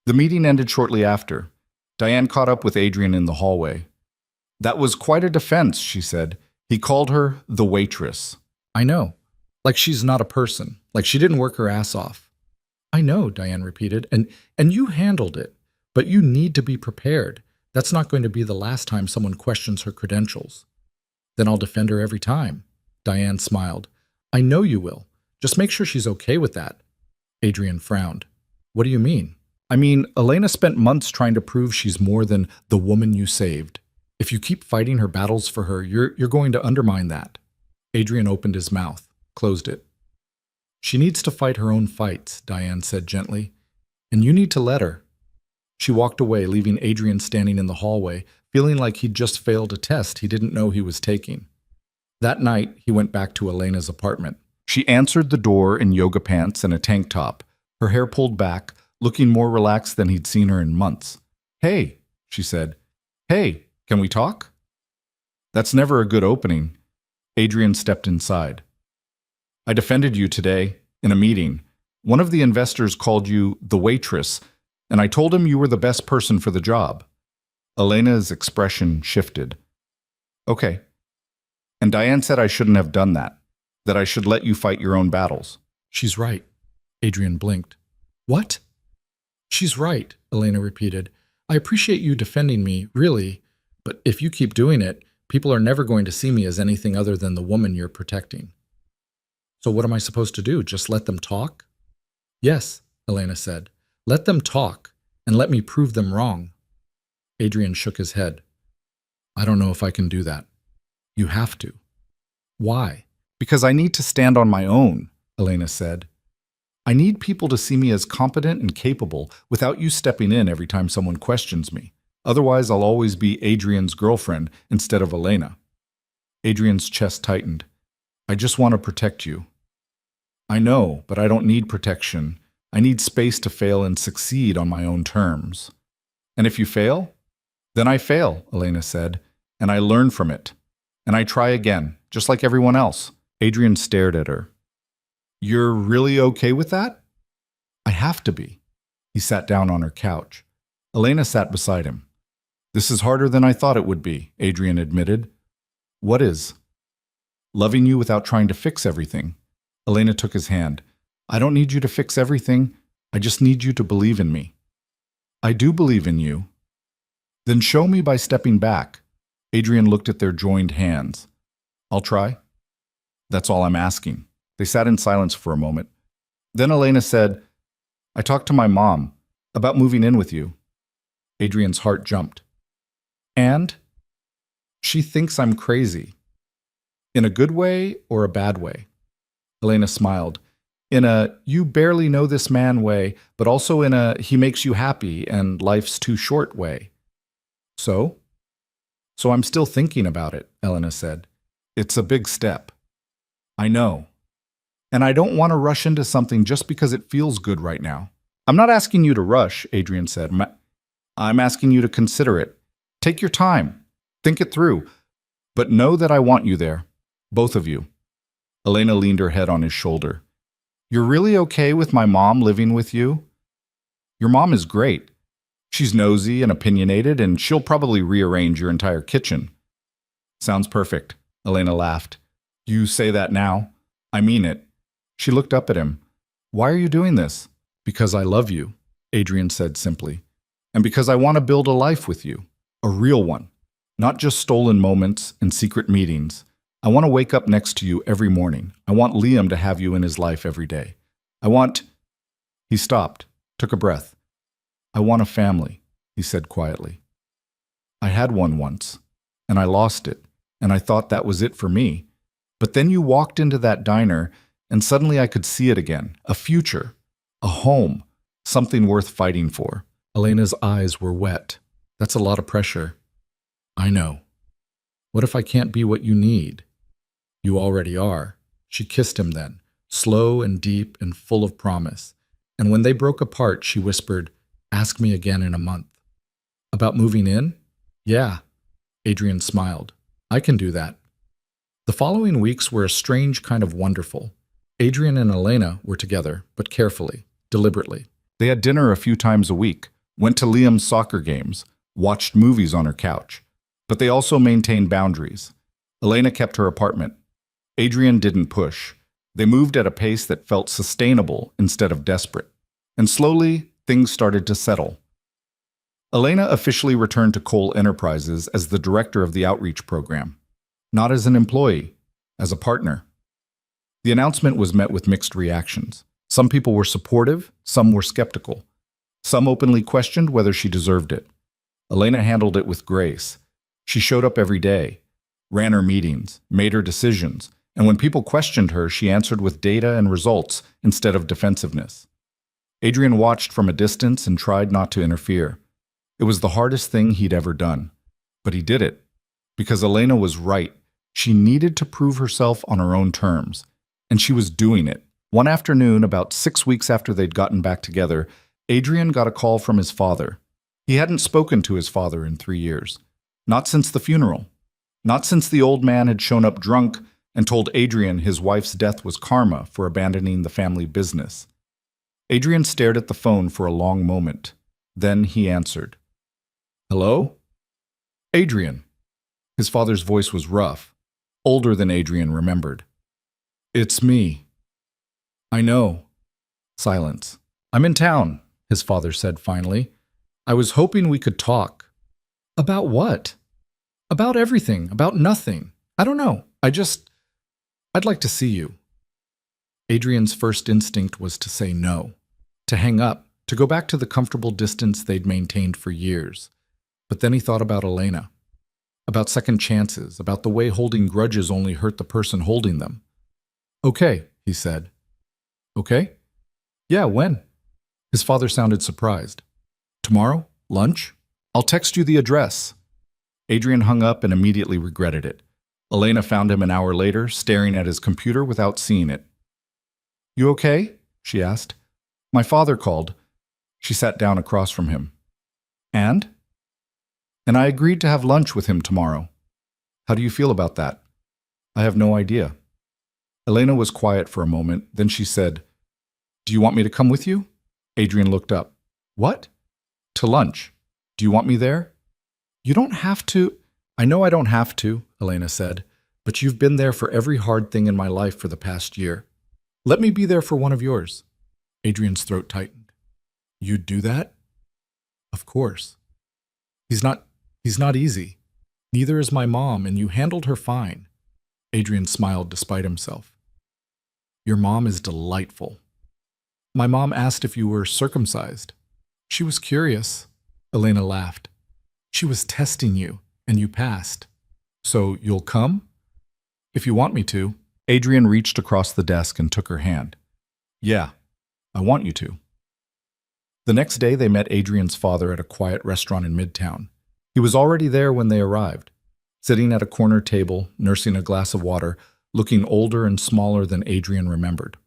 The meeting ended shortly after. Diane caught up with Adrian in the hallway. That was quite a defense, she said. He called her the waitress. I know. Like she's not a person. Like she didn't work her ass off. I know, Diane repeated, and you handled it. But you need to be prepared. That's not going to be the last time someone questions her credentials. Then I'll defend her every time. Diane smiled. I know you will. Just make sure she's okay with that. Adrian frowned. What do you mean? I mean, Elena spent months trying to prove she's more than the woman you saved. If you keep fighting her battles for her, you're going to undermine that. Adrian opened his mouth, closed it. She needs to fight her own fights, Diane said gently. And you need to let her. She walked away, leaving Adrian standing in the hallway, feeling like he'd just failed a test he didn't know he was taking. That night, he went back to Elena's apartment. She answered the door in yoga pants and a tank top, her hair pulled back, looking more relaxed than he'd seen her in months. Hey, she said. Hey, can we talk? That's never a good opening. Adrian stepped inside. I defended you today, in a meeting. One of the investors called you the waitress, and I told him you were the best person for the job. Elena's expression shifted. Okay. And Diane said I shouldn't have done that I should let you fight your own battles. She's right. Adrian blinked. What? She's right, Elena repeated. I appreciate you defending me, really, but if you keep doing it, people are never going to see me as anything other than the woman you're protecting. So what am I supposed to do? Just let them talk? Yes, Elena said. Let them talk, and let me prove them wrong. Adrian shook his head. I don't know if I can do that. You have to. Why? Because I need to stand on my own, Elena said. I need people to see me as competent and capable without you stepping in every time someone questions me. Otherwise, I'll always be Adrian's girlfriend instead of Elena. Adrian's chest tightened. I just want to protect you. I know, but I don't need protection. I need space to fail and succeed on my own terms. And if you fail? Then I fail, Elena said, and I learn from it. And I try again, just like everyone else. Adrian stared at her. You're really okay with that? I have to be. He sat down on her couch. Elena sat beside him. This is harder than I thought it would be, Adrian admitted. What is? Loving you without trying to fix everything. Elena took his hand. I don't need you to fix everything. I just need you to believe in me. I do believe in you. Then show me by stepping back. Adrian looked at their joined hands. I'll try. That's all I'm asking. They sat in silence for a moment. Then Elena said, I talked to my mom about moving in with you. Adrian's heart jumped. And? She thinks I'm crazy. In a good way or a bad way? Elena smiled. In a, you barely know this man way, but also in a, he makes you happy and life's too short way. So? So I'm still thinking about it, Elena said. It's a big step. I know. And I don't want to rush into something just because it feels good right now. I'm not asking you to rush, Adrian said. I'm asking you to consider it. Take your time. Think it through. But know that I want you there. Both of you. Elena leaned her head on his shoulder. You're really okay with my mom living with you? Your mom is great. She's nosy and opinionated, and she'll probably rearrange your entire kitchen. Sounds perfect, Elena laughed. You say that now. I mean it. She looked up at him. Why are you doing this? Because I love you, Adrian said simply. And because I want to build a life with you. A real one. Not just stolen moments and secret meetings. I want to wake up next to you every morning. I want Liam to have you in his life every day. I want... He stopped, took a breath. I want a family, he said quietly. I had one once, and I lost it, and I thought that was it for me. But then you walked into that diner, and suddenly I could see it again. A future, a home, something worth fighting for. Elena's eyes were wet. That's a lot of pressure. I know. What if I can't be what you need? You already are. She kissed him then, slow and deep and full of promise. And when they broke apart, she whispered, Ask me again in a month. About moving in? Yeah. Adrian smiled. I can do that. The following weeks were a strange kind of wonderful. Adrian and Elena were together, but carefully, deliberately. They had dinner a few times a week, went to Liam's soccer games, watched movies on her couch. But they also maintained boundaries. Elena kept her apartment. Adrian didn't push. They moved at a pace that felt sustainable instead of desperate. And slowly, things started to settle. Elena officially returned to Cole Enterprises as the director of the outreach program. Not as an employee, as a partner. The announcement was met with mixed reactions. Some people were supportive, some were skeptical. Some openly questioned whether she deserved it. Elena handled it with grace. She showed up every day, ran her meetings, made her decisions, and when people questioned her, she answered with data and results instead of defensiveness. Adrian watched from a distance and tried not to interfere. It was the hardest thing he'd ever done. But he did it. Because Elena was right. She needed to prove herself on her own terms. And she was doing it. One afternoon, about 6 weeks after they'd gotten back together, Adrian got a call from his father. He hadn't spoken to his father in 3 years. Not since the funeral. Not since the old man had shown up drunk and told Adrian his wife's death was karma for abandoning the family business. Adrian stared at the phone for a long moment. Then he answered. Hello? Adrian. His father's voice was rough, older than Adrian remembered. It's me. I know. Silence. I'm in town, his father said finally. I was hoping we could talk. About what? About everything, about nothing. I don't know. I'd like to see you. Adrian's first instinct was to say no, to hang up, to go back to the comfortable distance they'd maintained for years. But then he thought about Elena, about second chances, about the way holding grudges only hurt the person holding them. Okay, he said. Okay? Yeah, when? His father sounded surprised. Tomorrow? Lunch? I'll text you the address. Adrian hung up and immediately regretted it. Elena found him an hour later, staring at his computer without seeing it. "You okay?" she asked. "My father called." She sat down across from him. "And?" "And I agreed to have lunch with him tomorrow. How do you feel about that?" "I have no idea." Elena was quiet for a moment, then she said, "Do you want me to come with you?" Adrian looked up. "What?" "To lunch. Do you want me there?" "You don't have to." "I know I don't have to," Elena said, "but you've been there for every hard thing in my life for the past year. Let me be there for one of yours." Adrian's throat tightened. "You'd do that?" "Of course. He's not easy. Neither is my mom, and you handled her fine." Adrian smiled despite himself. "Your mom is delightful." "My mom asked if you were circumcised." "She was curious." Elena laughed. "She was testing you, and you passed. So you'll come?" "If you want me to." Adrian reached across the desk and took her hand. "Yeah, I want you to." The next day they met Adrian's father at a quiet restaurant in Midtown. He was already there when they arrived, sitting at a corner table, nursing a glass of water, looking older and smaller than Adrian remembered.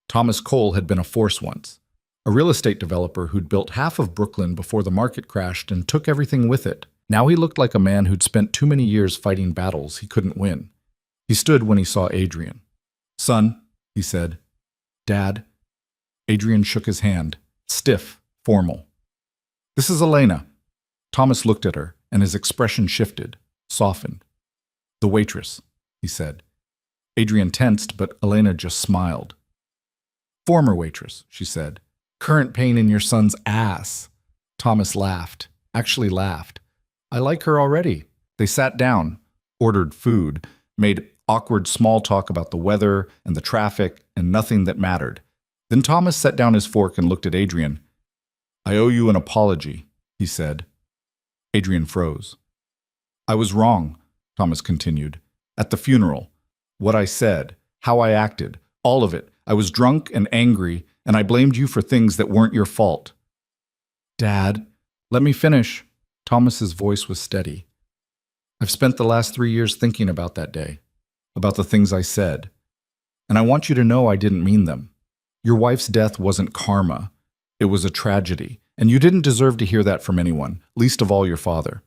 Thomas Cole had been a force once, a real estate developer who'd built half of Brooklyn before the market crashed and took everything with it. Now he looked like a man who'd spent too many years fighting battles he couldn't win. He stood when he saw Adrian. "Son," he said. "Dad." Adrian shook his hand, stiff, formal. "This is Elena." Thomas looked at her, and his expression shifted, softened. "The waitress," he said. Adrian tensed, but Elena just smiled. "Former waitress," she said. "Current pain in your son's ass." Thomas laughed, actually laughed. "I like her already." They sat down, ordered food, made awkward small talk about the weather and the traffic and nothing that mattered. Then Thomas set down his fork and looked at Adrian. "I owe you an apology," he said. Adrian froze. "I was wrong," Thomas continued. "At the funeral. What I said, how I acted, all of it. I was drunk and angry, and I blamed you for things that weren't your fault." "Dad, let me finish." Thomas's voice was steady. "I've spent the last 3 years thinking about that day, about the things I said. And I want you to know I didn't mean them. Your wife's death wasn't karma. It was a tragedy, and you didn't deserve to hear that from anyone, least of all your father."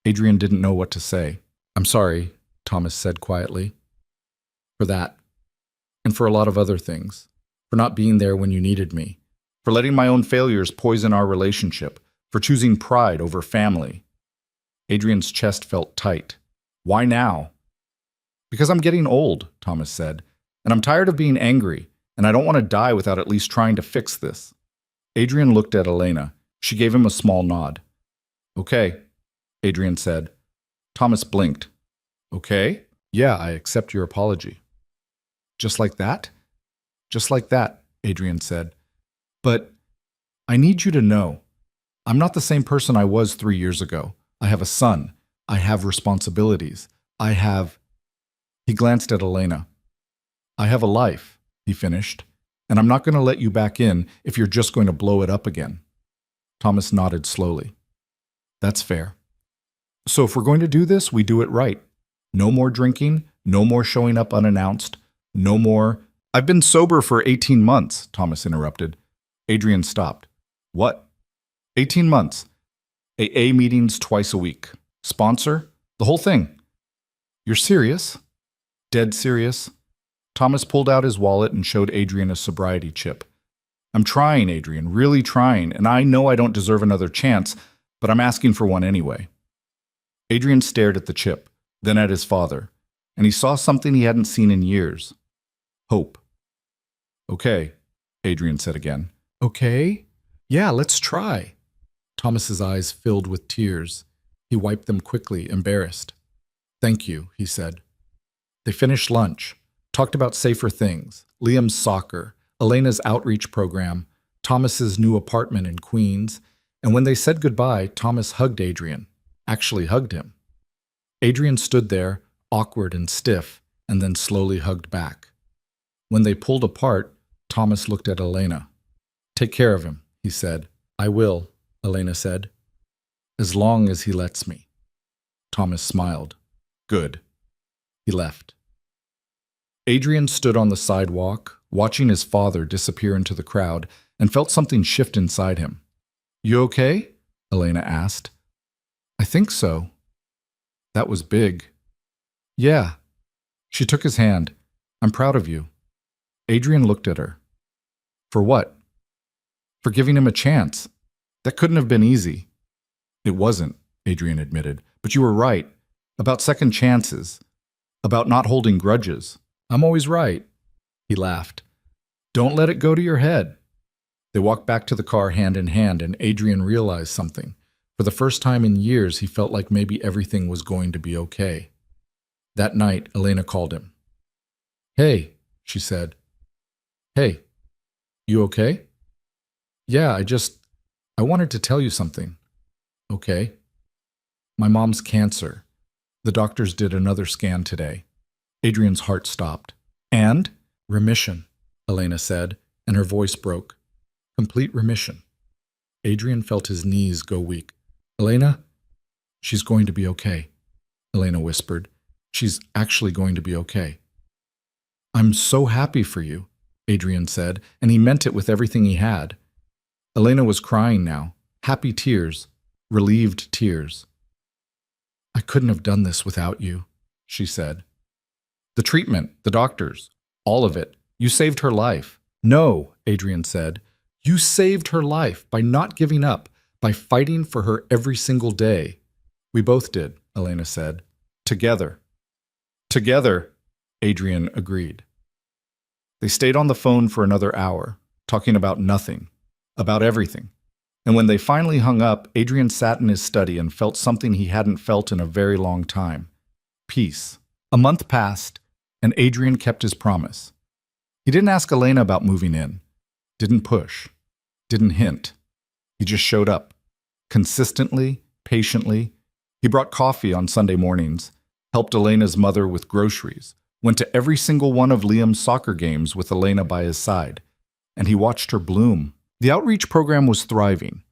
Adrian didn't know what to say. "I'm sorry," Thomas said quietly. "For that. And for a lot of other things. For not being there when you needed me. For letting my own failures poison our relationship. For choosing pride over family." Adrian's chest felt tight. "Why now?" "Because I'm getting old," Thomas said. "And I'm tired of being angry. And I don't want to die without at least trying to fix this." Adrian looked at Elena. She gave him a small nod. "Okay," Adrian said. Thomas blinked. "Okay? Yeah, I accept your apology." "Just like that?" "Just like that," Adrian said. "But I need you to know, I'm not the same person I was 3 years ago. I have a son. I have responsibilities. I have—" He glanced at Elena. "I have a life," he finished, "and I'm not going to let you back in if you're just going to blow it up again." Thomas nodded slowly. "That's fair. So if we're going to do this, we do it right. No more drinking, no more showing up unannounced, no more—" "I've been sober for 18 months, Thomas interrupted. Adrian stopped. "What?" 18 months. AA meetings twice a week. Sponsor? The whole thing." "You're serious?" "Dead serious." Thomas pulled out his wallet and showed Adrian a sobriety chip. "I'm trying, Adrian, really trying, and I know I don't deserve another chance, but I'm asking for one anyway." Adrian stared at the chip, then at his father, and he saw something he hadn't seen in years. Hope. "Okay," Adrian said again. "Okay? Yeah, let's try." Thomas's eyes filled with tears. He wiped them quickly, embarrassed. "Thank you," he said. They finished lunch, talked about safer things, Liam's soccer, Elena's outreach program, Thomas's new apartment in Queens, and when they said goodbye, Thomas hugged Adrian, actually hugged him. Adrian stood there, awkward and stiff, and then slowly hugged back. When they pulled apart, Thomas looked at Elena. "Take care of him," he said. "I will," Elena said. "As long as he lets me." Thomas smiled. "Good." He left. Adrian stood on the sidewalk, watching his father disappear into the crowd, and felt something shift inside him. "You okay?" Elena asked. "I think so." That was big. "Yeah." She took his hand. "I'm proud of you." Adrian looked at her. "For what?" "For giving him a chance. That couldn't have been easy." "It wasn't," Adrian admitted. "But you were right. About second chances. About not holding grudges. I'm always right." He laughed. "Don't let it go to your head." They walked back to the car hand in hand, and Adrian realized something. For the first time in years, he felt like maybe everything was going to be okay. That night, Elena called him. "Hey," she said. "Hey, you okay?" "Yeah, I wanted to tell you something." "Okay." "My mom's cancer. The doctors did another scan today." Adrian's heart stopped. "And?" "Remission," Elena said, and her voice broke. "Complete remission." Adrian felt his knees go weak. "Elena?" "She's going to be okay," Elena whispered. "She's actually going to be okay." "I'm so happy for you," Adrian said, and he meant it with everything he had. Elena was crying now, happy tears, relieved tears. "I couldn't have done this without you," she said. "The treatment, the doctors, all of it. You saved her life." "No," Adrian said. "You saved her life by not giving up, by fighting for her every single day." "We both did," Elena said. "Together." "Together," Adrian agreed. They stayed on the phone for another hour, talking about nothing, about everything. And when they finally hung up, Adrian sat in his study and felt something he hadn't felt in a very long time. Peace. A month passed, and Adrian kept his promise. He didn't ask Elena about moving in, didn't push, didn't hint. He just showed up, consistently, patiently. He brought coffee on Sunday mornings, helped Elena's mother with groceries, went to every single one of Liam's soccer games with Elena by his side, and he watched her bloom. The outreach program was thriving.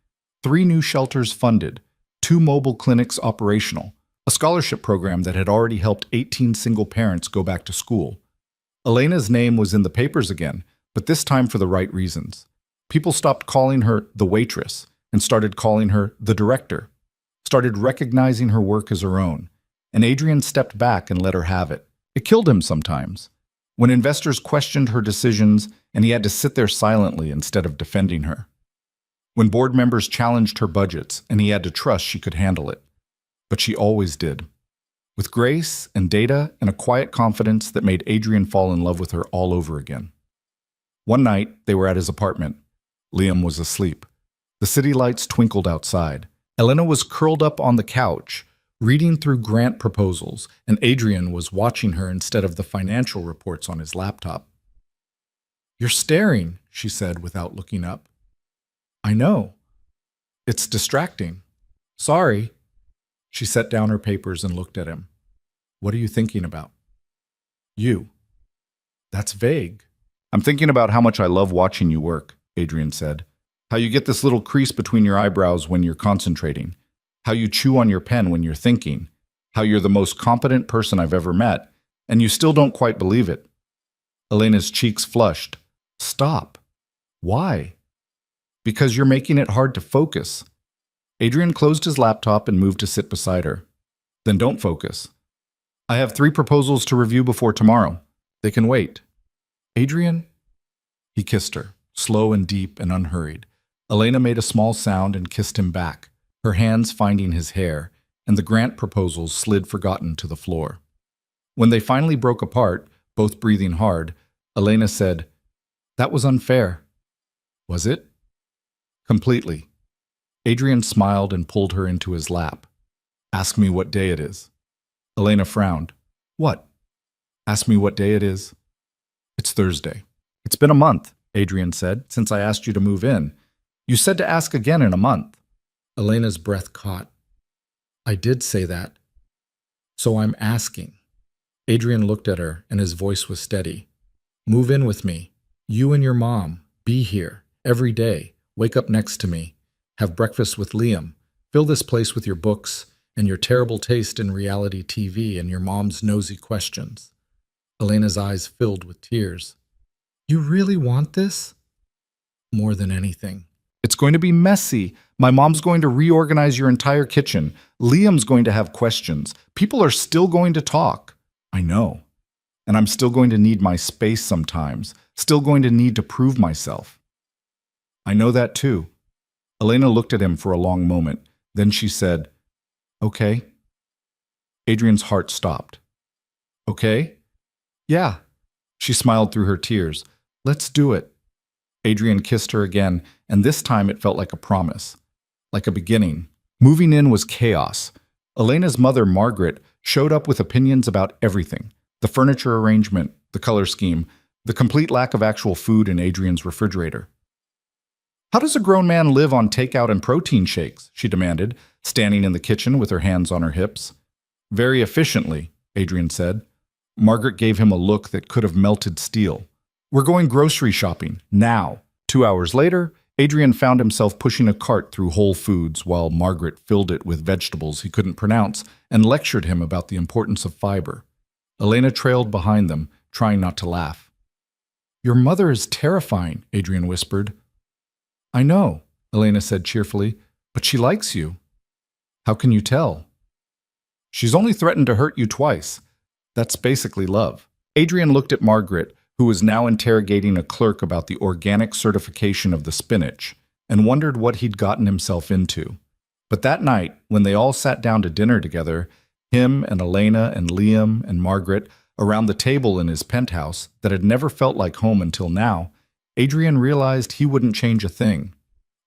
3 new shelters funded, 2 mobile clinics operational, a scholarship program that had already helped 18 single parents go back to school. Elena's name was in the papers again, but this time for the right reasons. People stopped calling her the waitress and started calling her the director, started recognizing her work as her own, and Adrian stepped back and let her have it. It killed him sometimes, when investors questioned her decisions and he had to sit there silently instead of defending her. When board members challenged her budgets and he had to trust she could handle it. But she always did. With grace and data and a quiet confidence that made Adrian fall in love with her all over again. One night, they were at his apartment. Liam was asleep. The city lights twinkled outside. Elena was curled up on the couch, reading through grant proposals, and Adrian was watching her instead of the financial reports on his laptop. "You're staring," she said without looking up. "I know. It's distracting. Sorry." She set down her papers and looked at him. "What are you thinking about?" "You." "That's vague." "I'm thinking about how much I love watching you work," Adrian said. "How you get this little crease between your eyebrows when you're concentrating. How you chew on your pen when you're thinking. How you're the most competent person I've ever met, and you still don't quite believe it." Elena's cheeks flushed. "Stop." "Why?" "Because you're making it hard to focus." Adrian closed his laptop and moved to sit beside her. "Then don't focus. I have 3 proposals to review before tomorrow. They can wait." "Adrian?" He kissed her, slow and deep and unhurried. Elena made a small sound and kissed him back, her hands finding his hair, and the grant proposals slid forgotten to the floor. When they finally broke apart, both breathing hard, Elena said, "That was unfair." "Was it?" "Completely." Adrian smiled and pulled her into his lap. "Ask me what day it is." Elena frowned. "What?" "Ask me what day it is." "It's Thursday." "It's been a month," Adrian said, "since I asked you to move in. You said to ask again in a month." Elena's breath caught. "I did say that. So I'm asking." Adrian looked at her, and his voice was steady. "Move in with me. You and your mom. Be here. Every day. Wake up next to me. Have breakfast with Liam. Fill this place with your books. and your terrible taste in reality TV and your mom's nosy questions. Elena's eyes filled with tears. You really want this? More than anything. It's going to be messy. My mom's going to reorganize your entire kitchen. Liam's going to have questions. People are still going to talk. I know. And I'm still going to need my space sometimes. Still going to need to prove myself. I know that too. Elena looked at him for a long moment. Then she said, Okay. Adrian's heart stopped. Okay? Yeah. She smiled through her tears. Let's do it. Adrian kissed her again, and this time it felt like a promise, like a beginning. Moving in was chaos. Elena's mother, Margaret, showed up with opinions about everything: the furniture arrangement, the color scheme, the complete lack of actual food in Adrian's refrigerator. How does a grown man live on takeout and protein shakes? She demanded, standing in the kitchen with her hands on her hips. Very efficiently, Adrian said. Margaret gave him a look that could have melted steel. We're going grocery shopping, now. 2 hours later, Adrian found himself pushing a cart through Whole Foods while Margaret filled it with vegetables he couldn't pronounce and lectured him about the importance of fiber. Elena trailed behind them, trying not to laugh. Your mother is terrifying, Adrian whispered. I know, Elena said cheerfully, but she likes you. How can you tell? She's only threatened to hurt you twice. That's basically love. Adrian looked at Margaret, who was now interrogating a clerk about the organic certification of the spinach, and wondered what he'd gotten himself into. But that night, when they all sat down to dinner together, him and Elena and Liam and Margaret, around the table in his penthouse that had never felt like home until now, Adrian realized he wouldn't change a thing.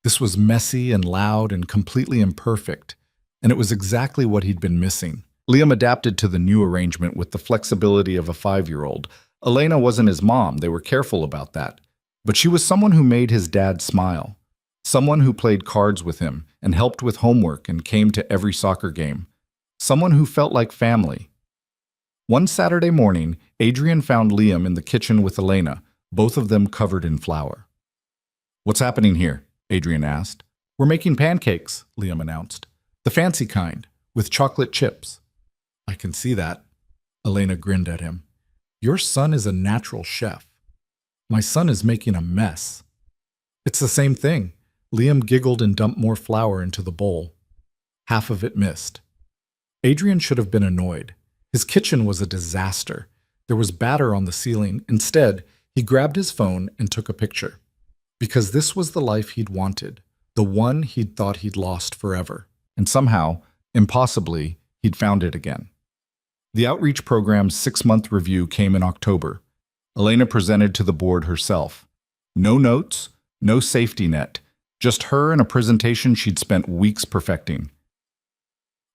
This was messy and loud and completely imperfect, and it was exactly what he'd been missing. Liam adapted to the new arrangement with the flexibility of a 5-year-old. Elena wasn't his mom, they were careful about that. But she was someone who made his dad smile. Someone who played cards with him and helped with homework and came to every soccer game. Someone who felt like family. One Saturday morning, Adrian found Liam in the kitchen with Elena, both of them covered in flour. What's happening here? Adrian asked. We're making pancakes, Liam announced. The fancy kind, with chocolate chips. I can see that. Elena grinned at him. Your son is a natural chef. My son is making a mess. It's the same thing. Liam giggled and dumped more flour into the bowl. Half of it missed. Adrian should have been annoyed. His kitchen was a disaster. There was batter on the ceiling. Instead, he grabbed his phone and took a picture. Because this was the life he'd wanted, the one he'd thought he'd lost forever. And somehow, impossibly, he'd found it again. The outreach program's 6-month review came in October. Elena presented to the board herself. No notes, no safety net, just her and a presentation she'd spent weeks perfecting.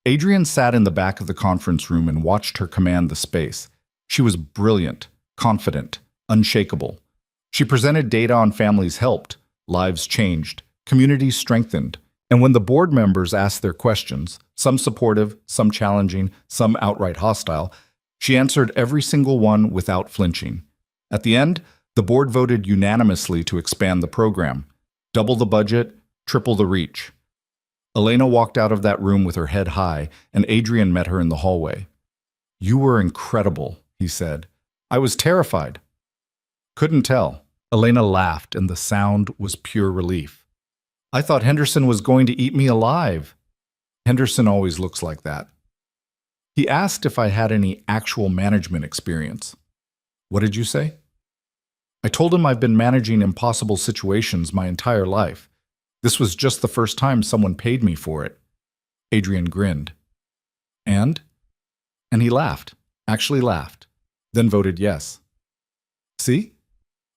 Adrian sat in the back of the conference room and watched her command the space. She was brilliant, confident, unshakable. She presented data on families helped, lives changed, communities strengthened. And when the board members asked their questions, some supportive, some challenging, some outright hostile, she answered every single one without flinching. At the end, the board voted unanimously to expand the program, double the budget, triple the reach. Elena walked out of that room with her head high, and Adrian met her in the hallway. You were incredible, he said. I was terrified. Couldn't tell. Elena laughed, and the sound was pure relief. I thought Henderson was going to eat me alive. Henderson always looks like that. He asked if I had any actual management experience. What did you say? I told him I've been managing impossible situations my entire life. This was just the first time someone paid me for it. Adrian grinned. And? And he laughed, actually laughed, then voted yes. See?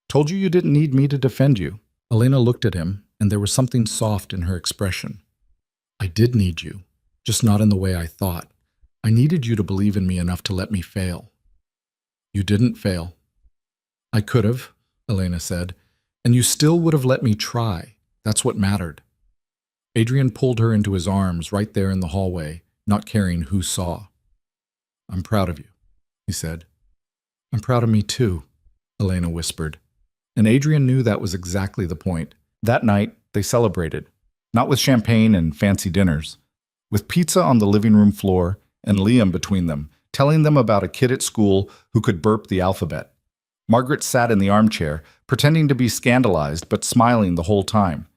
Told you didn't need me to defend you. Elena looked at him, and there was something soft in her expression. I did need you, just not in the way I thought. I needed you to believe in me enough to let me fail. You didn't fail. I could have, Elena said, and you still would have let me try. That's what mattered. Adrian pulled her into his arms right there in the hallway, not caring who saw. I'm proud of you, he said. I'm proud of me too, Elena whispered. And Adrian knew that was exactly the point. That night, they celebrated, not with champagne and fancy dinners, with pizza on the living room floor and Liam between them, telling them about a kid at school who could burp the alphabet. Margaret sat in the armchair, pretending to be scandalized but smiling the whole time.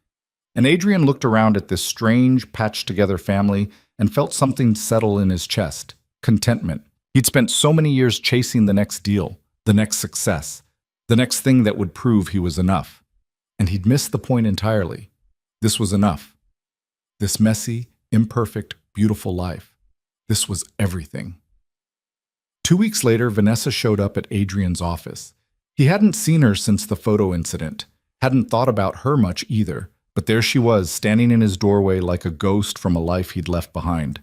And Adrian looked around at this strange, patched-together family and felt something settle in his chest. Contentment. He'd spent so many years chasing the next deal, the next success, the next thing that would prove he was enough. And he'd missed the point entirely. This was enough. This messy, imperfect, beautiful life. This was everything. 2 weeks later, Vanessa showed up at Adrian's office. He hadn't seen her since the photo incident, hadn't thought about her much either, but there she was, standing in his doorway like a ghost from a life he'd left behind.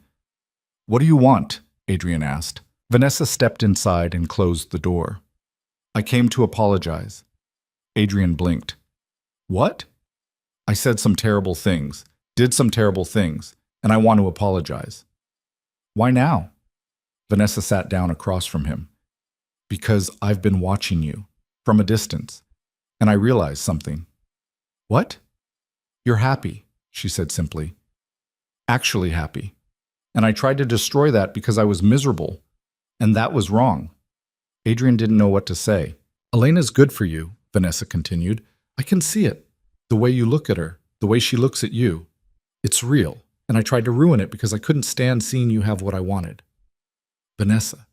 "What do you want?" Adrian asked. Vanessa stepped inside and closed the door. "I came to apologize." Adrian blinked. "What?" "I said some terrible things, did some terrible things, and I want to apologize." "Why now?" Vanessa sat down across from him. "Because I've been watching you, from a distance, and I realized something." "What?" "You're happy," she said simply. "Actually happy. And I tried to destroy that because I was miserable, and that was wrong." Adrian didn't know what to say. "Elena's good for you," Vanessa continued. "I can see it. The way you look at her, the way she looks at you. It's real, and I tried to ruin it because I couldn't stand seeing you have what I wanted." "Vanessa,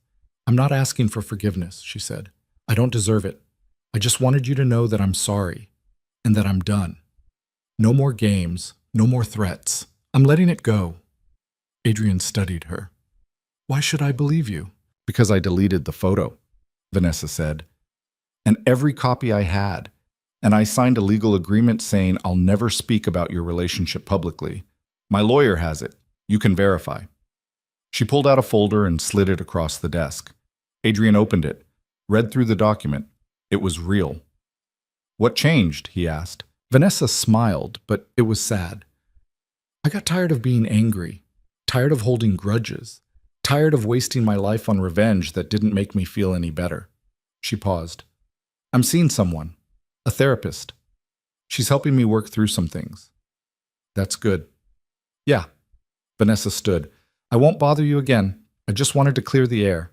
I'm not asking for forgiveness," she said. "I don't deserve it. I just wanted you to know that I'm sorry, and that I'm done. No more games, no more threats. I'm letting it go." Adrian studied her. "Why should I believe you?" "Because I deleted the photo," Vanessa said. "And every copy I had. And I signed a legal agreement saying I'll never speak about your relationship publicly. My lawyer has it. You can verify." She pulled out a folder and slid it across the desk. Adrian opened it, read through the document. It was real. "What changed?" he asked. Vanessa smiled, but it was sad. "I got tired of being angry, tired of holding grudges, tired of wasting my life on revenge that didn't make me feel any better." She paused. "I'm seeing someone, a therapist. She's helping me work through some things." "That's good." "Yeah." Vanessa stood. "I won't bother you again. I just wanted to clear the air."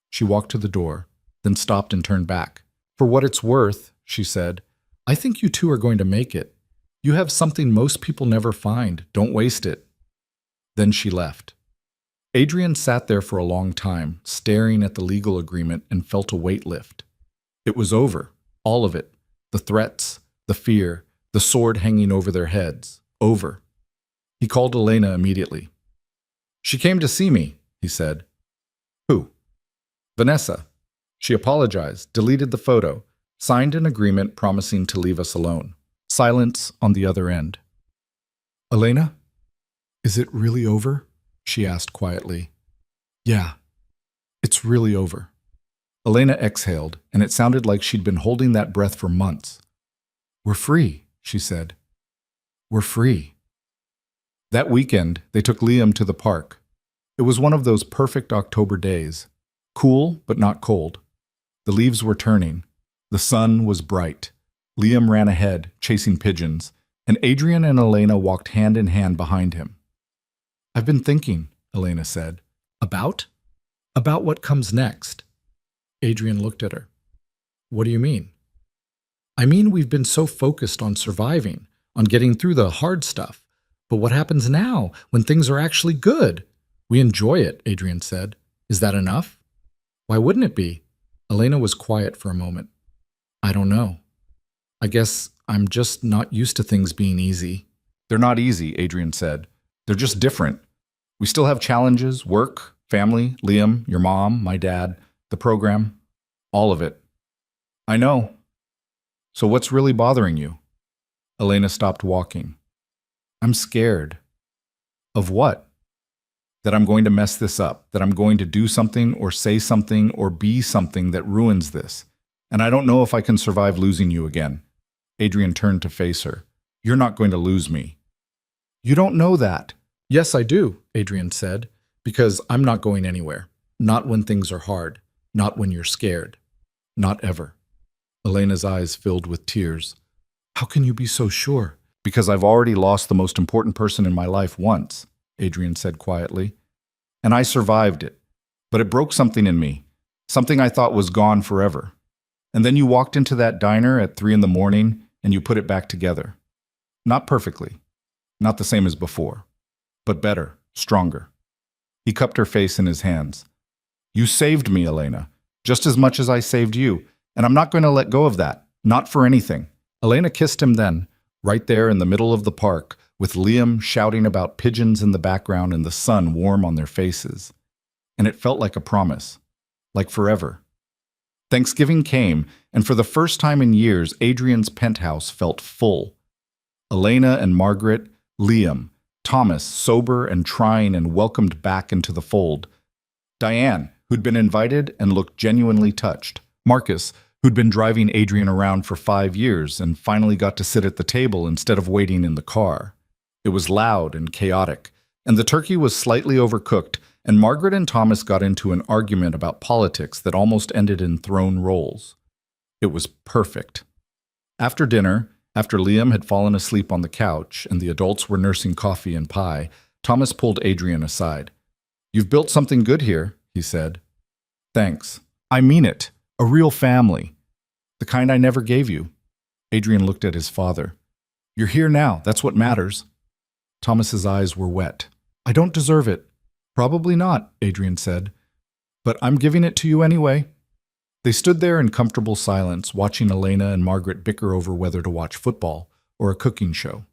She walked to the door, then stopped and turned back. "For what it's worth," she said, "I think you two are going to make it. You have something most people never find. Don't waste it." Then she left. Adrian sat there for a long time, staring at the legal agreement, and felt a weight lift. It was over, all of it. The threats, the fear, the sword hanging over their heads. Over. He called Elena immediately. "She came to see me," he said. "Who?" "Vanessa. She apologized, deleted the photo, signed an agreement promising to leave us alone." Silence on the other end. "Elena? Is it really over?" she asked quietly. "Yeah, it's really over." Elena exhaled, and it sounded like she'd been holding that breath for months. "We're free," she said. "We're free." That weekend, they took Liam to the park. It was one of those perfect October days. Cool, but not cold. The leaves were turning. The sun was bright. Liam ran ahead, chasing pigeons, and Adrian and Elena walked hand in hand behind him. "I've been thinking," Elena said. "About? About what comes next." Adrian looked at her. "What do you mean?" "I mean, we've been so focused on surviving, on getting through the hard stuff. But what happens now, when things are actually good?" "We enjoy it," Adrian said. "Is that enough?" "Why wouldn't it be?" Elena was quiet for a moment. "I don't know. I guess I'm just not used to things being easy." "They're not easy," Adrian said. "They're just different. We still have challenges, work, family, Liam, your mom, my dad, the program, all of it." "I know. So what's really bothering you?" Elena stopped walking. "I'm scared." "Of what?" "That I'm going to mess this up, that I'm going to do something or say something or be something that ruins this. And I don't know if I can survive losing you again." Adrian turned to face her. "You're not going to lose me." "You don't know that." "Yes, I do," Adrian said, "because I'm not going anywhere. Not when things are hard. Not when you're scared. Not ever." Elena's eyes filled with tears. "How can you be so sure?" "Because I've already lost the most important person in my life once. Adrian said quietly. And I survived it. But it broke something in me, something I thought was gone forever. And then you walked into that diner at 3 in the morning and you put it back together. Not perfectly, not the same as before, but better, stronger. He cupped her face in his hands. You saved me, Elena, just as much as I saved you, and I'm not going to let go of that, not for anything. Elena kissed him then, right there in the middle of the park, with Liam shouting about pigeons in the background and the sun warm on their faces. And it felt like a promise, like forever. Thanksgiving came, and for the first time in years, Adrian's penthouse felt full. Elena and Margaret, Liam, Thomas, sober and trying and welcomed back into the fold. Diane, who'd been invited and looked genuinely touched. Marcus, who'd been driving Adrian around for 5 years and finally got to sit at the table instead of waiting in the car. It was loud and chaotic, and the turkey was slightly overcooked, and Margaret and Thomas got into an argument about politics that almost ended in thrown roles. It was perfect. After dinner, after Liam had fallen asleep on the couch and the adults were nursing coffee and pie, Thomas pulled Adrian aside. You've built something good here, he said. Thanks. I mean it. A real family. The kind I never gave you. Adrian looked at his father. You're here now. That's what matters. Thomas's eyes were wet. I don't deserve it. Probably not, Adrian said. But I'm giving it to you anyway. They stood there in comfortable silence, watching Elena and Margaret bicker over whether to watch football or a cooking show.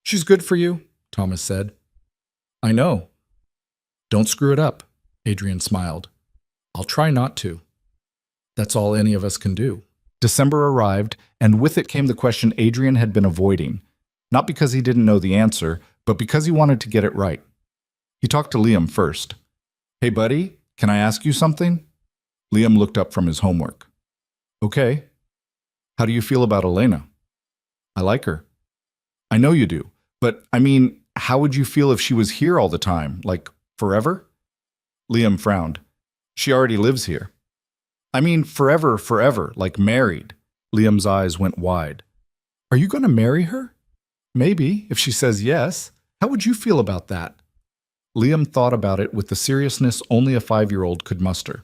She's good for you, Thomas said. I know. Don't screw it up, Adrian smiled. I'll try not to. That's all any of us can do. December arrived, and with it came the question Adrian had been avoiding, not because he didn't know the answer, but because he wanted to get it right. He talked to Liam first. Hey, buddy, can I ask you something? Liam looked up from his homework. Okay. How do you feel about Elena? I like her. I know you do, but I mean, how would you feel if she was here all the time, like forever? Liam frowned. She already lives here. I mean, forever, forever, like married. Liam's eyes went wide. Are you going to marry her? Maybe, if she says yes. How would you feel about that? Liam thought about it with the seriousness only a 5-year-old could muster.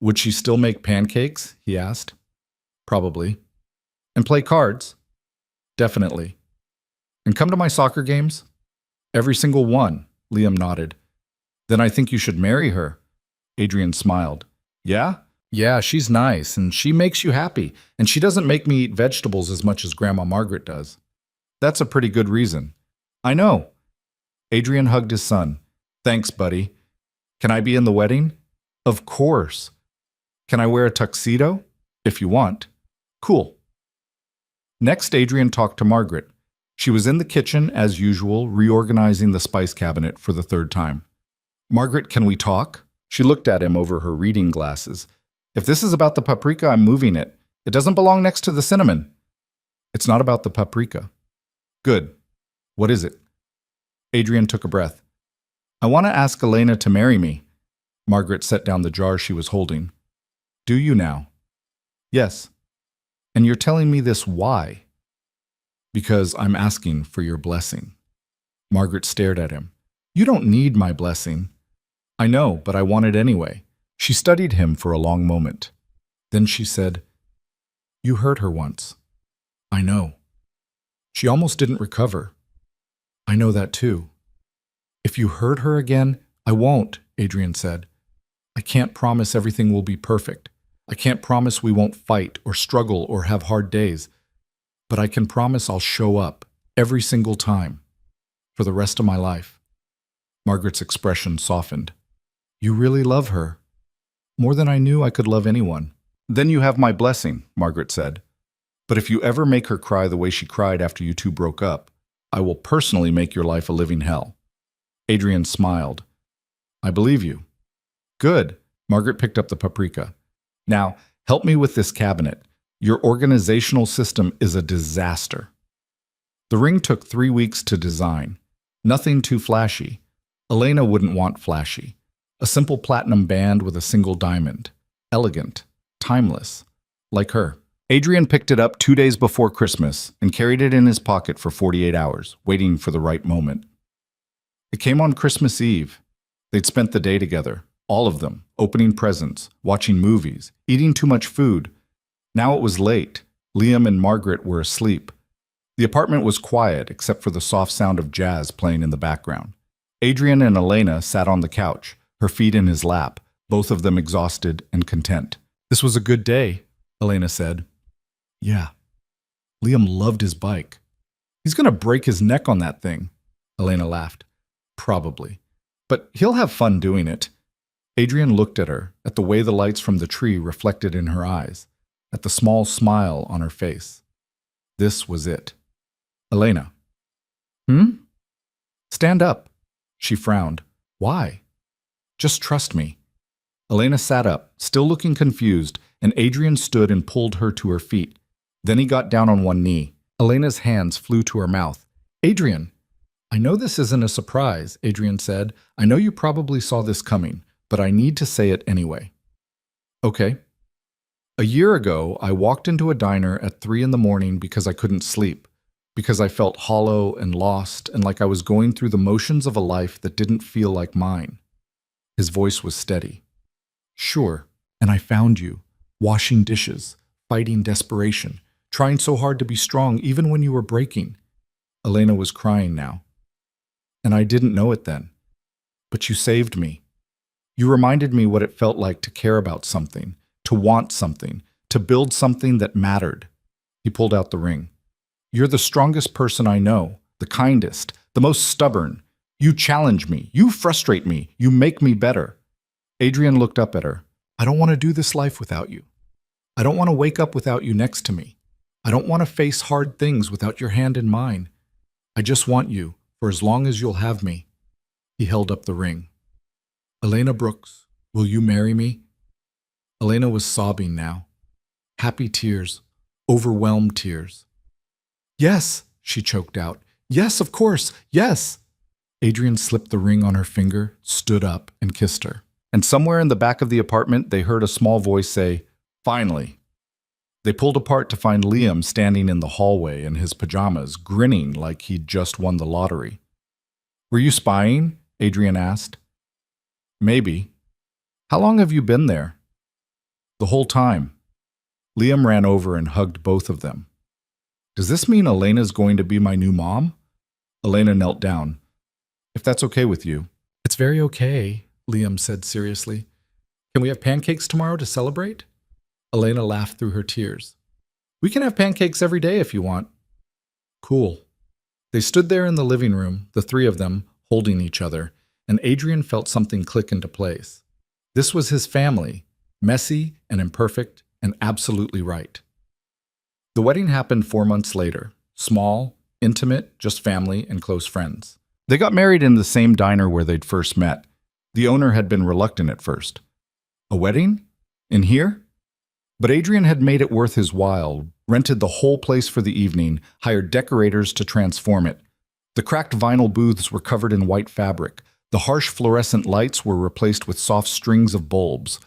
Would she still make pancakes? He asked. Probably. And play cards? Definitely. And come to my soccer games? Every single one, Liam nodded. Then I think you should marry her. Adrian smiled. Yeah? Yeah, she's nice, and she makes you happy, and she doesn't make me eat vegetables as much as Grandma Margaret does. That's a pretty good reason. I know. Adrian hugged his son. Thanks, buddy. Can I be in the wedding? Of course. Can I wear a tuxedo? If you want. Cool. Next, Adrian talked to Margaret. She was in the kitchen, as usual, reorganizing the spice cabinet for the 3rd time. Margaret, can we talk? She looked at him over her reading glasses. If this is about the paprika, I'm moving it. It doesn't belong next to the cinnamon. It's not about the paprika. Good. What is it? Adrian took a breath. I want to ask Elena to marry me. Margaret set down the jar she was holding. Do you now? Yes. And you're telling me this why? Because I'm asking for your blessing. Margaret stared at him. You don't need my blessing. I know, but I want it anyway. She studied him for a long moment. Then she said, You hurt her once. I know. She almost didn't recover. I know that too. If you hurt her again, I won't, Adrian said. I can't promise everything will be perfect. I can't promise we won't fight or struggle or have hard days. But I can promise I'll show up every single time for the rest of my life. Margaret's expression softened. You really love her. More than I knew I could love anyone. Then you have my blessing, Margaret said. But if you ever make her cry the way she cried after you two broke up, I will personally make your life a living hell. Adrian smiled. I believe you. Good. Margaret picked up the paprika. Now, help me with this cabinet. Your organizational system is a disaster. The ring took 3 weeks to design. Nothing too flashy. Elena wouldn't want flashy. A simple platinum band with a single diamond. Elegant. Timeless. Like her. Adrian picked it up 2 days before Christmas and carried it in his pocket for 48 hours, waiting for the right moment. It came on Christmas Eve. They'd spent the day together, all of them, opening presents, watching movies, eating too much food. Now it was late. Liam and Margaret were asleep. The apartment was quiet except for the soft sound of jazz playing in the background. Adrian and Elena sat on the couch, her feet in his lap, both of them exhausted and content. "This was a good day," Elena said. "Yeah." Liam loved his bike. "He's going to break his neck on that thing," Elena laughed. "Probably. But he'll have fun doing it." Adrian looked at her, at the way the lights from the tree reflected in her eyes, at the small smile on her face. This was it. "Elena." "Stand up." She frowned. "Why?" "Just trust me." Elena sat up, still looking confused, and Adrian stood and pulled her to her feet. Then he got down on one knee. Elena's hands flew to her mouth. "Adrian." "I know this isn't a surprise," Adrian said. "I know you probably saw this coming, but I need to say it anyway." "Okay." "A year ago, I walked into a diner at 3 in the morning because I couldn't sleep, because I felt hollow and lost and like I was going through the motions of a life that didn't feel like mine." His voice was steady. "Sure, and I found you, washing dishes, fighting desperation, trying so hard to be strong even when you were breaking." Elena was crying now. "And I didn't know it then. But you saved me. You reminded me what it felt like to care about something, to want something, to build something that mattered." He pulled out the ring. "You're the strongest person I know, the kindest, the most stubborn. You challenge me, you frustrate me, you make me better." Adrian looked up at her. "I don't want to do this life without you. I don't want to wake up without you next to me. I don't want to face hard things without your hand in mine. I just want you, for as long as you'll have me." He held up the ring. "Elena Brooks, will you marry me?" Elena was sobbing now. Happy tears, overwhelmed tears. "Yes," she choked out. "Yes, of course, yes." Adrian slipped the ring on her finger, stood up, and kissed her. And somewhere in the back of the apartment, they heard a small voice say, "Finally." They pulled apart to find Liam standing in the hallway in his pajamas, grinning like he'd just won the lottery. "Were you spying?" Adrian asked. "Maybe." "How long have you been there?" "The whole time." Liam ran over and hugged both of them. "Does this mean Elena's going to be my new mom?" Elena knelt down. "If that's okay with you." "It's very okay," Liam said seriously. "Can we have pancakes tomorrow to celebrate?" Elena laughed through her tears. "We can have pancakes every day if you want." "Cool." They stood there in the living room, the three of them, holding each other, and Adrian felt something click into place. This was his family, messy and imperfect and absolutely right. The wedding happened 4 months later, small, intimate, just family and close friends. They got married in the same diner where they'd first met. The owner had been reluctant at first. "A wedding? In here?" But Adrian had made it worth his while, rented the whole place for the evening, hired decorators to transform it. The cracked vinyl booths were covered in white fabric. The harsh fluorescent lights were replaced with soft strings of bulbs,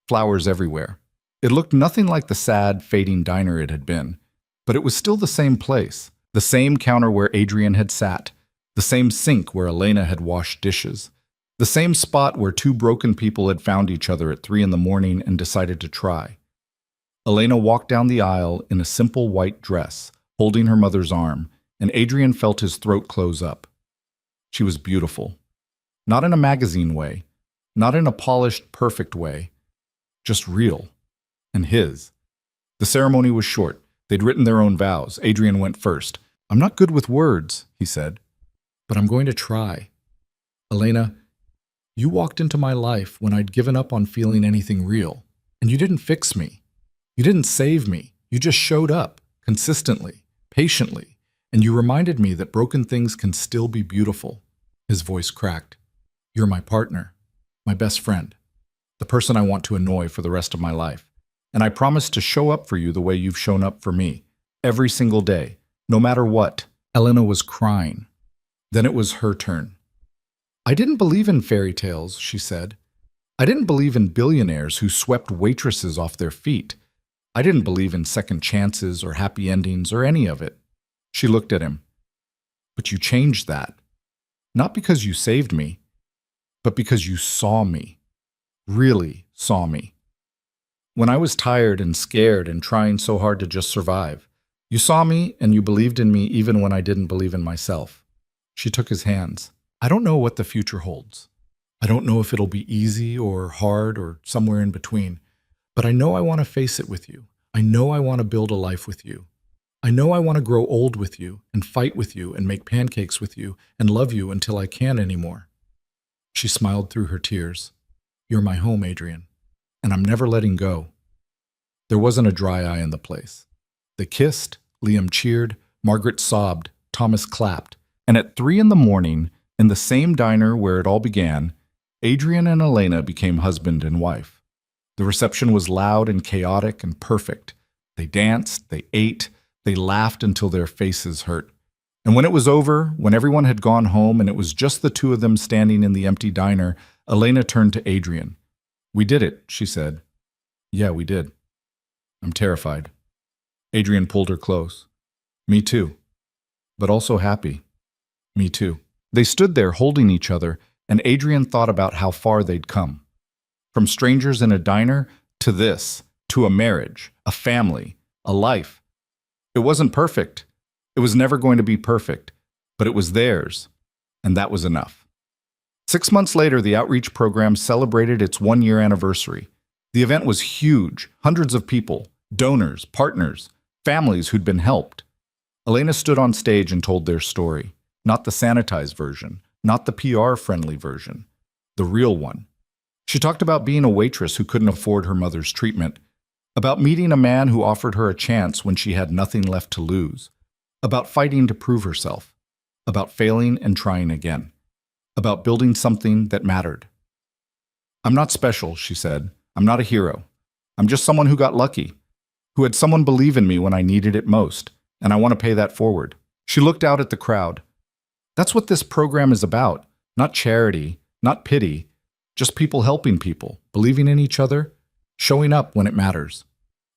flowers everywhere. It looked nothing like the sad, fading diner it had been, but it was still the same place, the same counter where Adrian had sat, the same sink where Elena had washed dishes, the same spot where two broken people had found each other at 3 in the morning and decided to try. Elena walked down the aisle in a simple white dress, holding her mother's arm, and Adrian felt his throat close up. She was beautiful. Not in a magazine way, not in a polished, perfect way, just real, and his. The ceremony was short. They'd written their own vows. Adrian went first. "I'm not good with words," he said, "but I'm going to try. Elena, you walked into my life when I'd given up on feeling anything real, and you didn't fix me. You didn't save me. You just showed up, consistently, patiently, and you reminded me that broken things can still be beautiful." His voice cracked. "You're my partner, my best friend, the person I want to annoy for the rest of my life. And I promise to show up for you the way you've shown up for me, every single day, no matter what." Elena was crying. Then it was her turn. "I didn't believe in fairy tales," she said. "I didn't believe in billionaires who swept waitresses off their feet. I didn't believe in second chances or happy endings or any of it." She looked at him. "But you changed that." Not because you saved me, but because you saw me, really saw me. When I was tired and scared and trying so hard to just survive, you saw me and you believed in me even when I didn't believe in myself. She took his hands. I don't know what the future holds. I don't know if it'll be easy or hard or somewhere in between, but I know I want to face it with you. I know I want to build a life with you. I know I want to grow old with you and fight with you and make pancakes with you and love you until I can't anymore. She smiled through her tears. You're my home, Adrian, and I'm never letting go. There wasn't a dry eye in the place. They kissed, Liam cheered, Margaret sobbed, Thomas clapped, and at 3 a.m, in the same diner where it all began, Adrian and Elena became husband and wife. The reception was loud and chaotic and perfect. They danced, they ate, they laughed until their faces hurt. And when it was over, when everyone had gone home and it was just the two of them standing in the empty diner, Elena turned to Adrian. We did it, she said. Yeah, we did. I'm terrified. Adrian pulled her close. Me too. But also happy. Me too. They stood there holding each other, and Adrian thought about how far they'd come. From strangers in a diner to this, to a marriage, a family, a life. It wasn't perfect. It was never going to be perfect, but it was theirs, and that was enough. 6 months later, the outreach program celebrated its 1-year anniversary. The event was huge, hundreds of people, donors, partners, families who'd been helped. Elena stood on stage and told their story. Not the sanitized version, not the PR-friendly version, the real one. She talked about being a waitress who couldn't afford her mother's treatment, about meeting a man who offered her a chance when she had nothing left to lose, about fighting to prove herself, about failing and trying again, about building something that mattered. I'm not special, she said. I'm not a hero. I'm just someone who got lucky, who had someone believe in me when I needed it most, and I want to pay that forward. She looked out at the crowd. That's what this program is about. Not charity, not pity, just people helping people, believing in each other, showing up when it matters.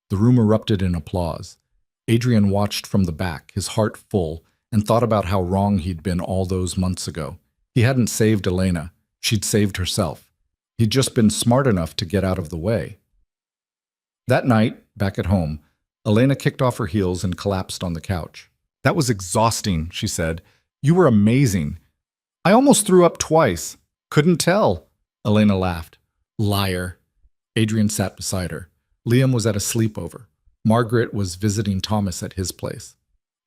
The room erupted in applause. Adrian watched from the back, his heart full, and thought about how wrong he'd been all those months ago. He hadn't saved Elena. She'd saved herself. He'd just been smart enough to get out of the way. That night, back at home, Elena kicked off her heels and collapsed on the couch. That was exhausting, she said. You were amazing. I almost threw up twice. Couldn't tell. Elena laughed. Liar. Adrian sat beside her. Liam was at a sleepover. Margaret was visiting Thomas at his place.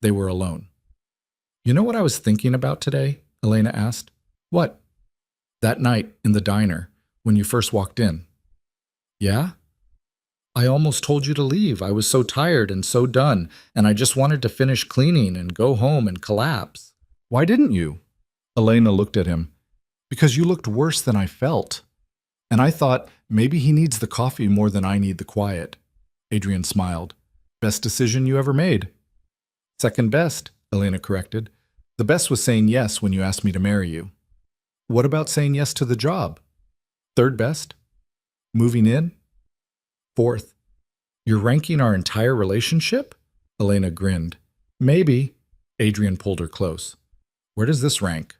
They were alone. You know what I was thinking about today? Elena asked. What? That night in the diner, when you first walked in. Yeah? I almost told you to leave. I was so tired and so done, and I just wanted to finish cleaning and go home and collapse. Why didn't you? Elena looked at him. Because you looked worse than I felt. And I thought, maybe he needs the coffee more than I need the quiet. Adrian smiled. Best decision you ever made. Second best, Elena corrected. The best was saying yes when you asked me to marry you. What about saying yes to the job? Third best? Moving in? Fourth. You're ranking our entire relationship? Elena grinned. Maybe. Adrian pulled her close. Where does this rank?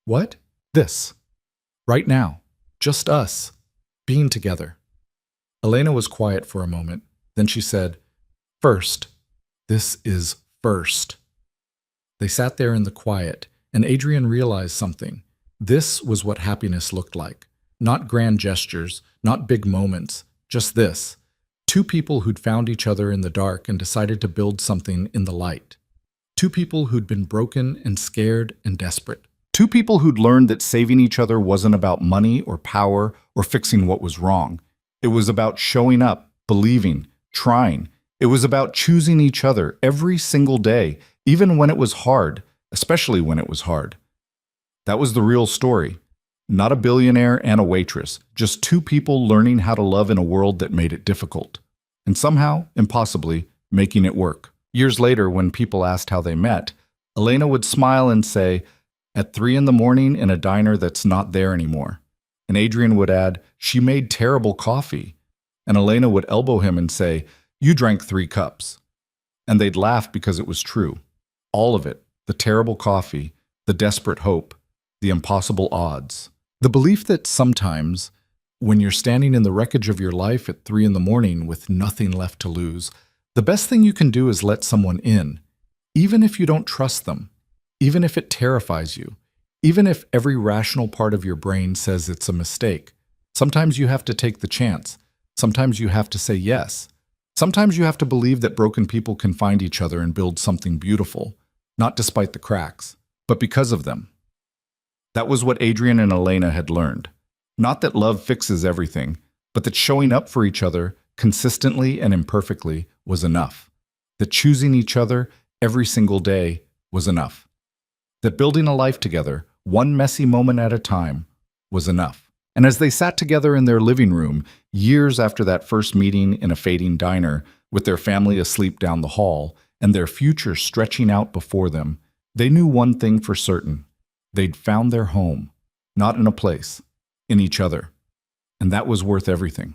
What? This. Right now. Just us. Being together. Elena was quiet for a moment. Then she said, First. This is first. They sat there in the quiet, and Adrian realized something. This was what happiness looked like. Not grand gestures, not big moments, just this. Two people who'd found each other in the dark and decided to build something in the light. Two people who'd been broken and scared and desperate. Two people who'd learned that saving each other wasn't about money or power or fixing what was wrong. It was about showing up, believing, trying. It was about choosing each other every single day, even when it was hard, especially when it was hard. That was the real story. Not a billionaire and a waitress, just two people learning how to love in a world that made it difficult. And somehow, impossibly, making it work. Years later, when people asked how they met, Elena would smile and say, at 3 a.m. in a diner that's not there anymore. And Adrian would add, she made terrible coffee. And Elena would elbow him and say, you drank 3 cups. And they'd laugh because it was true. All of it, the terrible coffee, the desperate hope, the impossible odds. The belief that sometimes, when you're standing in the wreckage of your life at 3 in the morning with nothing left to lose, the best thing you can do is let someone in, even if you don't trust them, even if it terrifies you, even if every rational part of your brain says it's a mistake. Sometimes you have to take the chance. Sometimes you have to say yes. Sometimes you have to believe that broken people can find each other and build something beautiful, not despite the cracks, but because of them. That was what Adrian and Elena had learned. Not that love fixes everything, but that showing up for each other consistently and imperfectly was enough. That choosing each other every single day was enough. That building a life together, one messy moment at a time, was enough. And as they sat together in their living room, years after that first meeting in a fading diner, with their family asleep down the hall and their future stretching out before them, they knew one thing for certain. They'd found their home, not in a place, in each other. And that was worth everything.